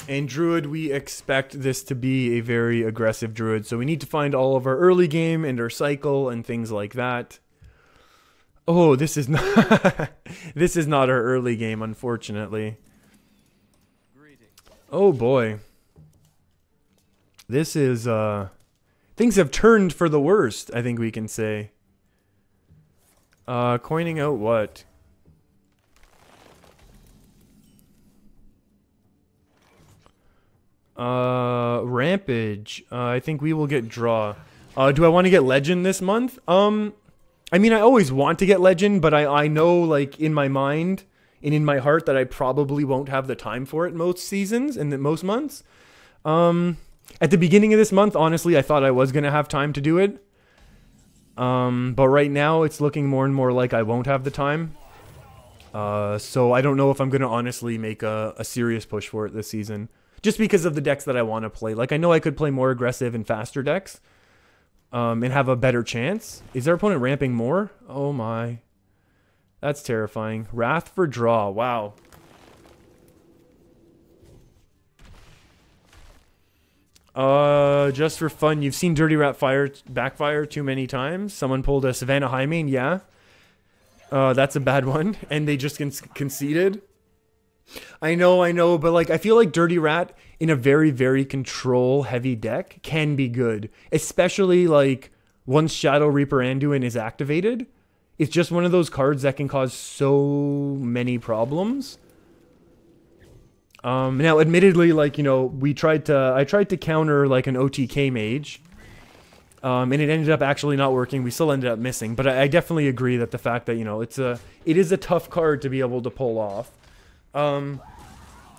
And Druid, we expect this to be a very aggressive Druid. So we need to find all of our early game and our cycle and things like that. Oh, this is not this is not our early game, unfortunately. Oh boy. This is things have turned for the worst, I think we can say. Coining out what? Rampage. I think we will get draw. Do I want to get legend this month? I mean, I always want to get legend, but I know, like, in my mind and in my heart that I probably won't have the time for it most seasons and most months. At the beginning of this month, honestly, I thought I was going to have time to do it. But right now, it's looking more and more like I won't have the time. So I don't know if I'm going to honestly make a serious push for it this season. Just because of the decks that I want to play. Like, I know I could play more aggressive and faster decks. and have a better chance. Is our opponent ramping more? Oh my. That's terrifying. Wrath for draw. Wow. Just for fun, you've seen Dirty Rat backfire too many times. Someone pulled a Savannah Highmane, yeah. That's a bad one, and they just conceded. I know, but like I feel like Dirty Rat in a very, very control-heavy deck can be good, especially like once Shadow Reaper Anduin is activated. It's just one of those cards that can cause so many problems. Now, admittedly, like, you know, I tried to counter like an OTK Mage, and it ended up actually not working. We still ended up missing, but I definitely agree that the fact that, you know, it is a tough card to be able to pull off. And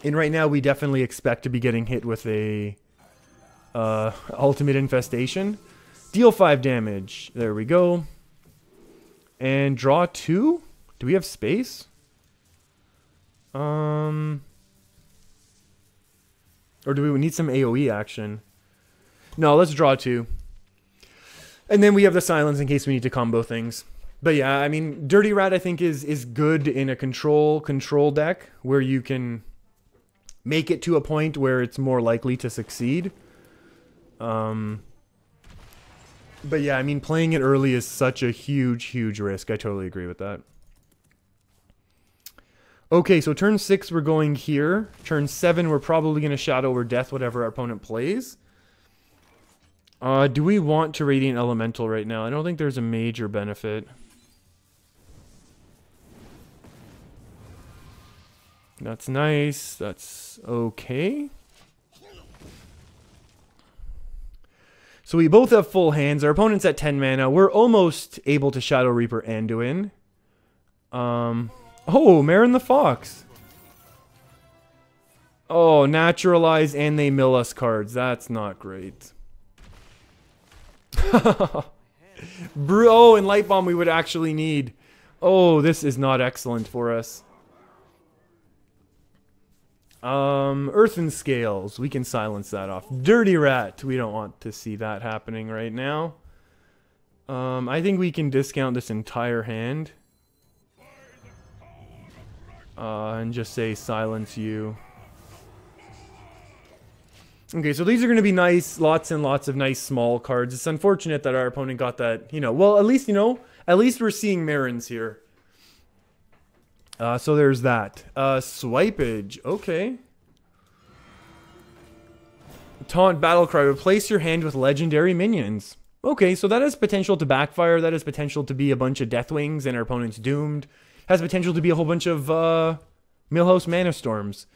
right now we definitely expect to be getting hit with a ultimate infestation. Deal 5 damage. There we go. And draw 2? Do we have space? Or do we need some AoE action? No, let's draw 2. And then we have the silence in case we need to combo things. But yeah, I mean, Dirty Rat I think is good in a control deck where you can make it to a point where it's more likely to succeed. But yeah, I mean, playing it early is such a huge risk. I totally agree with that. Okay, so turn 6 we're going here. Turn 7 we're probably going to Shadow or Death whatever our opponent plays. Do we want to Radiant Elemental right now? I don't think there's a major benefit. That's nice. That's okay. So we both have full hands. Our opponent's at 10 mana. We're almost able to Shadow Reaper Anduin. Oh, Marin the Fox. Oh, naturalize and they mill us cards. That's not great. Bro, and Light Bomb we would actually need. Oh, this is not excellent for us. Earthen Scales. We can silence that off. Dirty Rat. We don't want to see that happening right now. I think we can discount this entire hand. And just say silence you. Okay, so these are going to be nice, lots and lots of nice small cards. It's unfortunate that our opponent got that, you know, well, at least, you know, at least we're seeing Marins here. So there's that. Swipage, okay. Taunt Battlecry, replace your hand with legendary minions. Okay, so that has potential to backfire, that has potential to be a bunch of Deathwings and our opponent's doomed. Has potential to be a whole bunch of Millhouse Mana Storms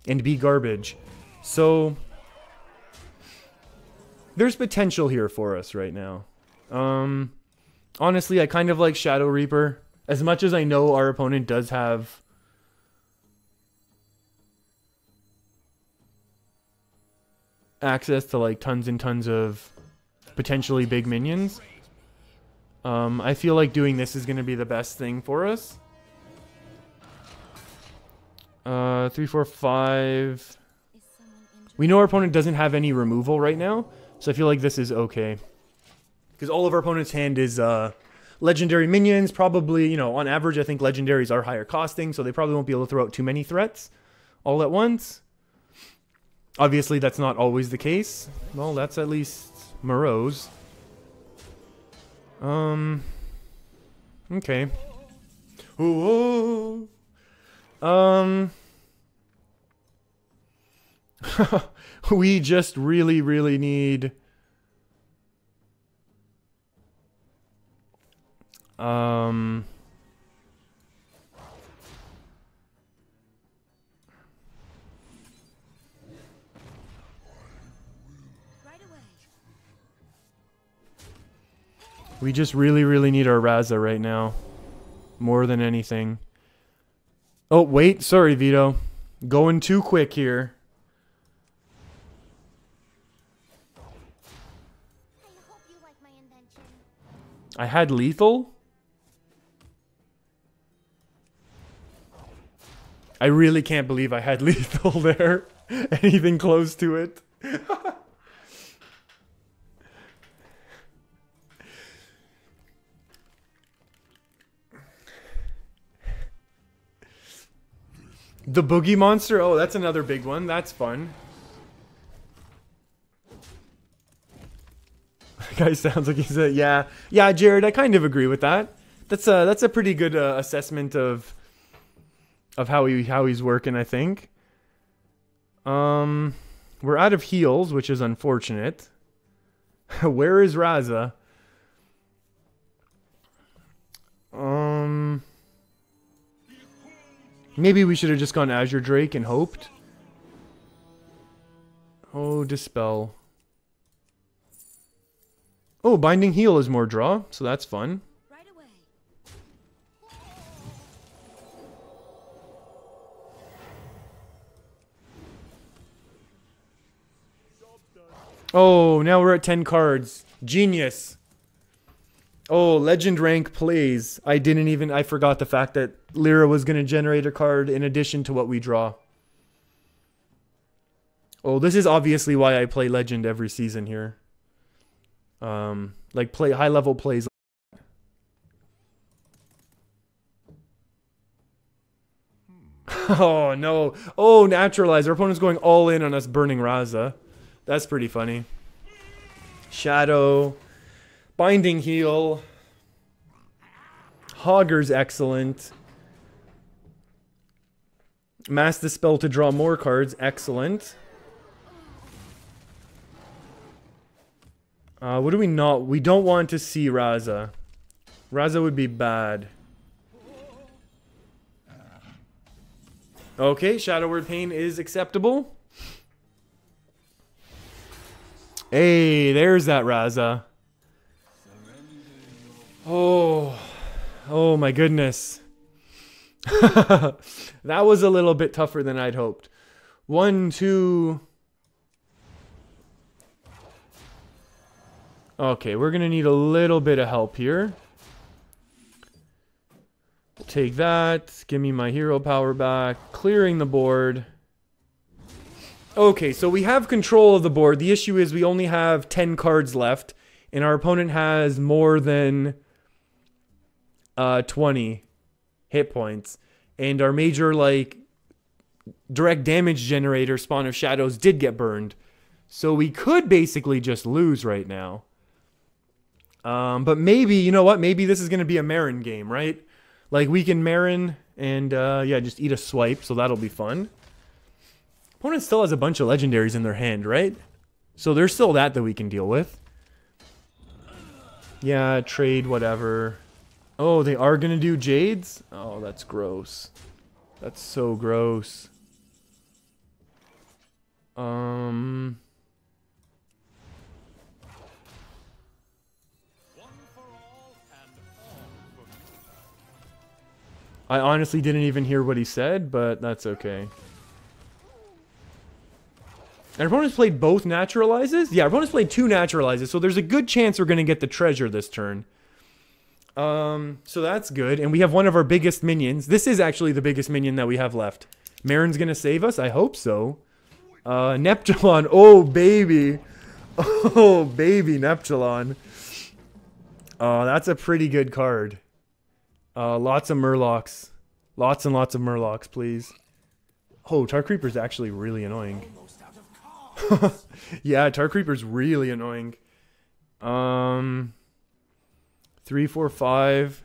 and be garbage. So there's potential here for us right now. Honestly, I kind of like Shadow Reaper. As much as I know our opponent does have access to like tons and tons of potentially big minions. I feel like doing this is going to be the best thing for us. 3, 4, 5. We know our opponent doesn't have any removal right now, so I feel like this is okay. Because all of our opponent's hand is legendary minions. Probably, you know, on average, I think legendaries are higher costing, so they probably won't be able to throw out too many threats all at once. Obviously, that's not always the case. Well, that's at least morose. Okay. Ooh. We just really need we just really need our Raza right now. More than anything. Oh, wait. Sorry, Vito. Going too quick here. I hope you like my invention. I had lethal? I really can't believe I had lethal there. Anything close to it. The Boogie Monster? Oh, that's another big one. That's fun. Guy sounds like he's a yeah, Jared. I kind of agree with that. That's a pretty good assessment of how he's working. I think. We're out of heals, which is unfortunate. Where is Raza? Maybe we should have just gone Azure Drake and hoped. Oh, Dispel. Oh, Binding Heal is more draw, so that's fun. Right away. Oh, now we're at 10 cards. Genius. Oh, Legend rank plays. I forgot the fact that Lyra was going to generate a card in addition to what we draw. Oh, this is obviously why I play Legend every season here. Like play high level plays. Oh no. Oh, Naturalize. Our opponent's going all in on us burning Raza. That's pretty funny. Shadow. Binding Heal. Hogger's excellent. Mass Dispel to draw more cards. Excellent. What do we not? We don't want to see Raza. Raza would be bad. Okay, Shadow Word Pain is acceptable. Hey, there's that Raza. Oh. Oh my goodness. That was a little bit tougher than I'd hoped. 1, 2... Okay, we're going to need a little bit of help here. Take that. Give me my hero power back. Clearing the board. Okay, so we have control of the board. The issue is we only have 10 cards left. And our opponent has more than 20 hit points. And our major, like, direct damage generator, Spawn of Shadows, did get burned. So we could basically just lose right now. But maybe, you know what? Maybe this is going to be a Marin game, right? Like, we can Marin and, yeah, just eat a swipe, so that'll be fun. Opponent still has a bunch of legendaries in their hand, right? So there's still that we can deal with. Yeah, trade, whatever. Oh, they are going to do Jades? Oh, that's gross. That's so gross. I honestly didn't even hear what he said, but that's okay. Our opponent's played both Naturalizes? Yeah, our opponent's played 2 Naturalizes, so there's a good chance we're going to get the treasure this turn. So that's good. And we have one of our biggest minions. This is actually the biggest minion that we have left. Marin's going to save us? I hope so. Neptulon. Oh, baby. Oh, baby Neptulon. Oh, that's a pretty good card. Lots of Murlocs. Lots and lots of Murlocs, please. Oh, Tar Creeper's actually really annoying. Yeah, Tar Creeper's really annoying. 3, 4, 5.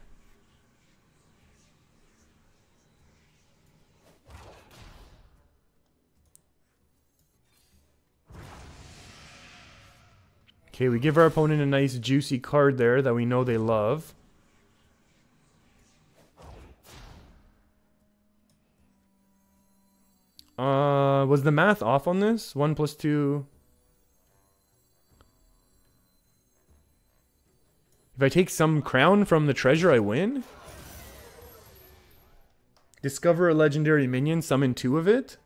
Okay, we give our opponent a nice juicy card there that we know they love. Was the math off on this? 1 + 2. If I take some crown from the treasure, I win? Discover a legendary minion, summon 2 of it?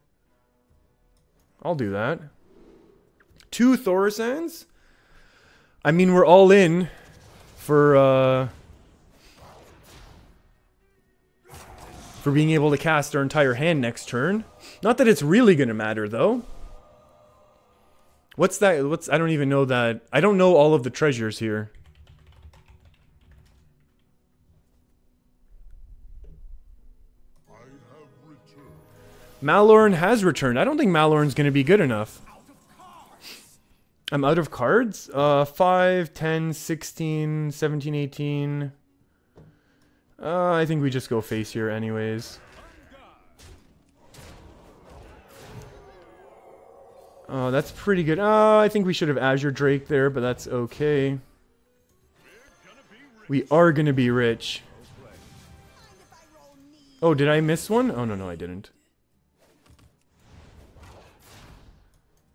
I'll do that. 2 Thorisans? I mean, we're all in for being able to cast our entire hand next turn. Not that it's really going to matter, though. What's that? I don't even know that. I don't know all of the treasures here. Malorn has returned. I don't think Malorn's going to be good enough. I'm out of cards? 5, 10, 16, 17, 18. I think we just go face here anyways. Oh, that's pretty good. I think we should have Azure Drake there, but that's okay. We are going to be rich. Oh, did I miss one? Oh, no, I didn't.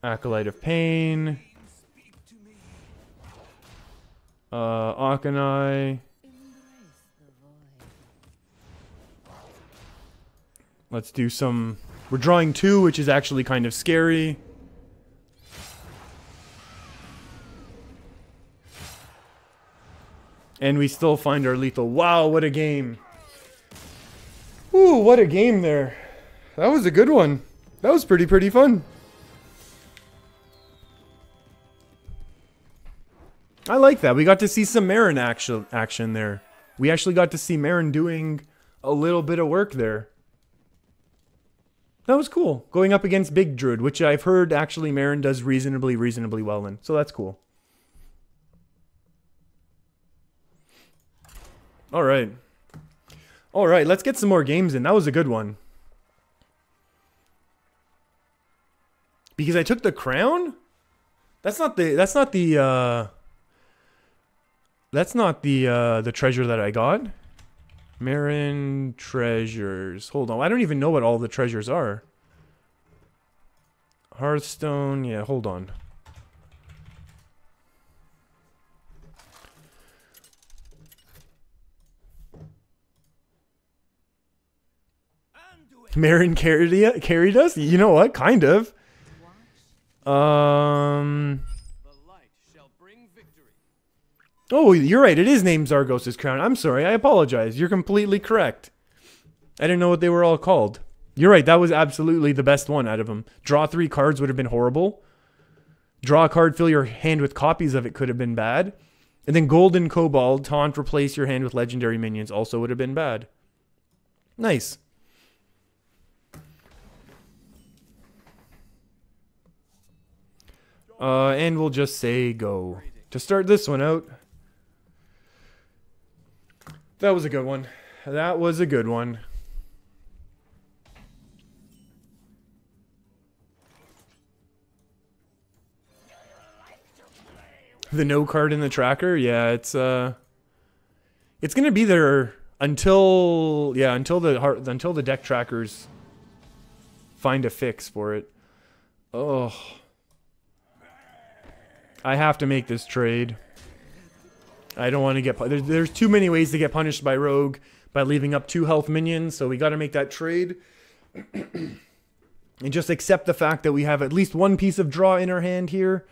Acolyte of Pain. Akanai. Let's do some... We're drawing 2, which is actually kind of scary. And we still find our lethal. Wow, what a game. Ooh, what a game there. That was a good one. That was pretty fun. I like that. We got to see some Marin action there. We actually got to see Marin doing a little bit of work there. That was cool. Going up against Big Druid, which I've heard actually Marin does reasonably well in. So that's cool. Alright. Alright, let's get some more games in. That was a good one. Because I took the crown? That's not the treasure that I got. Marin treasures. Hold on. I don't even know what all the treasures are. Hearthstone. Yeah, hold on. Marin carried us? You know what? Kind of. Oh, you're right. It is named Zargos' Crown. I'm sorry. I apologize. You're completely correct. I didn't know what they were all called. You're right. That was absolutely the best one out of them. Draw 3 cards would have been horrible. Draw a card, fill your hand with copies of it could have been bad. And then Golden Kobold, taunt, replace your hand with legendary minions also would have been bad. Nice. And we'll just say go. To start this one out. That was a good one. That was a good one. The no card in the tracker? Yeah, it's gonna be there until the deck trackers find a fix for it. Oh. I have to make this trade. I don't want to get... There's too many ways to get punished by Rogue by leaving up 2 health minions, so we got to make that trade. And just accept the fact that we have at least 1 piece of draw in our hand here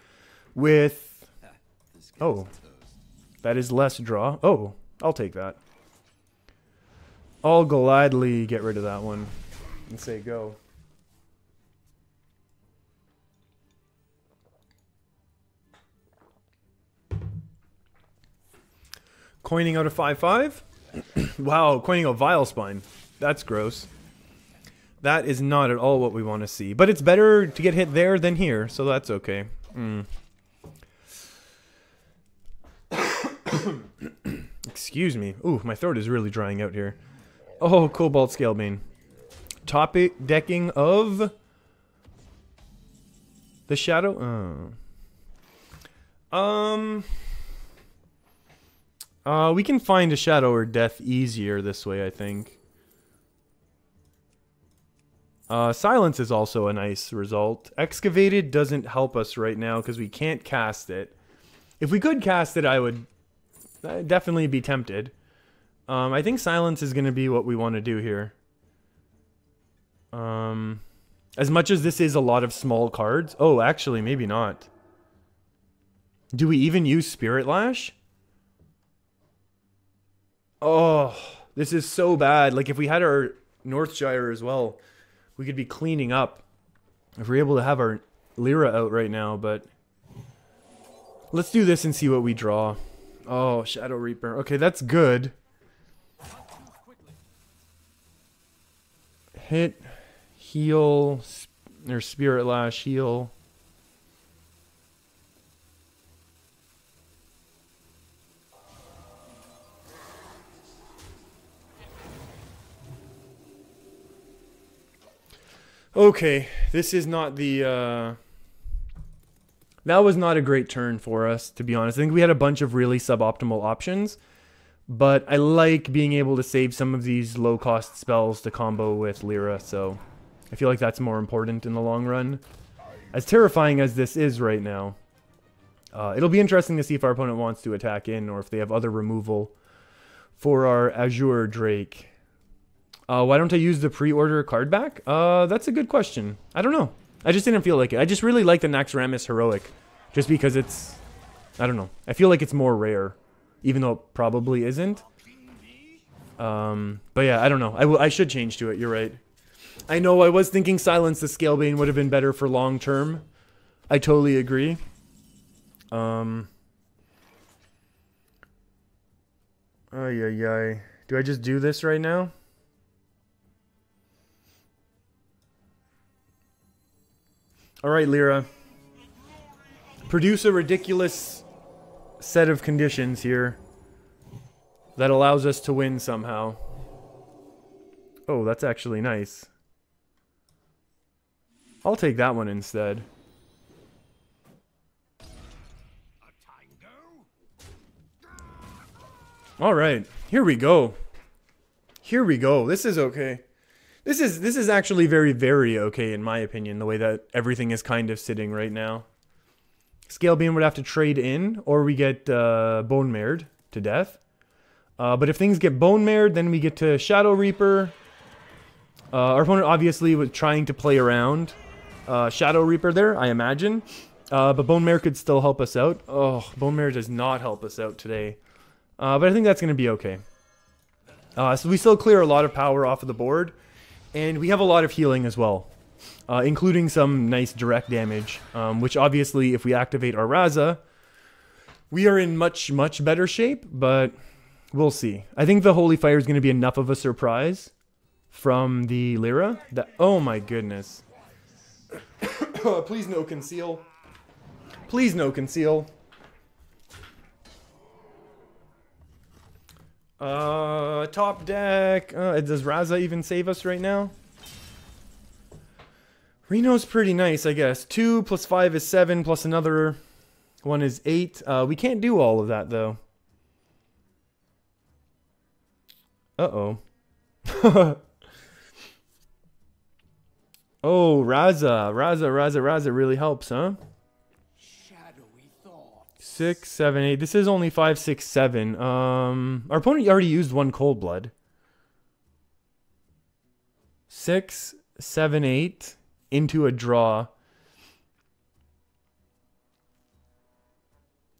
with... Oh. That is less draw. Oh, I'll take that. I'll gladly get rid of that one and say go. Coining out a 5/5. Wow, coining a Vile Spine. That's gross. That is not at all what we want to see. But it's better to get hit there than here, so that's okay. Excuse me. Ooh, my throat is really drying out here. Oh, Cobalt Scalebane. Top decking of the Shadow. We can find a Shadow or Death easier this way, I think. Silence is also a nice result. Excavated doesn't help us right now because we can't cast it. If we could cast it, I would definitely be tempted. I think Silence is going to be what we want to do here. As much as this is a lot of small cards. Oh, actually, maybe not. Do we even use Spirit Lash? Oh, this is so bad. Like, if we had our Northshire as well, we could be cleaning up. If we're able to have our Lyra out right now, but... Let's do this and see what we draw. Oh, Shadow Reaper. Okay, that's good. Hit Heal. Or Spirit Lash, heal. Okay, this is not the, that was not a great turn for us, to be honest. I think we had a bunch of really suboptimal options, but I like being able to save some of these low-cost spells to combo with Lyra, so I feel like that's more important in the long run. As terrifying as this is right now, it'll be interesting to see if our opponent wants to attack in, or if they have other removal for our Azure Drake. Why don't I use the pre-order card back? That's a good question. I don't know. I just didn't feel like it. I just really like the Naxxramas Heroic. Just because it's... I don't know. I feel like it's more rare. Even though it probably isn't. But yeah, I don't know. I should change to it. You're right. I know I was thinking Silence the Scalebane would have been better for long term. I totally agree. Ay, ay, ay. Do I just do this right now? Alright, Lyra. Produce a ridiculous set of conditions here that allows us to win somehow. Oh, that's actually nice. I'll take that one instead. Alright, here we go. Here we go. This is okay. This is actually very, very okay in my opinion, the way that everything is kind of sitting right now. Scalebeam would have to trade in, or we get Bone Mared to death. But if things get Bone Mared, then we get to Shadow Reaper. Our opponent obviously was trying to play around Shadow Reaper there, I imagine. But Bone Mare could still help us out. Oh, Bone Mare does not help us out today. But I think that's going to be okay. So we still clear a lot of power off of the board. And we have a lot of healing as well. Including some nice direct damage. Which obviously, if we activate our Raza, we are in much, much better shape. But we'll see. I think the Holy Fire is going to be enough of a surprise from the Lyra. Oh my goodness. Please no conceal. Please no conceal. Top deck. Does Raza even save us right now? Reno's pretty nice, I guess. 2 plus 5 is 7, plus another one is 8. We can't do all of that, though. Uh-oh. Oh, Raza really helps, huh? 6, 7, 8. This is only 5, 6, 7. Our opponent already used one Cold Blood. 6, 7, 8 into a draw.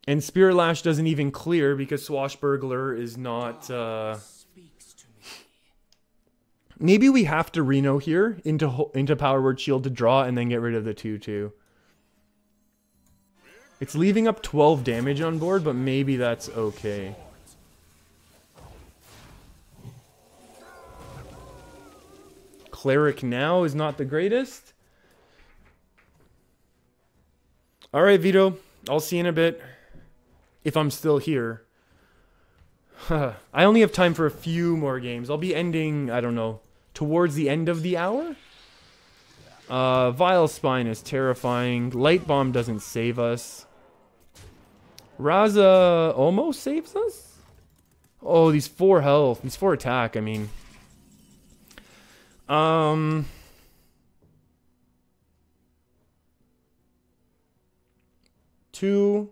And Spirit Lash doesn't even clear because Swashbuckler is not... Maybe we have to Reno here into Power Word Shield to draw and then get rid of the 2/2. It's leaving up 12 damage on board, but maybe that's okay. Cleric now is not the greatest. Alright, Vito. I'll see you in a bit. If I'm still here. I only have time for a few more games. I'll be ending, I don't know, towards the end of the hour? Vile Spine is terrifying. Light Bomb doesn't save us. Raza almost saves us? Oh, these 4 health. These 4 attack, I mean. 2,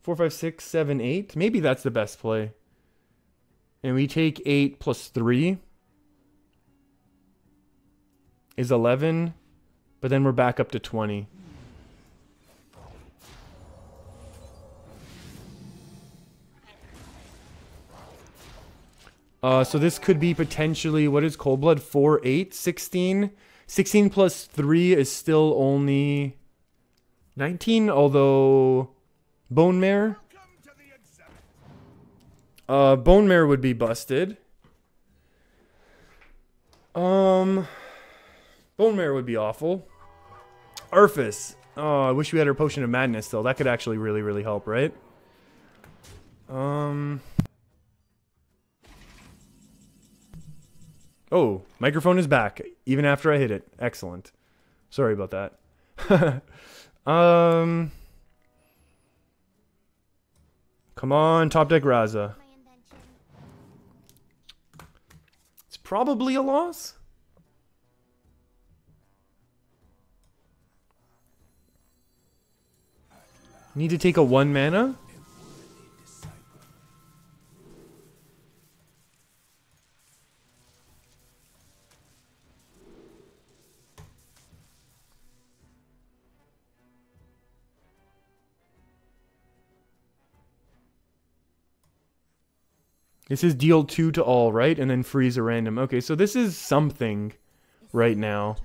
4, 5, 6, 7, 8. Maybe that's the best play. And we take 8 plus 3 is 11. But then we're back up to 20. So this could be potentially, what is Cold Blood? 4, 8, 16. 16 plus 3 is still only 19, although Bone Mare. Bone Mare would be busted. Bone Marrow would be awful. Arphis. Oh, I wish we had our Potion of Madness, though. That could actually really, really help, right? Oh, microphone is back, even after I hit it. Excellent. Sorry about that. Come on, top deck Raza. My invention. It's probably a loss. Need to take a 1 mana? This is deal 2 to all, right? And then freeze a random. Okay, so this is something right now.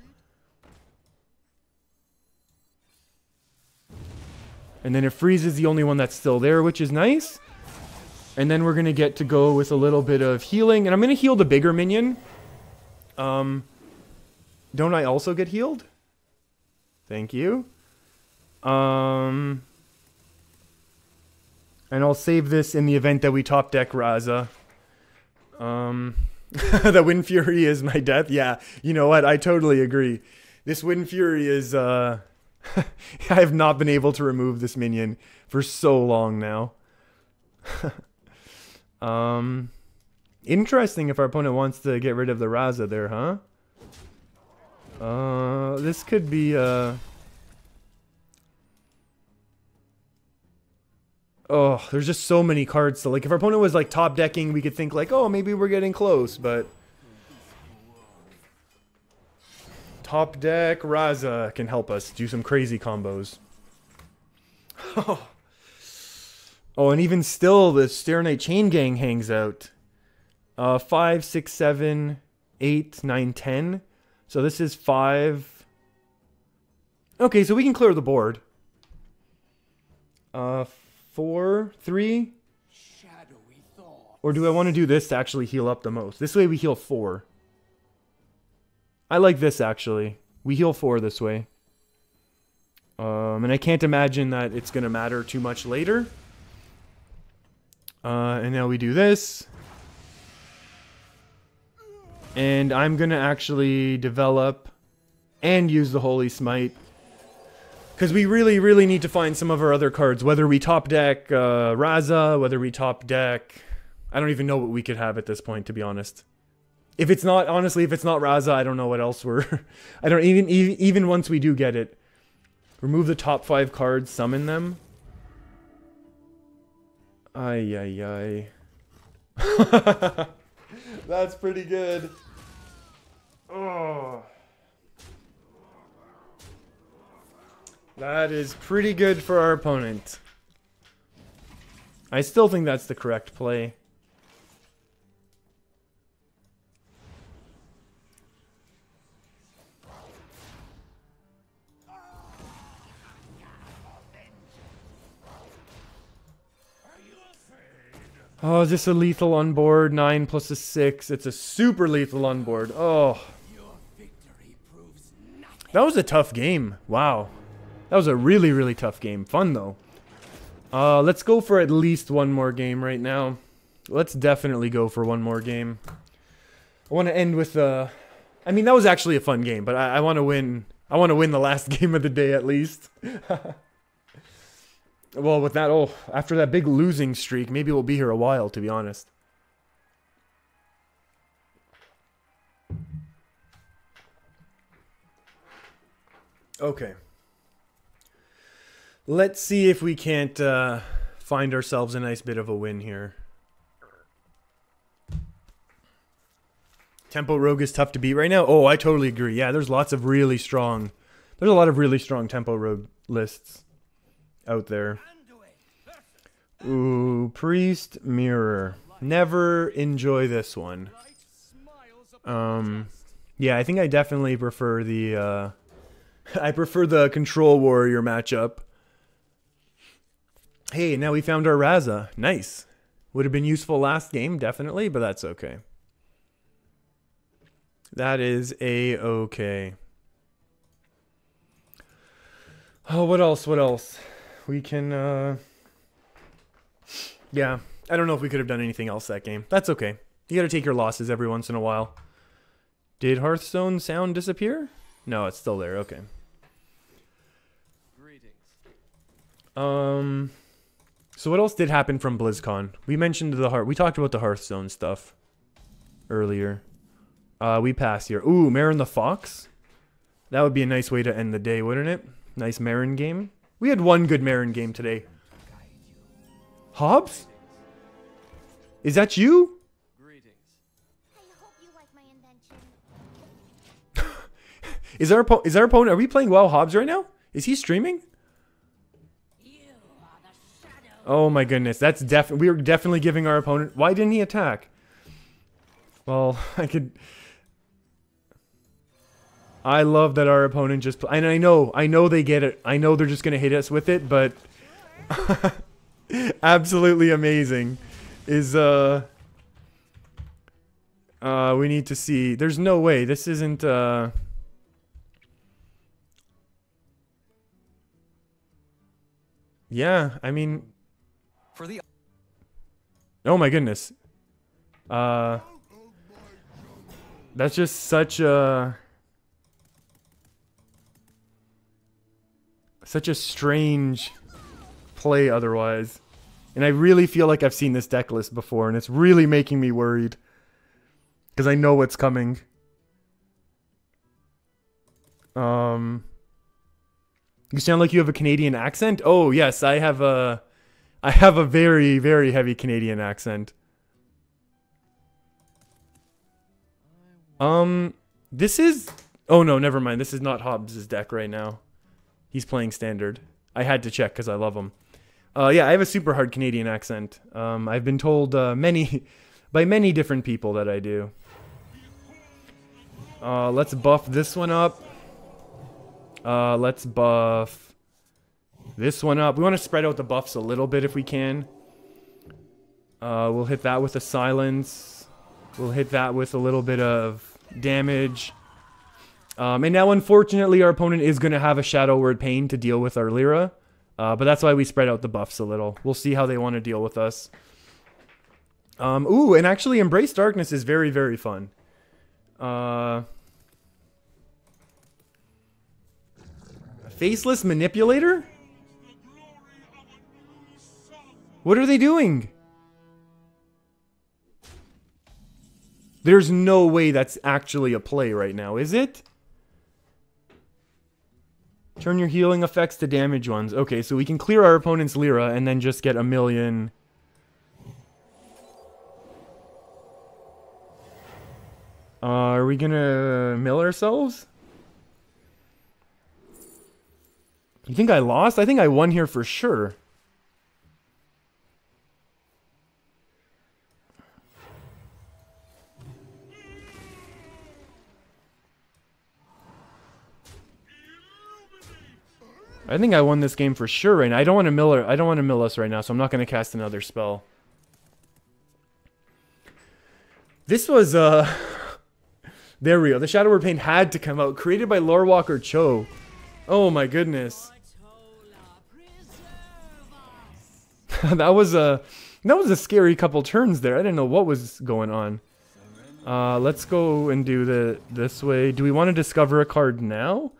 And then it freezes the only one that's still there, which is nice. And then we're going to get to go with a little bit of healing. And I'm going to heal the bigger minion. Don't I also get healed? Thank you. And I'll save this in the event that we top deck Raza. The Wind Fury is my death. Yeah, you know what? I totally agree. This Wind Fury is... I have not been able to remove this minion for so long now. Interesting if our opponent wants to get rid of the Raza there, huh? This could be... Oh, there's just so many cards. So, like, if our opponent was, like, top decking, we could think, like, oh, maybe we're getting close, but... Top deck Raza can help us do some crazy combos. Oh, and even still, the Stare Knight Chain Gang hangs out. 5, 6, 7, 8, 9, 10. So this is 5. Okay, so we can clear the board. 4, 3. Shadowy thought. Or do I want to do this to actually heal up the most? This way we heal 4. I like this, actually. We heal 4 this way. And I can't imagine that it's going to matter too much later. And now we do this. And I'm going to actually develop and use the Holy Smite. Because we really, really need to find some of our other cards. Whether we top deck Raza, whether we top deck... I don't even know what we could have at this point, to be honest. If it's not, honestly, if it's not Raza, I don't know what else we're... I don't even once we do get it. Remove the top 5 cards, summon them. Ay, ay, ay. That's pretty good. Oh. That is pretty good for our opponent. I still think that's the correct play. Oh, is this a lethal on board? 9 plus a 6. It's a super lethal on board. Oh. That was a tough game. Wow. That was a really, really tough game. Fun, though. Let's go for at least one more game right now. Let's definitely go for one more game. I want to end with... I mean, that was actually a fun game, but I want to win... I want to win the last game of the day, at least. Well, with that, oh, after that big losing streak, maybe we'll be here a while, to be honest. Okay. Let's see if we can't find ourselves a nice bit of a win here. Tempo Rogue is tough to beat right now. Oh, I totally agree. Yeah, there's lots of really strong... There's a lot of really strong Tempo Rogue lists out there. Ooh, Priest Mirror. Never enjoy this one. Yeah, I think I definitely prefer the I prefer the Control Warrior matchup. Hey, now we found our Raza. Nice. Would have been useful last game, definitely, but that's okay. That is a-okay. Oh, what else? What else? We can, yeah. I don't know if we could have done anything else that game. That's okay. You gotta take your losses every once in a while. Did Hearthstone sound disappear? No, it's still there. Okay. So what else did happen from BlizzCon? We mentioned we talked about the Hearthstone stuff earlier. We passed here. Ooh, Marin the Fox. That would be a nice way to end the day, wouldn't it? Nice Marin game. We had one good Marin game today. Hobbs? Is that you? I hope you like my invention. Is our opponent? Are we playing WoW Hobbs right now? Is he streaming? Oh my goodness, that's we are definitely giving our opponent. Why didn't he attack? Well, I love that our opponent just. And I know they get it. I know they're just gonna hit us with it, but absolutely amazing. Is we need to see. There's no way this isn't. Yeah, I mean. For the Oh my goodness. That's just such a strange play otherwise. And I really feel like I've seen this deck list before, and it's really making me worried. Because I know what's coming. You sound like you have a Canadian accent? Oh yes, I have a very, very heavy Canadian accent. This is... Oh no, never mind. This is not Hobbs' deck right now. He's playing standard. I had to check because I love him. Yeah, I have a super hard Canadian accent. I've been told by many different people that I do. Let's buff this one up. Let's buff this one up. We want to spread out the buffs a little bit if we can. We'll hit that with a silence. We'll hit that with a little bit of damage. And now, unfortunately, our opponent is going to have a Shadow Word Pain to deal with our Lyra. But that's why we spread out the buffs a little. We'll see how they want to deal with us. Ooh, and actually, Embrace Darkness is very, very fun. Faceless Manipulator? What are they doing? There's no way that's actually a play right now, is it? Turn your healing effects to damage ones. Okay, so we can clear our opponent's Lyra and then just get a million. Are we gonna mill ourselves? You think I lost? I think I won here for sure. I think I won this game for sure right now. I don't want to mill her. I don't want to mill us right now, so I'm not going to cast another spell. This was there we go. The Shadow Word Pain had to come out. Created by Lorewalker Cho. Oh my goodness. that was a scary couple turns there. I didn't know what was going on. Let's go and do this way. Do we want to discover a card now?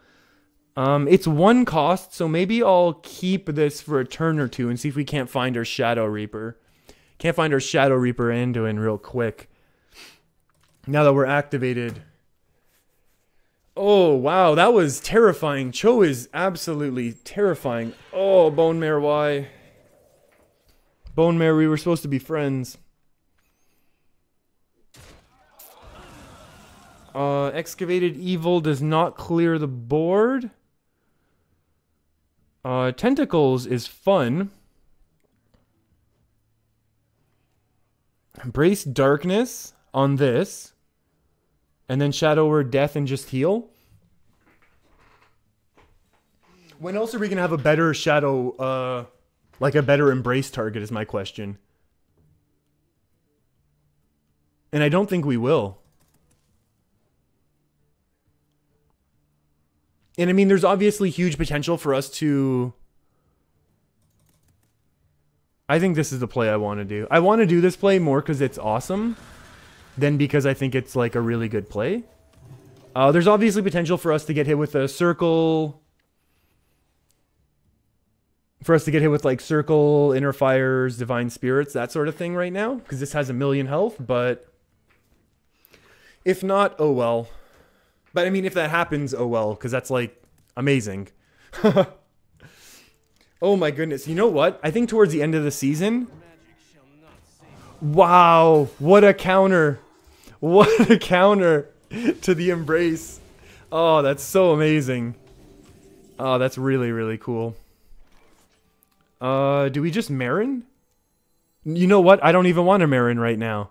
It's one cost, so maybe I'll keep this for a turn or two and see if we can't find our Shadow Reaper. Can't find our Shadow Reaper Anduin real quick. Now that we're activated. Oh, wow, that was terrifying. Cho is absolutely terrifying. Oh, Bone Mare, why? Bone Mare, we were supposed to be friends. Excavated Evil does not clear the board. Tentacles is fun. Embrace Darkness on this. And then Shadow Word Death and just heal. When else are we going to have a better Shadow, like a better Embrace target is my question. And I don't think we will. And I mean, there's obviously huge potential for us to... I think this is the play I want to do. I want to do this play more because it's awesome than because I think it's like a really good play. There's obviously potential for us to get hit with a circle... For us to get hit with like circle, inner fires, divine spirits, that sort of thing right now. Because this has 1,000,000 health, but... If not, oh well. But I mean, if that happens, oh well, because that's like amazing. Oh my goodness. You know what? I think towards the end of the season... Wow, what a counter. What a counter to the embrace. Oh, that's so amazing. Oh, that's really, really cool. Do we just Marin? You know what? I don't even want to Marin right now.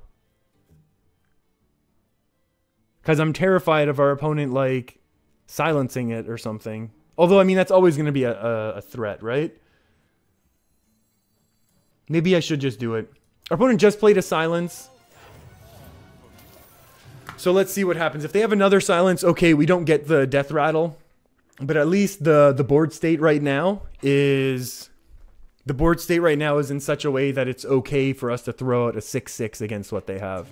Because I'm terrified of our opponent, like, silencing it or something. Although, I mean, that's always going to be a threat, right? Maybe I should just do it. Our opponent just played a silence. So let's see what happens. If they have another silence, okay, we don't get the death rattle. But at least the board state right now is... The board state right now is in such a way that it's okay for us to throw out a 6/6 against what they have.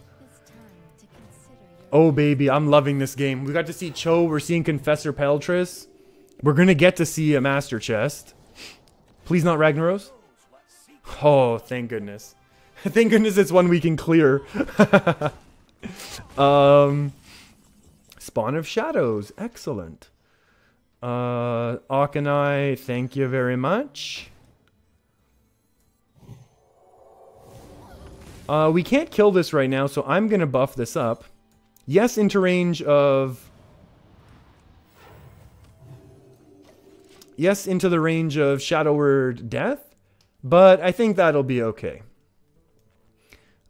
Oh, baby, I'm loving this game. We got to see Cho. We're seeing Confessor Peltris. We're going to get to see a Master Chest. Please not Ragnaros. Oh, thank goodness. Thank goodness it's one we can clear. Spawn of Shadows. Excellent. Akanai, thank you very much. We can't kill this right now, so I'm going to buff this up. Yes, into range of... Yes, into the range of Shadow Word Death, but I think that'll be okay.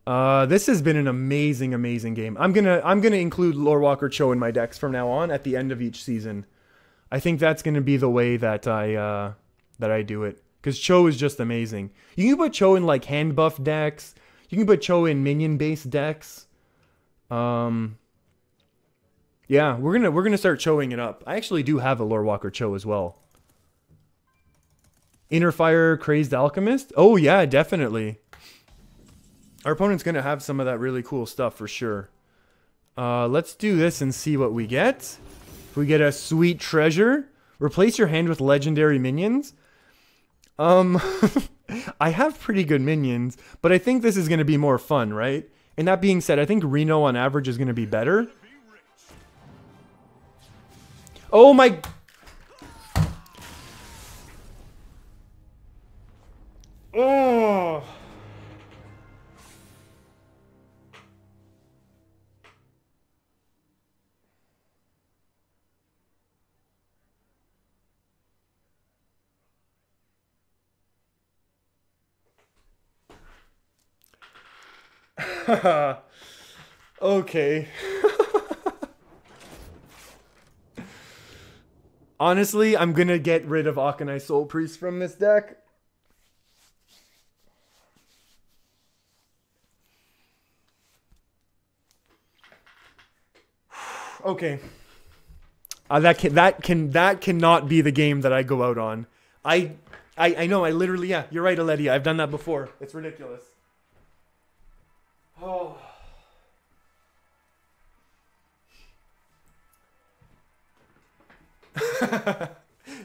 This has been an amazing, amazing game. I'm gonna include Lorewalker Cho in my decks from now on at the end of each season. I think that's gonna be the way that I do it, because Cho is just amazing. You can put Cho in like hand buff decks. You can put Cho in minion based decks. Yeah, we're gonna start Choing it up. I actually do have a Lorewalker Cho as well. Inner Fire Crazed Alchemist? Oh yeah, definitely. Our opponent's gonna have some of that really cool stuff for sure. Let's do this and see what we get. If we get a sweet treasure, replace your hand with legendary minions. I have pretty good minions, but I think this is gonna be more fun, right? And that being said, I think Reno on average is gonna be better. Oh my... Oh... Okay. Honestly, I'm gonna get rid of Akanai Soul Priest from this deck. Okay. That cannot be the game that I go out on. I know, I literally, yeah, you're right, Aledia. I've done that before. It's ridiculous. Oh.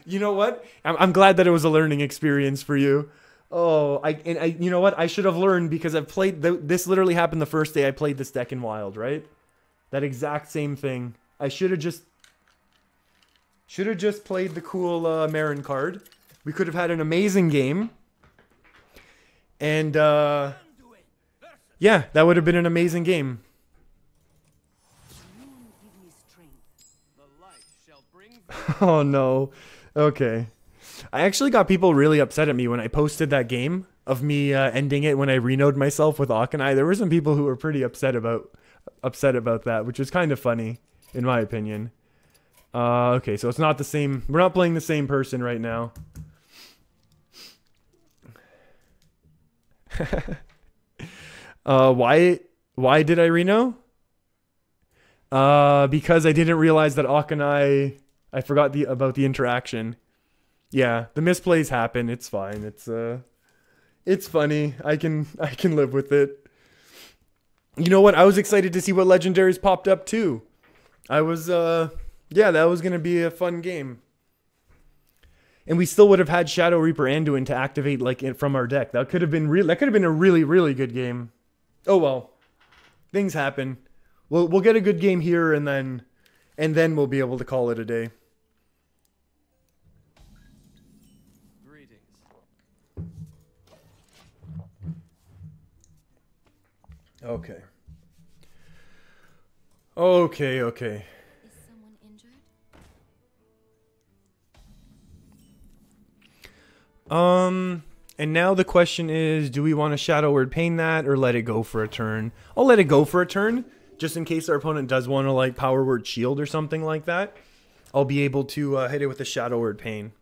You know what? I'm glad that it was a learning experience for you. Oh, you know what? I should have learned because I've played this literally happened the first day I played this deck in Wild, right? That exact same thing. I should have just played the cool Marin card. We could have had an amazing game. And yeah, that would have been an amazing game. Oh no. Okay. I actually got people really upset at me when I posted that game of me ending it when I renoed myself with Akanai. There were some people who were pretty upset about that, which was kind of funny in my opinion. Okay, so it's not the same. We're not playing the same person right now. Why did I reno? Because I didn't realize that Akanai I forgot about the interaction. Yeah, the misplays happen. It's fine. It's funny. I can live with it. You know what? I was excited to see what legendaries popped up too. I was yeah, that was gonna be a fun game. And we still would have had Shadow Reaper Anduin to activate like from our deck. That could have been a really good game. Oh well, things happen. We'll get a good game here and then we'll be able to call it a day. Greetings. Okay. Okay. Is someone injured? And now the question is, do we want to Shadow Word Pain that or let it go for a turn? I'll let it go for a turn, just in case our opponent does want to like Power Word Shield or something like that. I'll be able to hit it with a Shadow Word Pain.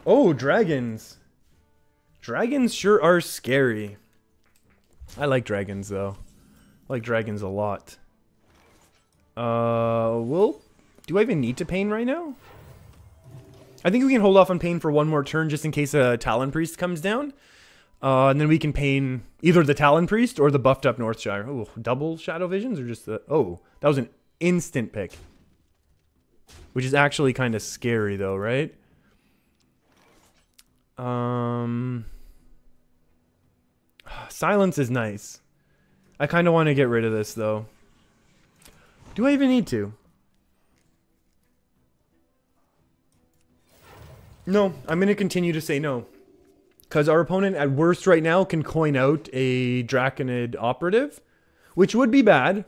Oh, dragons. Dragons sure are scary. I like dragons though. I like dragons a lot. Well, do I even need to Pain right now? I think we can hold off on Pain for one more turn just in case a Talon Priest comes down. And then we can Pain either the Talon Priest or the buffed up Northshire. Oh, double Shadow Visions or just the... Oh, that was an instant pick. Which is actually kind of scary though, right? Silence is nice. I kind of want to get rid of this though. Do I even need to? No, I'm going to continue to say no. Because our opponent at worst right now can coin out a Draconid Operative, which would be bad.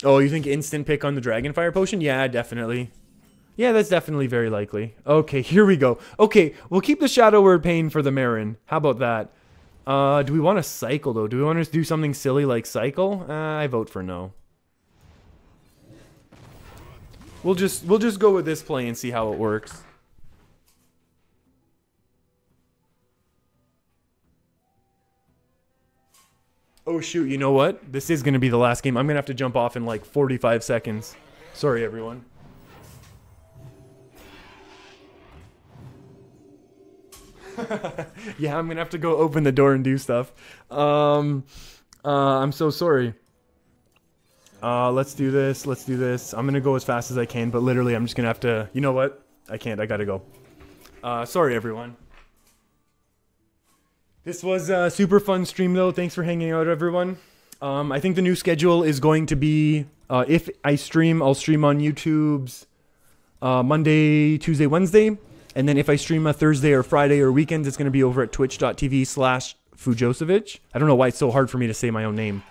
Oh, you think instant pick on the Dragonfire Potion? Yeah, definitely. Yeah, that's definitely very likely. Okay, here we go. Okay, we'll keep the Shadow Word Pain for the Marin. How about that? Do we want to cycle though? Do we want to do something silly like cycle? I vote for no. We'll just go with this play and see how it works. Oh shoot, you know what? This is going to be the last game. I'm going to have to jump off in like 45 seconds. Sorry everyone. Yeah, I'm going to have to go open the door and do stuff. I'm so sorry. Let's do this. Let's do this. I'm going to go as fast as I can, but literally I'm just going to have to... You know what? I can't. I got to go. Sorry, everyone. This was a super fun stream, though. Thanks for hanging out, everyone. I think the new schedule is going to be... if I stream, I'll stream on YouTube's Monday, Tuesday, Wednesday. And then if I stream a Thursday or Friday or weekends, it's going to be over at twitch.tv/Fujosevich. I don't know why it's so hard for me to say my own name.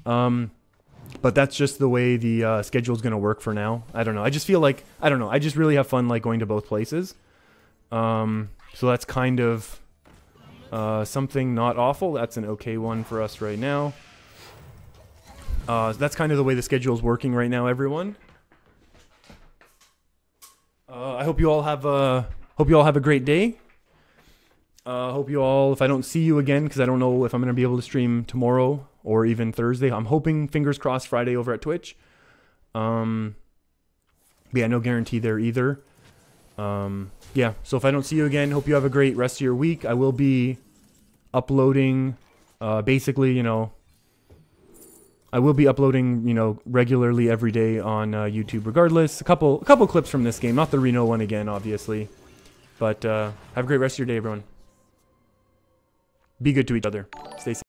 But that's just the way the schedule is going to work for now. I don't know. I just feel like, I don't know. I just really have fun like going to both places. So that's kind of something not awful. That's an okay one for us right now. That's kind of the way the schedule is working right now, everyone. I hope you all have a great day. Hope you all, if I don't see you again, because I don't know if I'm going to be able to stream tomorrow or even Thursday. I'm hoping, fingers crossed, Friday over at Twitch. Yeah, no guarantee there either. Yeah, so if I don't see you again, hope you have a great rest of your week. I will be uploading, basically, you know, I will be uploading, you know, regularly every day on YouTube regardless. A couple clips from this game, not the Reno one again, obviously. But have a great rest of your day, everyone. Be good to each other. Stay safe.